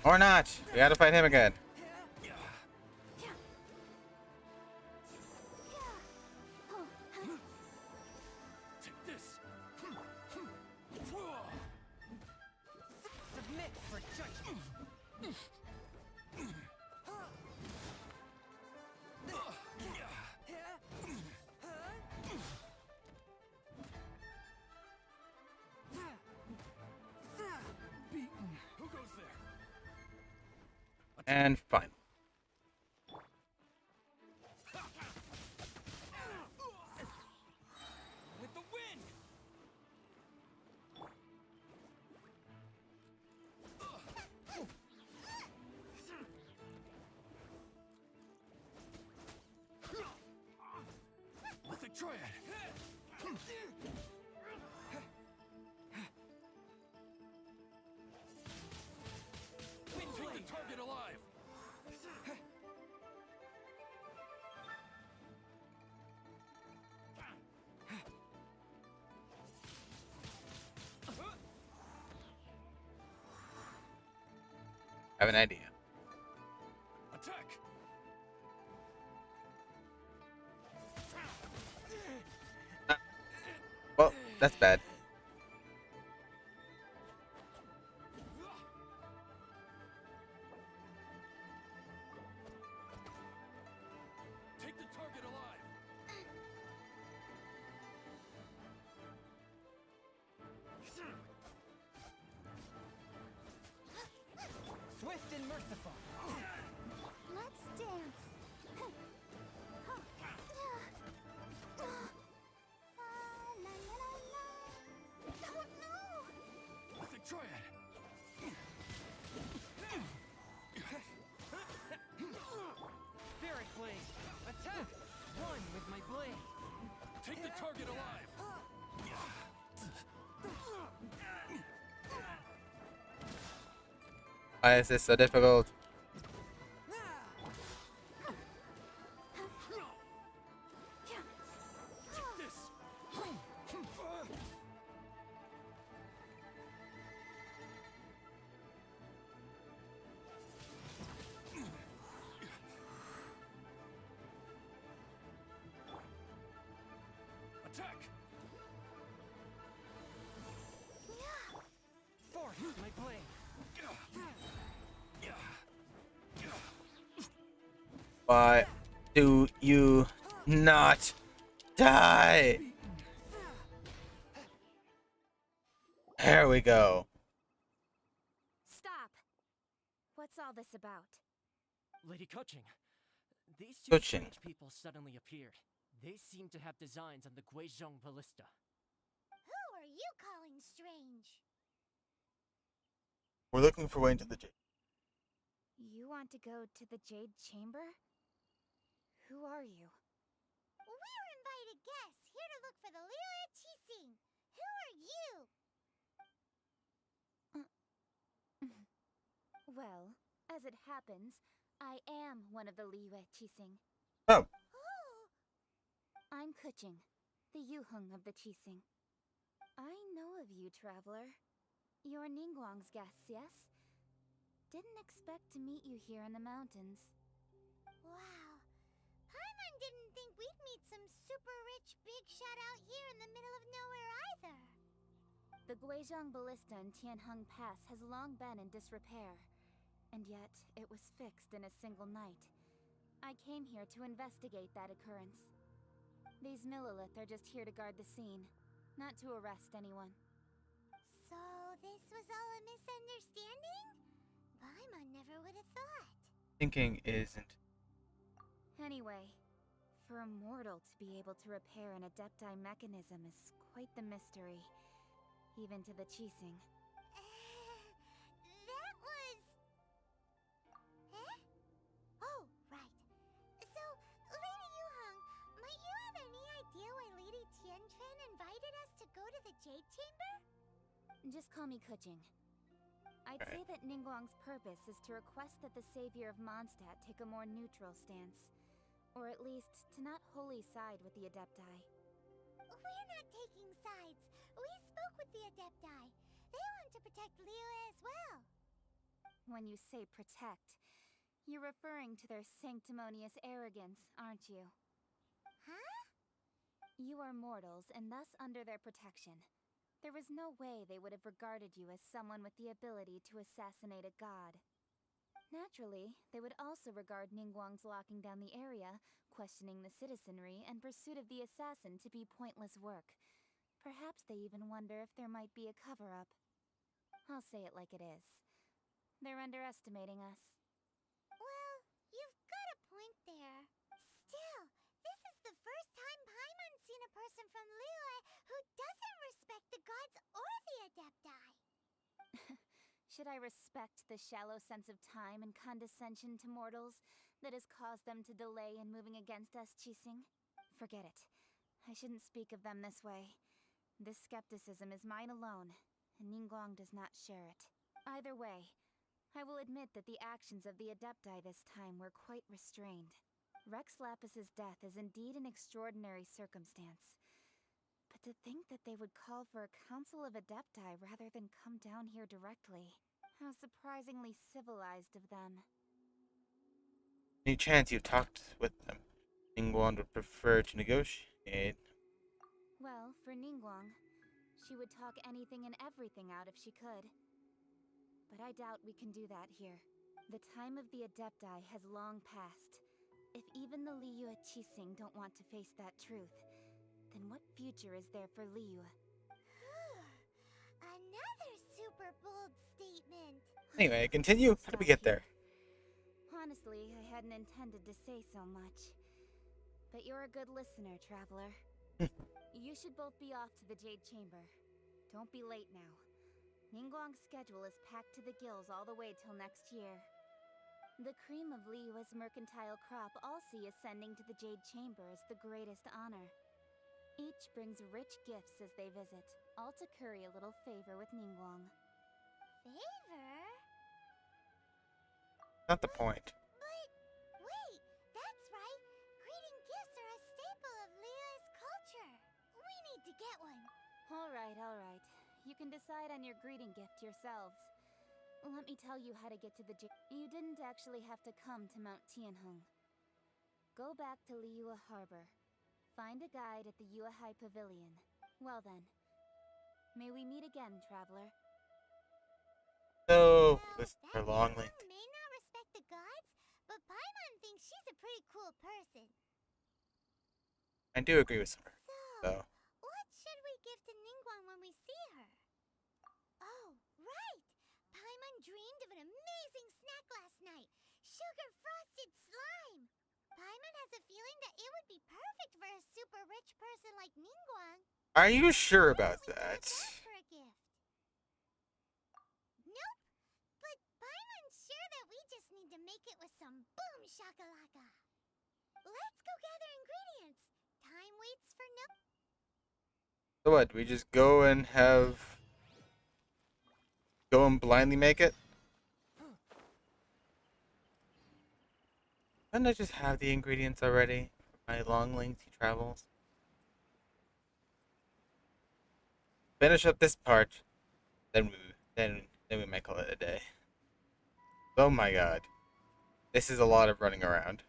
Or not. We gotta fight him again. Take this. Submit for judgment. Beaten. Who goes there? And final. With the wind. Mythic Triad. Take the target alive. I have an idea. Attack. Well, that's bad. Take the target alive. Swift and merciful. Let's dance. Mythic Triad. Spirit blade. Attack. One with my blade. Take the target alive. Why is this so difficult? Take this. Attack. Force my blade. Why do you not die? There we go. Stop! What's all this about? Lady Coaching, these two Coaching. strange people suddenly appeared. They seem to have designs on the Guizhong Ballista. Who are you calling strange? We're looking for way into the Jade. You want to go to the Jade Chamber? Who are you? We're invited guests here to look for the Liyue Qixing. Who are you? Well, as it happens, I am one of the Liyue Qixing. Oh. I'm Kuching, the Yuheng of the Qixing. I know of you, traveler. You're Ningguang's guests, yes? Didn't expect to meet you here in the mountains. Wow. Paimon didn't think we'd meet some super rich big shot out here in the middle of nowhere either. The Guizhong Ballista in Tianheng Pass has long been in disrepair, and yet it was fixed in a single night. I came here to investigate that occurrence. These Millilith are just here to guard the scene, not to arrest anyone. So this was all a misunderstanding? Paimon never would have thought. Thinking isn't. Anyway, For a mortal to be able to repair an Adepti mechanism is quite the mystery, even to the Qixing. That was... Eh? Oh, right. So, Lady Yuheng, might you have any idea why Lady Tianquan invited us to go to the Jade Chamber? Just call me Kuching. I'd say that Ningguang's purpose is to request that the savior of Mondstadt take a more neutral stance. Or at least, to not wholly side with the Adepti. We're not taking sides. We spoke with the Adepti. They want to protect Liyue as well. When you say protect, you're referring to their sanctimonious arrogance, aren't you? Huh? You are mortals, and thus under their protection. There was no way they would have regarded you as someone with the ability to assassinate a god. Naturally, they would also regard Ningguang's locking down the area, questioning the citizenry, and pursuit of the assassin to be pointless work. Perhaps they even wonder if there might be a cover-up. I'll say it like it is. They're underestimating us. Well, you've got a point there. Still, this is the first time Paimon's seen a person from Liyue who doesn't respect the gods or the Adepti. Should I respect the shallow sense of time and condescension to mortals that has caused them to delay in moving against us, Qixing? Forget it. I shouldn't speak of them this way. This skepticism is mine alone, and Ningguang does not share it. Either way, I will admit that the actions of the Adepti this time were quite restrained. Rex Lapis's death is indeed an extraordinary circumstance. But to think that they would call for a council of Adepti rather than come down here directly. How surprisingly civilized of them. Any chance you've talked with them? Ningguang would prefer to negotiate. Well, for Ningguang, she would talk anything and everything out if she could. But I doubt we can do that here. The time of the Adepti has long passed. If even the Liyue Qixing don't want to face that truth, then what future is there for Liyue? Another super bold statement. Anyway, continue. How did we get there? Honestly, I hadn't intended to say so much. But you're a good listener, traveler. You should both be off to the Jade Chamber. Don't be late now. Ningguang's schedule is packed to the gills all the way till next year. The cream of Liyue's mercantile crop all see ascending to the Jade Chamber as the greatest honor. Each brings rich gifts as they visit, all to curry a little favor with Ningguang. Favor? Not the point. But wait, that's right. Greeting gifts are a staple of Liyue's culture. We need to get one. All right. You can decide on your greeting gift yourselves. Let me tell you how to get to the You didn't actually have to come to Mount Tianheng. Go back to Liyue Harbor. Find a guide at the Yuehai Pavilion. Well then, may we meet again, traveler. So, this is her long link. May not respect the gods, but Paimon thinks she's a pretty cool person. I do agree with her. So, what should we give to Ningguang when we see her? Oh, right! Paimon dreamed of an amazing snack last night. Sugar-frosted slime! Paimon has a feeling that it would be perfect for a super rich person like Ningguang. are you sure about that? For a gift. Nope. But Paimon's sure that we just need to make it with some boom shakalaka. Let's go gather ingredients. Time waits for no... So what, we just go and blindly make it? Couldn't I just have the ingredients already for my long lengthy travels? Finish up this part, then we might call it a day. Oh my god. This is a lot of running around.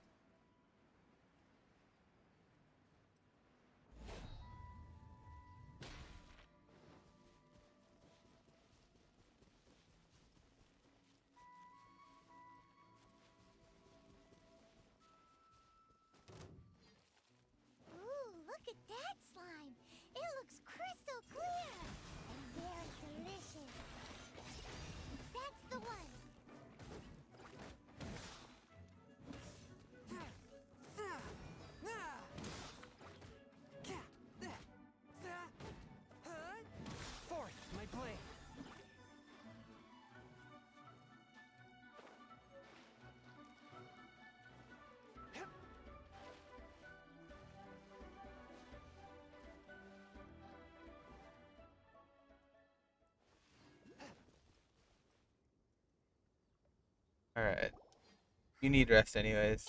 Ooh, look at that slime. It looks crystal clear. And very delicious. That's the one. Alright. You need rest anyways.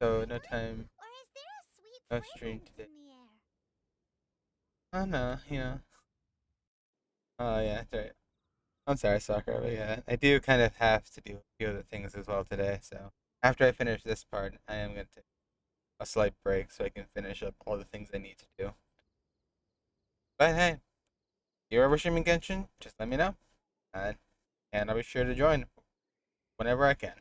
So no time. No stream today. Oh no, you know. Oh yeah, that's right. I'm sorry, Soccer, but yeah, I do kind of have to do a few other things as well today, so after I finish this part, I am going to take a slight break so I can finish up all the things I need to do. But hey, if you're ever streaming Genshin, just let me know, and I'll be sure to join whenever I can.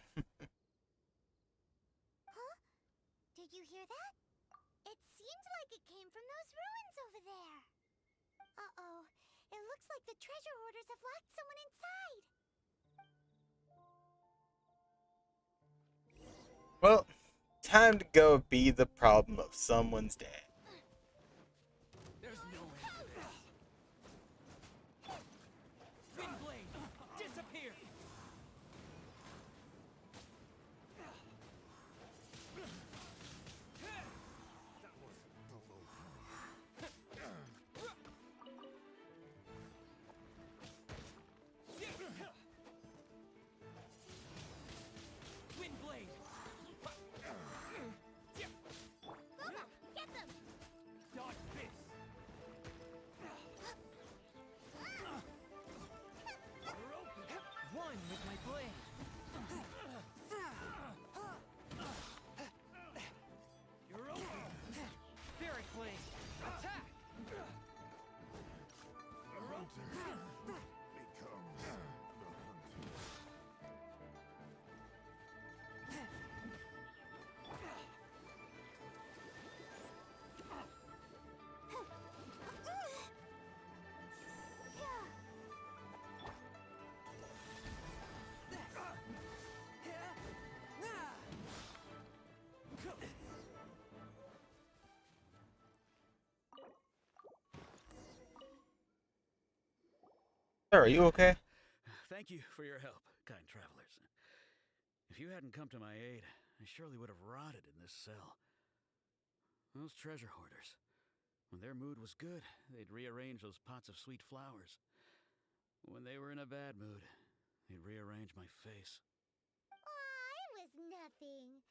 Did you hear that? It seemed like it came from those ruins over there. Uh-oh. It looks like the treasure hoarders have locked someone inside. Well, time to go be the problem of someone's day. There's no end to this. Windblade, disappear! Windblade! Luma, get them! Dodge this! One with my blade! You're open! Spirit blade! Attack! Sir, are you okay? Thank you for your help, kind travelers. If you hadn't come to my aid, I surely would have rotted in this cell. Those treasure hoarders, when their mood was good, they'd rearrange those pots of sweet flowers. When they were in a bad mood, they'd rearrange my face. Aw, it was nothing.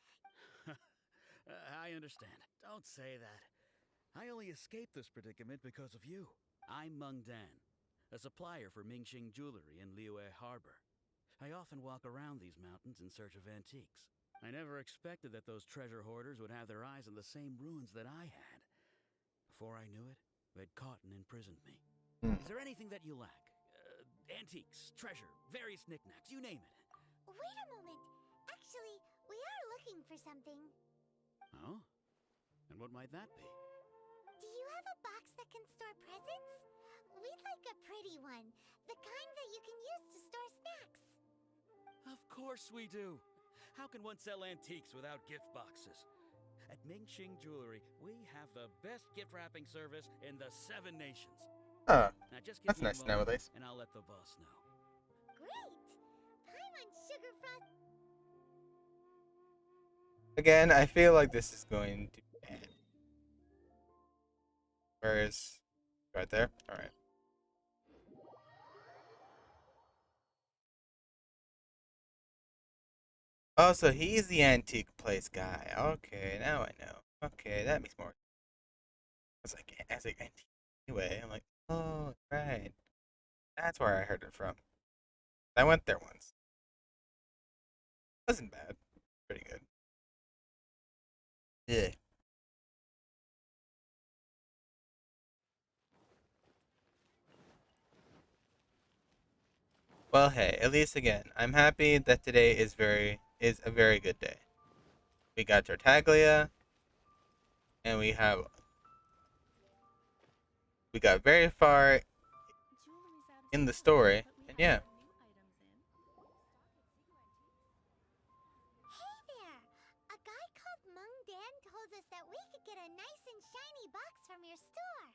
I understand. Don't say that. I only escaped this predicament because of you. I'm Meng Dan, a supplier for Mingxing Jewelry in Liyue Harbor. I often walk around these mountains in search of antiques. I never expected that those treasure hoarders would have their eyes on the same ruins that I had. Before I knew it, they'd caught and imprisoned me. Is there anything that you lack? Antiques, treasure, various knickknacks, you name it. Wait a moment. Actually, we are looking for something. Oh? And what might that be? Do you have a box that can store presents? We'd like a pretty one. The kind that you can use to store snacks. Of course we do. How can one sell antiques without gift boxes? At Mingxing Jewelry, we have the best gift wrapping service in the 7 nations. Huh. Now just give That's me a nice to know, moment, at least. and I'll let the boss know. Great! Paimon Sugar Frost. Again, I feel like this is going to end. Where is... Right there? Alright. Oh, so he's the antique place guy. Okay, now I know. Okay, that makes more sense. I was like antique anyway. I'm like, oh, right. That's where I heard it from. I went there once. Wasn't bad. Pretty good. Yeah. Well, hey, at least again, I'm happy that today is a very good day. We got Tartaglia, and we got very far in the story, and yeah. Hey there! A guy called Meng Dan told us that we could get a nice and shiny box from your store.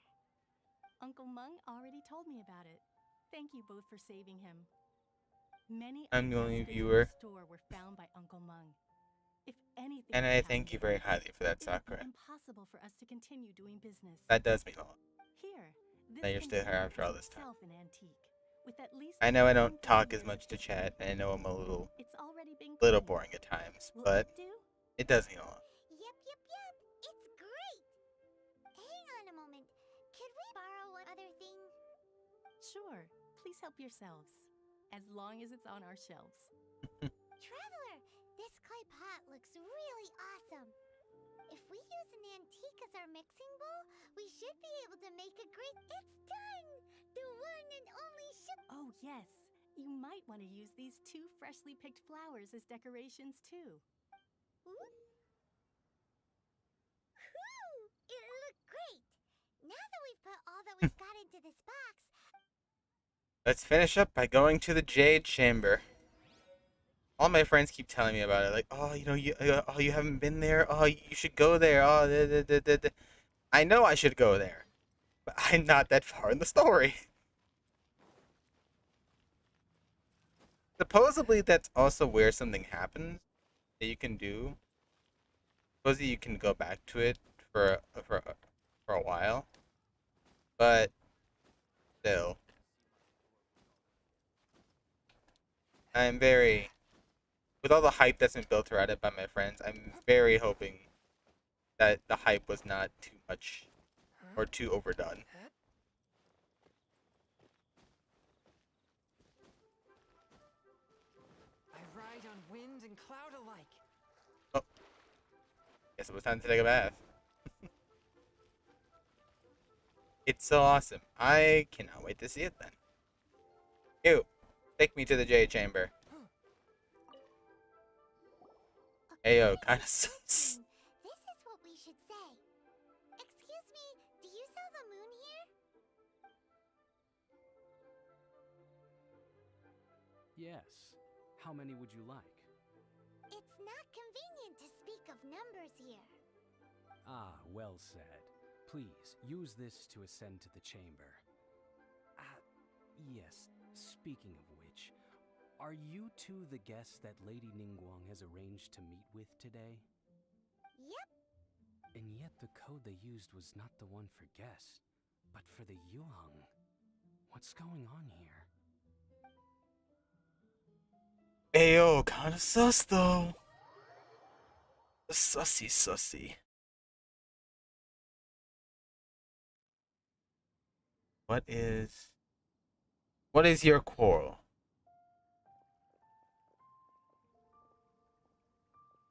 Uncle Meng already told me about it. Thank you both for saving him. Many I'm the only of the viewer. store were found by Uncle Meng. If anything, And I thank you very highly for that, Sakura. Impossible for us to continue doing business. That does mean a lot. Here, That you're still here after all this time. An antique, With at least I know I don't talk as much to chat, and I know I'm a little boring at times, but it does mean a lot. Yep. It's great. Hang on a moment. Could we borrow one other thing? Sure. Please help yourselves. As long as it's on our shelves. Traveler, this clay pot looks really awesome. If we use an antique as our mixing bowl, we should be able to make a great... It's done! The one and only ship... Oh, yes. You might want to use these 2 freshly picked flowers as decorations, too. It looked great. Now that we've put all that we've got into this box... Let's finish up by going to the Jade Chamber. All my friends keep telling me about it, like, oh, you haven't been there. Oh, you should go there. Oh, I know I should go there, but I'm not that far in the story. Supposedly, that's also where something happens that you can do. Supposedly, you can go back to it for a while, but still, I'm very, with all the hype that's been built around it by my friends, I'm very hoping that the hype was not too much or too overdone. I ride on wind and cloud alike. Oh, guess it was time to take a bath. It's so awesome. I cannot wait to see it then. Ew, take me to the Jade Chamber. Ayo, kinda sus. This is what we should say. Excuse me, do you sell the moon here? Yes. How many would you like? It's not convenient to speak of numbers here. Ah, well said. Please, use this to ascend to the chamber. Yes, speaking of which, are you two the guests that Lady Ningguang has arranged to meet with today? Yep. And yet the code they used was not the one for guests, but for the Yuheng. What's going on here? Ayo, kinda sus though. Sussy. What is your quarrel?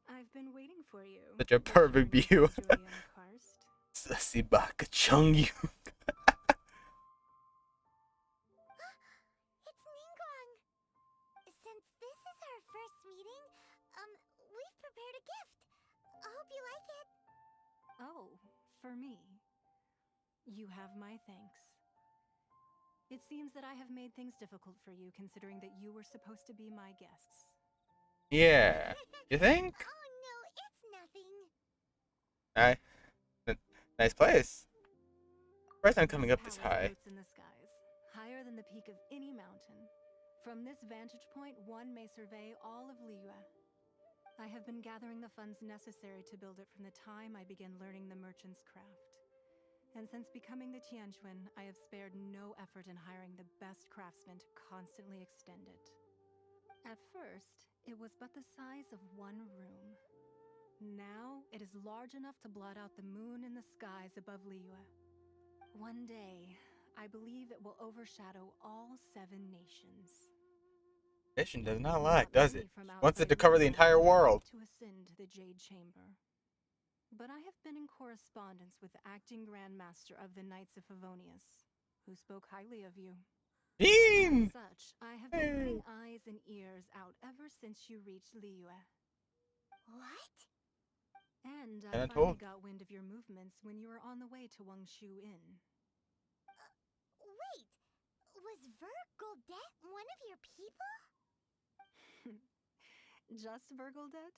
I've been waiting for you. Such a perfect view. Sussy baka chung you. It's Ningguang. Since this is our first meeting, we've prepared a gift. I hope you like it. Oh, for me. You have my thanks. It seems that I have made things difficult for you, considering that you were supposed to be my guests. Yeah, you think? Oh no, it's nothing. Nice place. First time coming up this high. In the skies, higher than the peak of any mountain. From this vantage point, one may survey all of Liyue. I have been gathering the funds necessary to build it from the time I began learning the merchant's craft. And since becoming the Tianquan, I have spared no effort in hiring the best craftsmen to constantly extend it. At first, it was but the size of one room. Now, it is large enough to blot out the moon in the skies above Liyue. One day, I believe it will overshadow all 7 nations. Mission does not lie, does it? Wants it to cover the entire world. To ascend the Jade Chamber. But I have been in correspondence with the acting Grand Master of the Knights of Favonius, who spoke highly of you. As such, I have been putting eyes and ears out ever since you reached Liyue. What? And I finally got wind of your movements when you were on the way to Wangshu Inn. Wait, was Vergoldet one of your people? Just Vergoldet?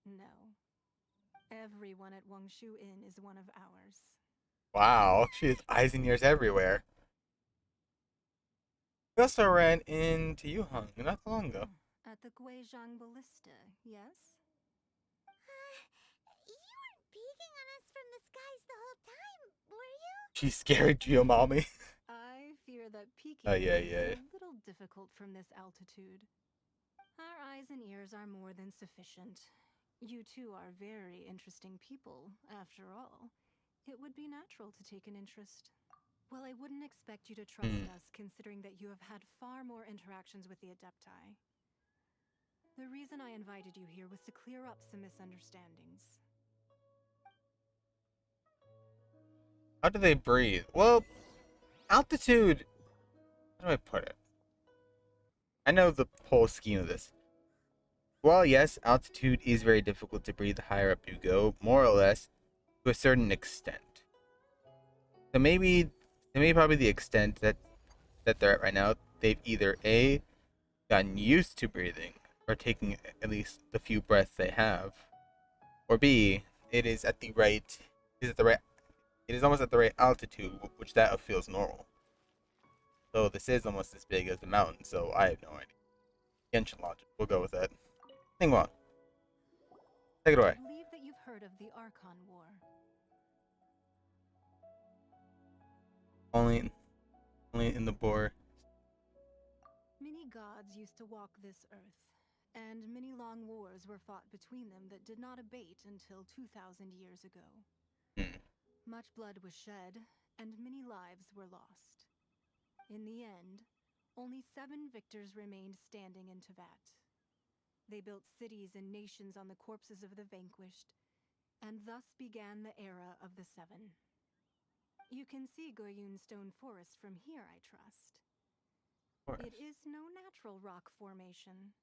No. Everyone at Wangshu Inn is one of ours. Wow, she has eyes and ears everywhere. We also ran into Yuheng not long ago. At the Guizhang Ballista, yes? You weren't peeking on us from the skies the whole time, were you? She's scared, Geo Mommy. I fear clear that peeking Oh, yeah, may be yeah. a little difficult from this altitude. Our eyes and ears are more than sufficient. You two are very interesting people, after all. It would be natural to take an interest. Well, I wouldn't expect you to trust us, considering that you have had far more interactions with the Adepti. The reason I invited you here was to clear up some misunderstandings. How do they breathe? Well, altitude. How do I put it? I know the whole scheme of this. While yes, altitude is very difficult to breathe the higher up you go, more or less, to a certain extent. So maybe probably the extent that they're at right now, they've either A, gotten used to breathing, or taking at least the few breaths they have, or B, it is almost at the right altitude, which that feels normal. So this is almost as big as the mountain, so I have no idea. Genshin logic, we'll go with that. Ningguang, take it away. I believe that you've heard of the Archon War. Only in the bore. Many gods used to walk this earth, and many long wars were fought between them that did not abate until 2,000 years ago. Much blood was shed, and many lives were lost. In the end, only 7 victors remained standing in Teyvat. They built cities and nations on the corpses of the vanquished, and thus began the era of the 7. You can see Goyun Stone Forest from here, I trust. It is no natural rock formation.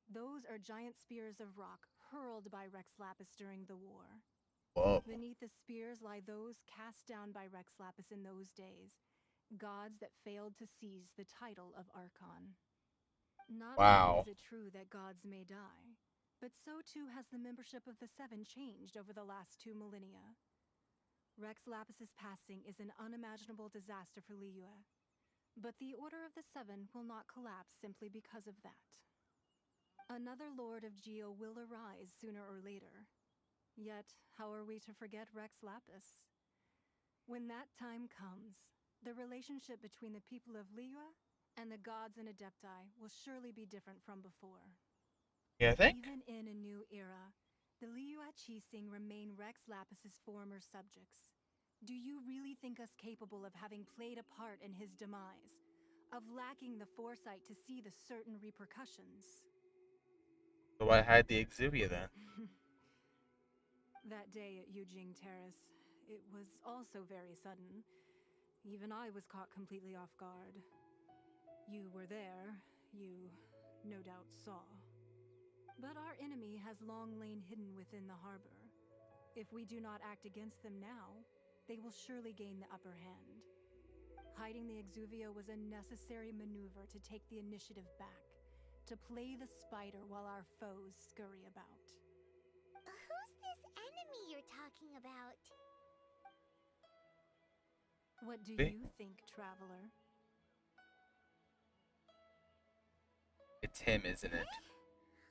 Those are giant spears of rock hurled by Rex Lapis during the war. Whoa. Beneath the spears lie those cast down by Rex Lapis in those days, gods that failed to seize the title of Archon. Not only is it true that gods may die, but so too has the membership of the 7 changed over the last 2 millennia. Rex Lapis's passing is an unimaginable disaster for Liyue, but the Order of the 7 will not collapse simply because of that. Another Lord of Geo will arise sooner or later. Yet, how are we to forget Rex Lapis? When that time comes, the relationship between the people of Liyue and the gods and Adepti will surely be different from before. Yeah, I think? Even in a new era, the Liyue Qixing remain Rex Lapis's former subjects. Do you really think us capable of having played a part in his demise? Of lacking the foresight to see the certain repercussions? So why hide the Exuvia then? That day at Yujing Terrace, it was also very sudden. Even I was caught completely off guard. You were there, you no doubt saw. But our enemy has long lain hidden within the harbor. If we do not act against them now, they will surely gain the upper hand. Hiding the Exuvia was a necessary maneuver to take the initiative back, to play the spider while our foes scurry about. Who's this enemy you're talking about? What do you think, traveler? It's him, isn't it?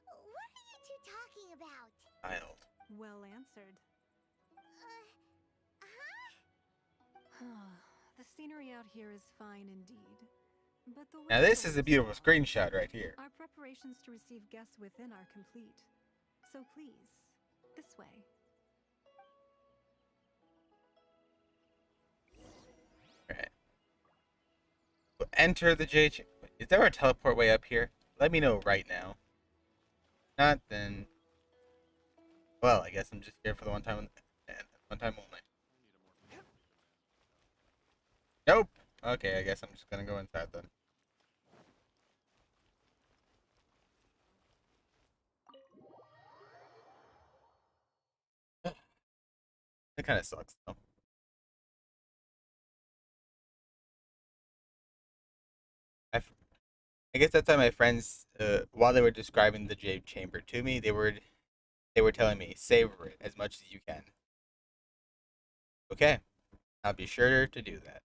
What are you two talking about? Child. Well answered. The scenery out here is fine indeed. But the Now this is a beautiful screenshot right here. Our preparations to receive guests within are complete. So please, this way. Alright. We'll enter the J. Is there a teleport way up here? Let me know right now. Not then. Well, I guess I'm just here for the one time only. Nope. Okay, I guess I'm just gonna go inside then. That kind of sucks though. I guess that's why my friends, while they were describing the Jade Chamber to me, they were telling me savor it as much as you can. Okay, I'll be sure to do that.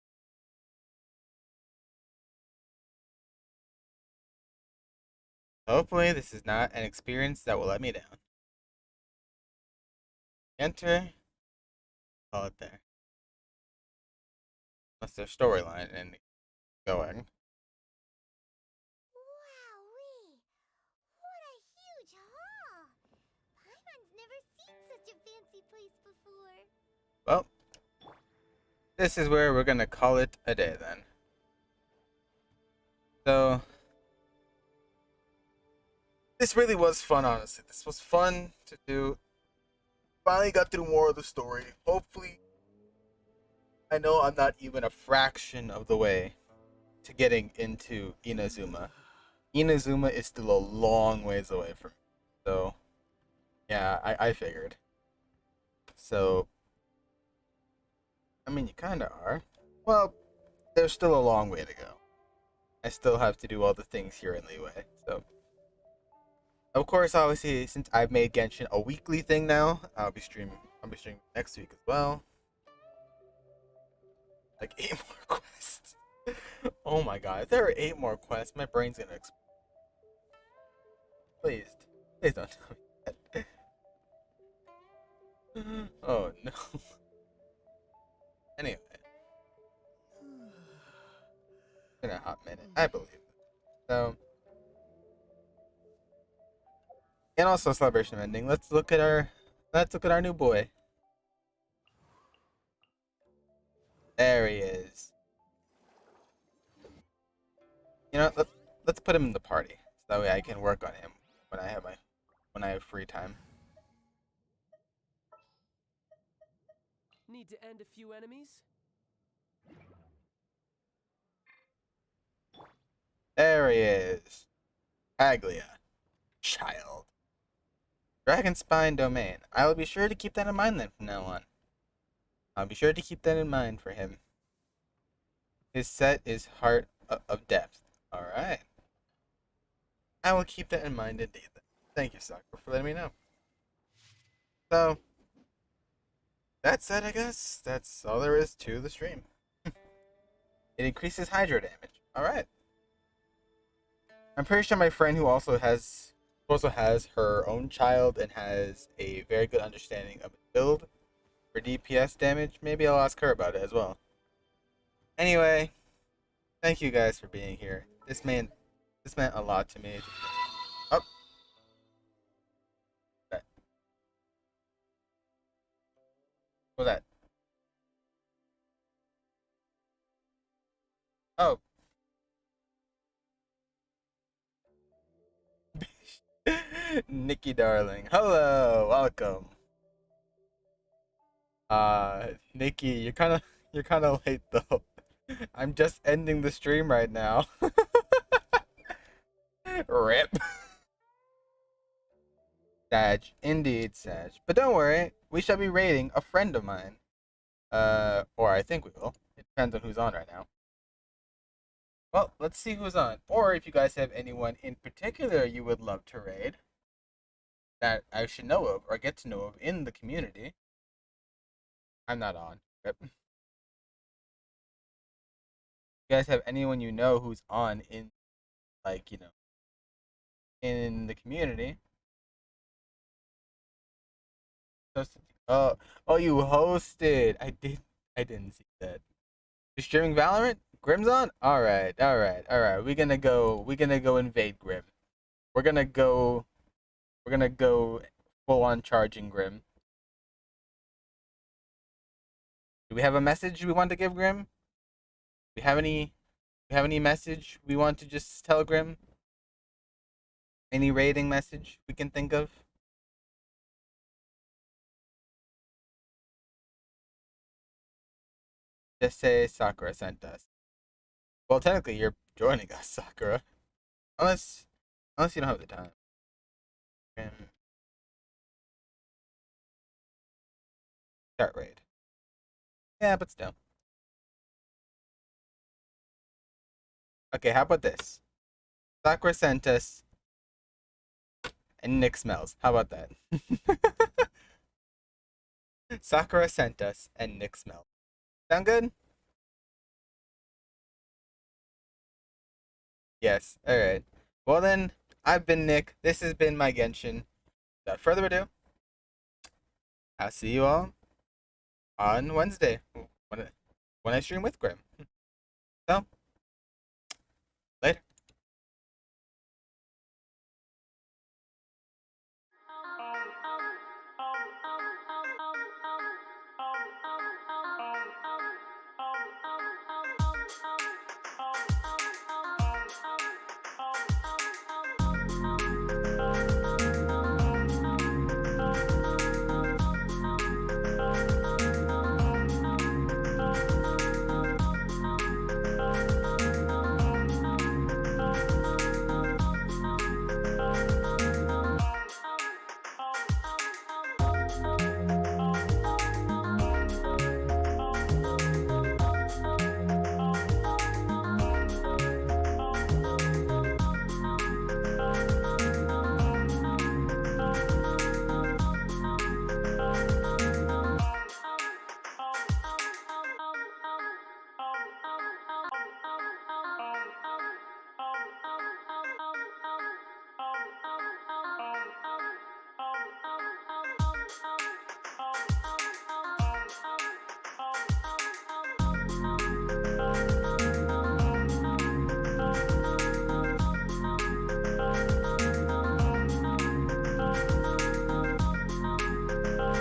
Hopefully, this is not an experience that will let me down. Enter. Call it there. That's their storyline, and going. Wowee! What a huge hall! Paimon's never seen such a fancy place before. Well, this is where we're gonna call it a day then. So, this really was fun, honestly. This was fun to do. Finally got through more of the story. Hopefully, I know I'm not even a fraction of the way to getting into Inazuma. Inazuma is still a long ways away from me. So, yeah, I figured. So, I mean, you kind of are. Well, there's still a long way to go. I still have to do all the things here in Liyue. So, of course, obviously, since I've made Genshin a weekly thing now, I'll be streaming next week as well. Like 8 more quests. Oh my god, if there are 8 more quests, my brain's gonna explode. Please don't tell me that. Oh no. Anyway. In a hot minute, I believe it. So, and also celebration of ending. Let's look at our new boy. There he is. You know, let's put him in the party so that way I can work on him when I have free time. Need to end a few enemies? There he is. Aglia. Child. Dragon Spine Domain. I will be sure to keep that in mind then from now on. I'll be sure to keep that in mind for him. His set is Heart of Depth. Alright. I will keep that in mind indeed. Thank you, Sakura, for letting me know. So, that said, I guess that's all there is to the stream. It increases hydro damage. Alright. I'm pretty sure my friend who also has her own child and has a very good understanding of its build for DPS damage. Maybe I'll ask her about it as well. Anyway, thank you guys for being here. This meant a lot to me. Oh. That. What was that? Oh. Nikki darling. Hello, welcome. Nikki, you're kinda late though. I'm just ending the stream right now. Rip. Sag, indeed, Sag. But don't worry, we shall be raiding a friend of mine. Or I think we will. It depends on who's on right now. Well, let's see who's on. Or if you guys have anyone in particular you would love to raid that I should know of or get to know of in the community. I'm not on. Rip. You guys have anyone you know who's on in, like, you know, in the community? Oh, you hosted. I didn't see that. You're streaming Valorant? Grim's on? Alright. We're gonna go invade Grim. We're gonna go full on charging Grim. Do we have a message we want to give Grim? Do we have any message we want to just tell Grim? Any raiding message we can think of? Just say Sakura sent us. Well, technically, you're joining us, Sakura. Unless you don't have the time. Start raid. Yeah, but still. Okay, how about this? Sakura sent us, and Nick smells. How about that? Sakura sent us, and Nick smells. Sound good? Yes. Alright. Well then, I've been Nick. This has been my Genshin. Without further ado, I'll see you all on Wednesday when I stream with Grim.